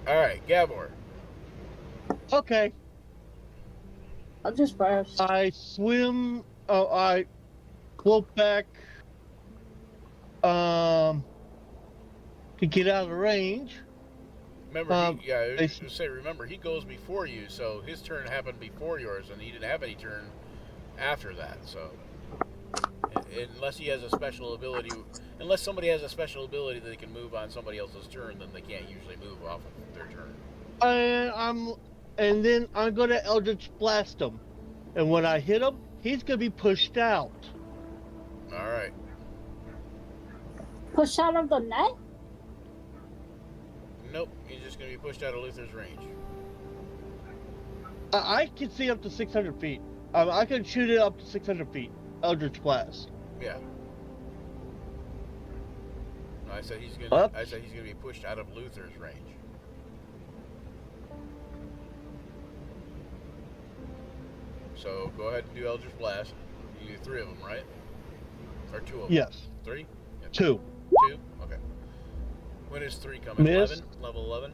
All right, Gavor. Okay. I'll just brush. I swim. Oh, I float back. To get out of range. Remember, I was I- going to say, remember, he goes before you, so his turn happened before yours, and he didn't have any turn after that, so. Unless he has a special ability, unless somebody has a special ability that they can move on somebody else's turn, then they can't usually move off of their turn. And then I'm gonna Eldritch Blast him, and when I hit him, he's gonna be pushed out. All right. Push out of the net? Nope, he's just going to be pushed out of Luther's range. I can see up to 600 feet. I can shoot it up to 600 feet. Eldritch Blast. Yeah. No, I said he's going Up. to. I said he's going to be pushed out of Luther's range. So go ahead and do Eldritch Blast. You do 3 of them, right? Or 2 of them? Yes. 3? Yep. 2. 2? Okay. When is 3 coming? Miss. 11? Level 11?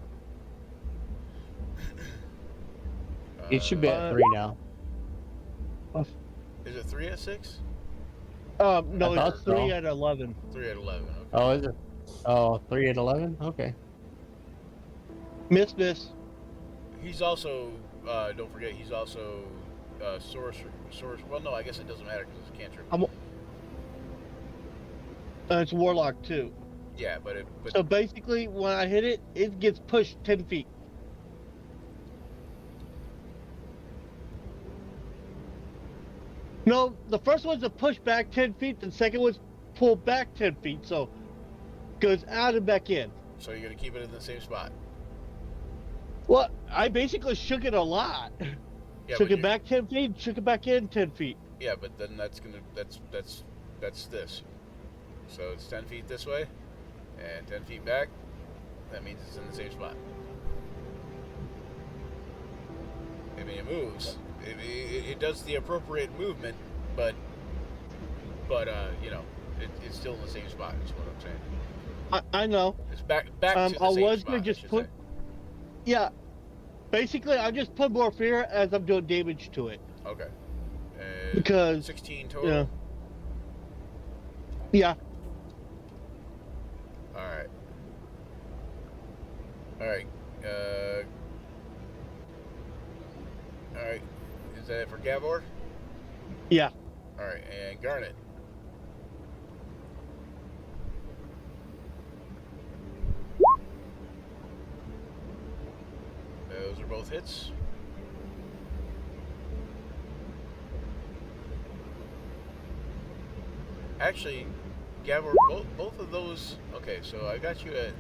It should be at 3 now. Is it 3 at 6? No, I thought it's 3 so. at 11. 3 at 11. Okay. Oh, is it? Oh, 3 at 11? Okay. Miss. He's also, don't forget, he's also sorcerer. Well, no, I guess it doesn't matter because it's a cantrip. It's Warlock too. Yeah, but So basically, when I hit it, it gets pushed 10 feet. No, the first one's a push back 10 feet, the second one's pull back 10 feet, so goes out and back in. so you're gonna keep it in the same spot. Well, I basically shook it a lot. Yeah, Shook but it you- back 10 feet, shook it back in 10 feet. Yeah, but then that's this. So it's 10 feet this way, and 10 feet back. That means it's in the same spot. I mean, it moves. It does the appropriate movement, but you know, it's still in the same spot. Is what I'm saying. I know. It's back to the I same was spot. gonna I just should put. say. Yeah. Basically, I just put more fear as I'm doing damage to it. Okay. Because. 16 total. Yeah. Yeah. All right. All right. All right. Is that it for Gavor? Yeah. All right, and Garnet. Those are both hits. Actually, Gavor, both of those. Okay, so I got you at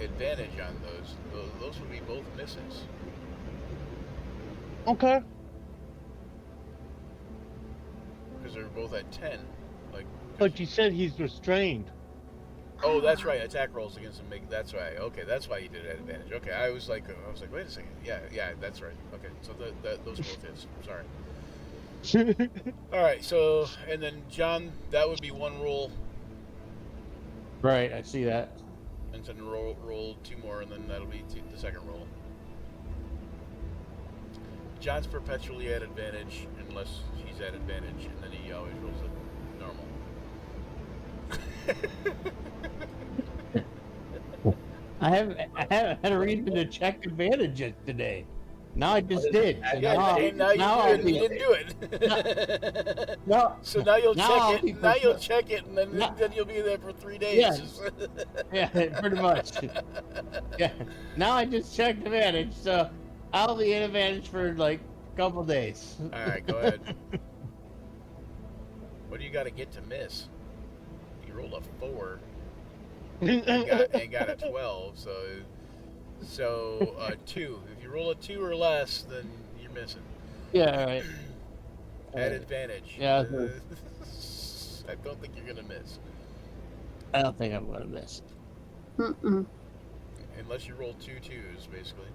advantage on those. Those would be both misses. Okay. Because they're both at 10. Like, But you said he's restrained. oh, that's right. Attack rolls against him. That's right. Okay, that's why you did it at advantage. Okay, I was like, wait a second. Yeah, that's right. Okay, so those are both hits. Sorry. All right. So, and then John, that would be one roll, Right, I see that. and then roll 2 more, and then that'll be the second roll. John's perpetually at advantage unless he's at advantage, and then he always rolls it normal. I haven't had a reason to check advantages today. Now I just did. So Yeah, and now I'll you be- didn't do it. No, So now you'll Now check I'll it. be Now you'll prepared. check it, and then Now- then you'll be there for 3 days. yeah, pretty much. Yeah. Now I just checked advantage, so I'll be in advantage for like a couple days. All right, go ahead. What do you got to get to miss? You rolled a 4 and got a 12, so 2. If you roll a 2 or less, then you're missing. Yeah, all right. at advantage. Yeah. I don't think you're gonna miss. I don't think I'm gonna miss. Mm-mm. Unless you roll 2 2s, basically.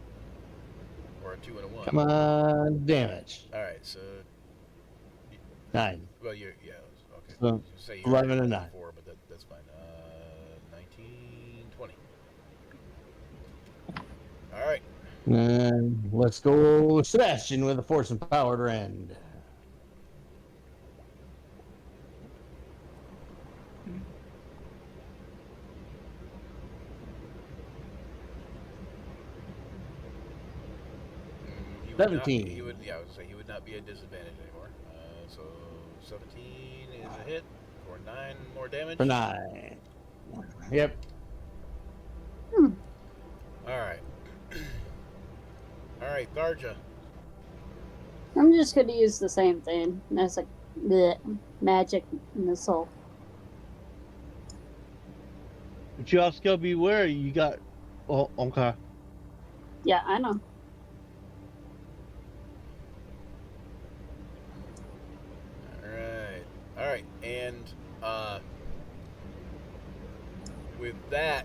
Or a 2 and a 1. Come on, damage. Alright, so. 9. Well, yeah, okay. So, You say 11 already and rolled 9. 4, but that's fine. 19, 20. Alright. And let's go Sebastian with a force empowered rend. He would 17. Not, he would, yeah, I would say he would not be at disadvantage anymore. So 17 is a hit for 9 more damage. For 9. Yep. Alright. Alright, Tharja. I'm just gonna use the same thing. That's like the magic missile. But you also gotta be wary. You got. Oh, okay. Yeah, I know. Alright, and with that,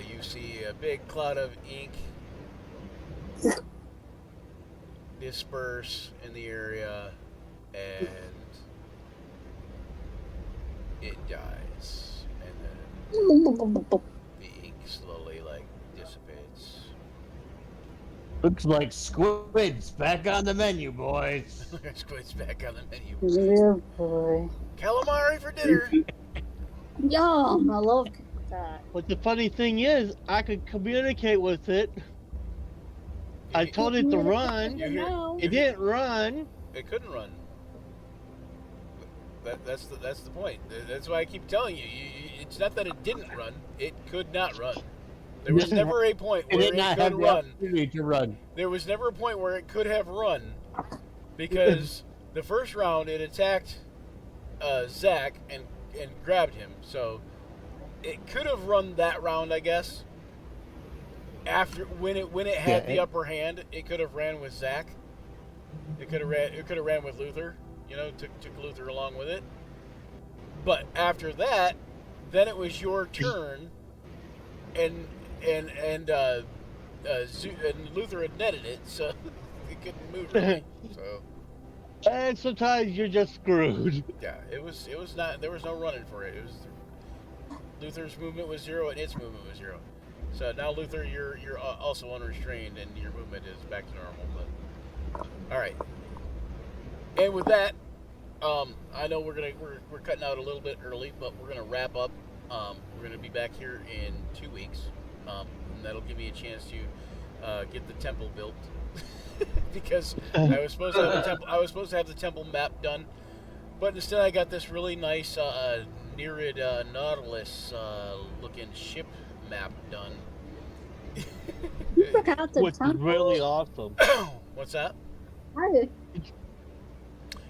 you see a big cloud of ink disperse in the area, and it dies, and then the ink slowly dissipates. Looks like squid's back on the menu, boys. Squid's back on the menu. Yeah, boy. Calamari for dinner. Yum! I love that. But the funny thing is, I could communicate with it. I told it to run. You hear- It didn't run. It couldn't run. That's the point. That's why I keep telling you. It's not that it didn't run. It could not run. There was never a point It where did it not could have the run. opportunity to run. There was never a point where it could have run, because the first round it attacked Zach and grabbed him. So it could have run that round, I guess. After when it had the upper hand, it could have ran with Zach. It could have ran with Luther. You know, took Luther along with it. But after that, then it was your turn, and Luther had netted it, so he couldn't move really. So And sometimes you're just screwed. yeah, it was not. There was no running for it. It was Luther's movement was 0 and its movement was 0. So now Luther, you're also unrestrained and your movement is back to normal. But all right. And with that, I know we're cutting out a little bit early, but we're gonna wrap up. We're gonna be back here in 2 weeks, and that'll give me a chance to get the temple built because I was supposed to have the temple map done, but instead I got this really nice Nereid Nautilus looking ship map done. You forgot the Which is temple. really awesome. What's that? Right.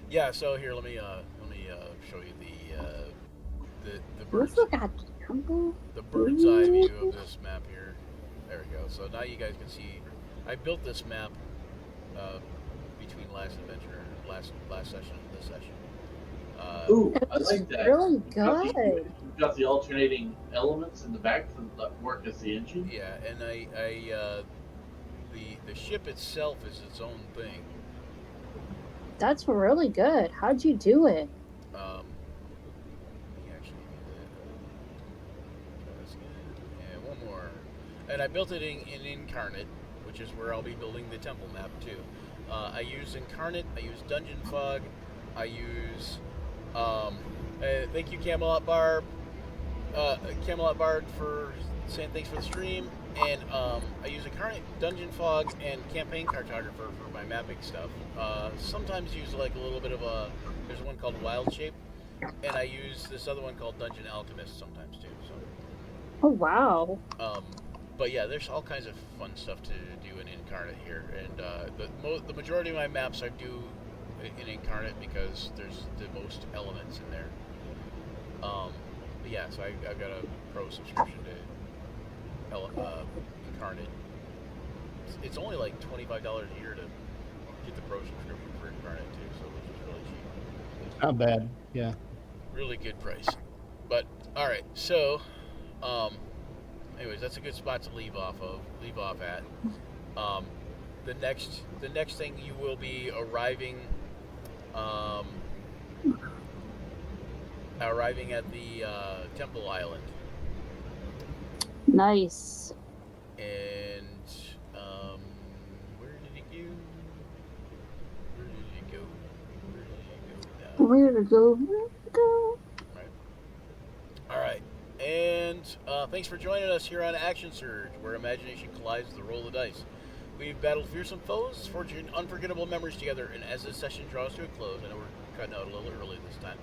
Yeah. So here, let me show you the You bird's forgot the temple. the bird's eye view of this map here. There we go. So now you guys can see. I built this map between last adventure, last session, and this session. Ooh, I It's like that. really You've got the- good. You've got the alternating elements in the back that work as the engine. Yeah, and the ship itself is its own thing. That's really good. How'd you do it? Let me actually do that. And one more. And I built it in Incarnate, which is where I'll be building the temple map too. I use Incarnate, I use Dungeon Fog, I use thank you Camelot Bard for saying thanks for the stream, and I use Incarnate, Dungeon Fog, and Campaign Cartographer for my mapping stuff. Sometimes use like a little bit of there's one called Wild Shape, and I use this other one called Dungeon Alchemist sometimes too. So Oh wow. but yeah, there's all kinds of fun stuff to do in Incarnate here, and the majority of my maps I do in Incarnate because there's the most elements in there. But yeah, so I've got a pro subscription to Incarnate. It's only like $25 a year to get the pro subscription for Incarnate too, so which is really cheap. Not bad. Yeah. Really good price. But all right, so anyways, that's a good spot to leave off at. The next thing you will be arriving at the Temple Island, Nice. and where did he go? Where did he go? Where to go? Where to go? All right. And thanks for joining us here on Action Surge, where imagination collides with the roll of the dice. We've battled fearsome foes, forged unforgettable memories together, and as this session draws to a close, I know we're cutting out a little early this time,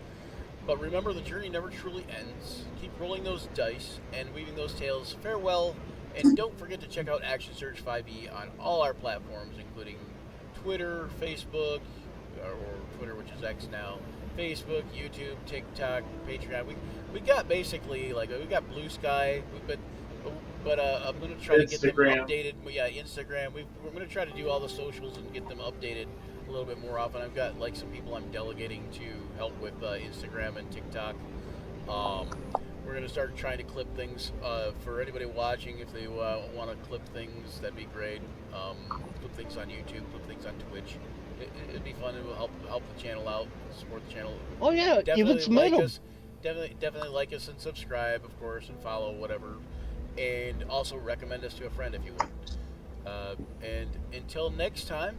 but remember, the journey never truly ends. Keep rolling those dice and weaving those tales. Farewell, and don't forget to check out Action Surge 5e on all our platforms, including Twitter, Facebook, or Twitter, which is X now, Facebook, YouTube, TikTok, Patreon. We got basically we got Blue Sky, but I'm gonna try to get them Instagram. updated. Yeah, Instagram. We're gonna try to do all the socials and get them updated a little bit more often. I've got some people I'm delegating to help with Instagram and TikTok. We're gonna start trying to clip things for anybody watching. If they want to clip things, that'd be great. Clip things on YouTube, clip things on Twitch. It'd be fun. It will help the channel out, support the channel. Oh yeah, even Definitely submit like them. us. Definitely like us and subscribe, of course, and follow whatever. And also recommend us to a friend if you would. And until next time,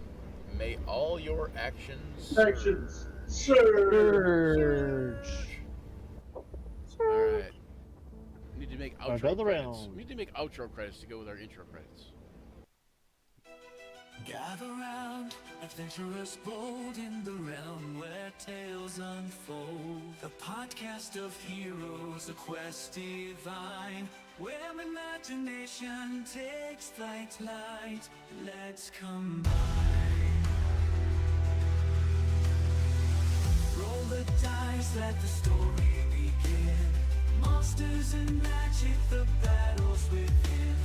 may all your actions Actions. Surge. Alright. We need to make outro Another credits. round. We need to make outro credits to go with our intro credits. Gather round, adventurers bold in the realm where tales unfold. The podcast of heroes, a quest divine, where imagination takes flight. Let's combine. Roll the dice, let the story begin. Monsters and magic, the battles within.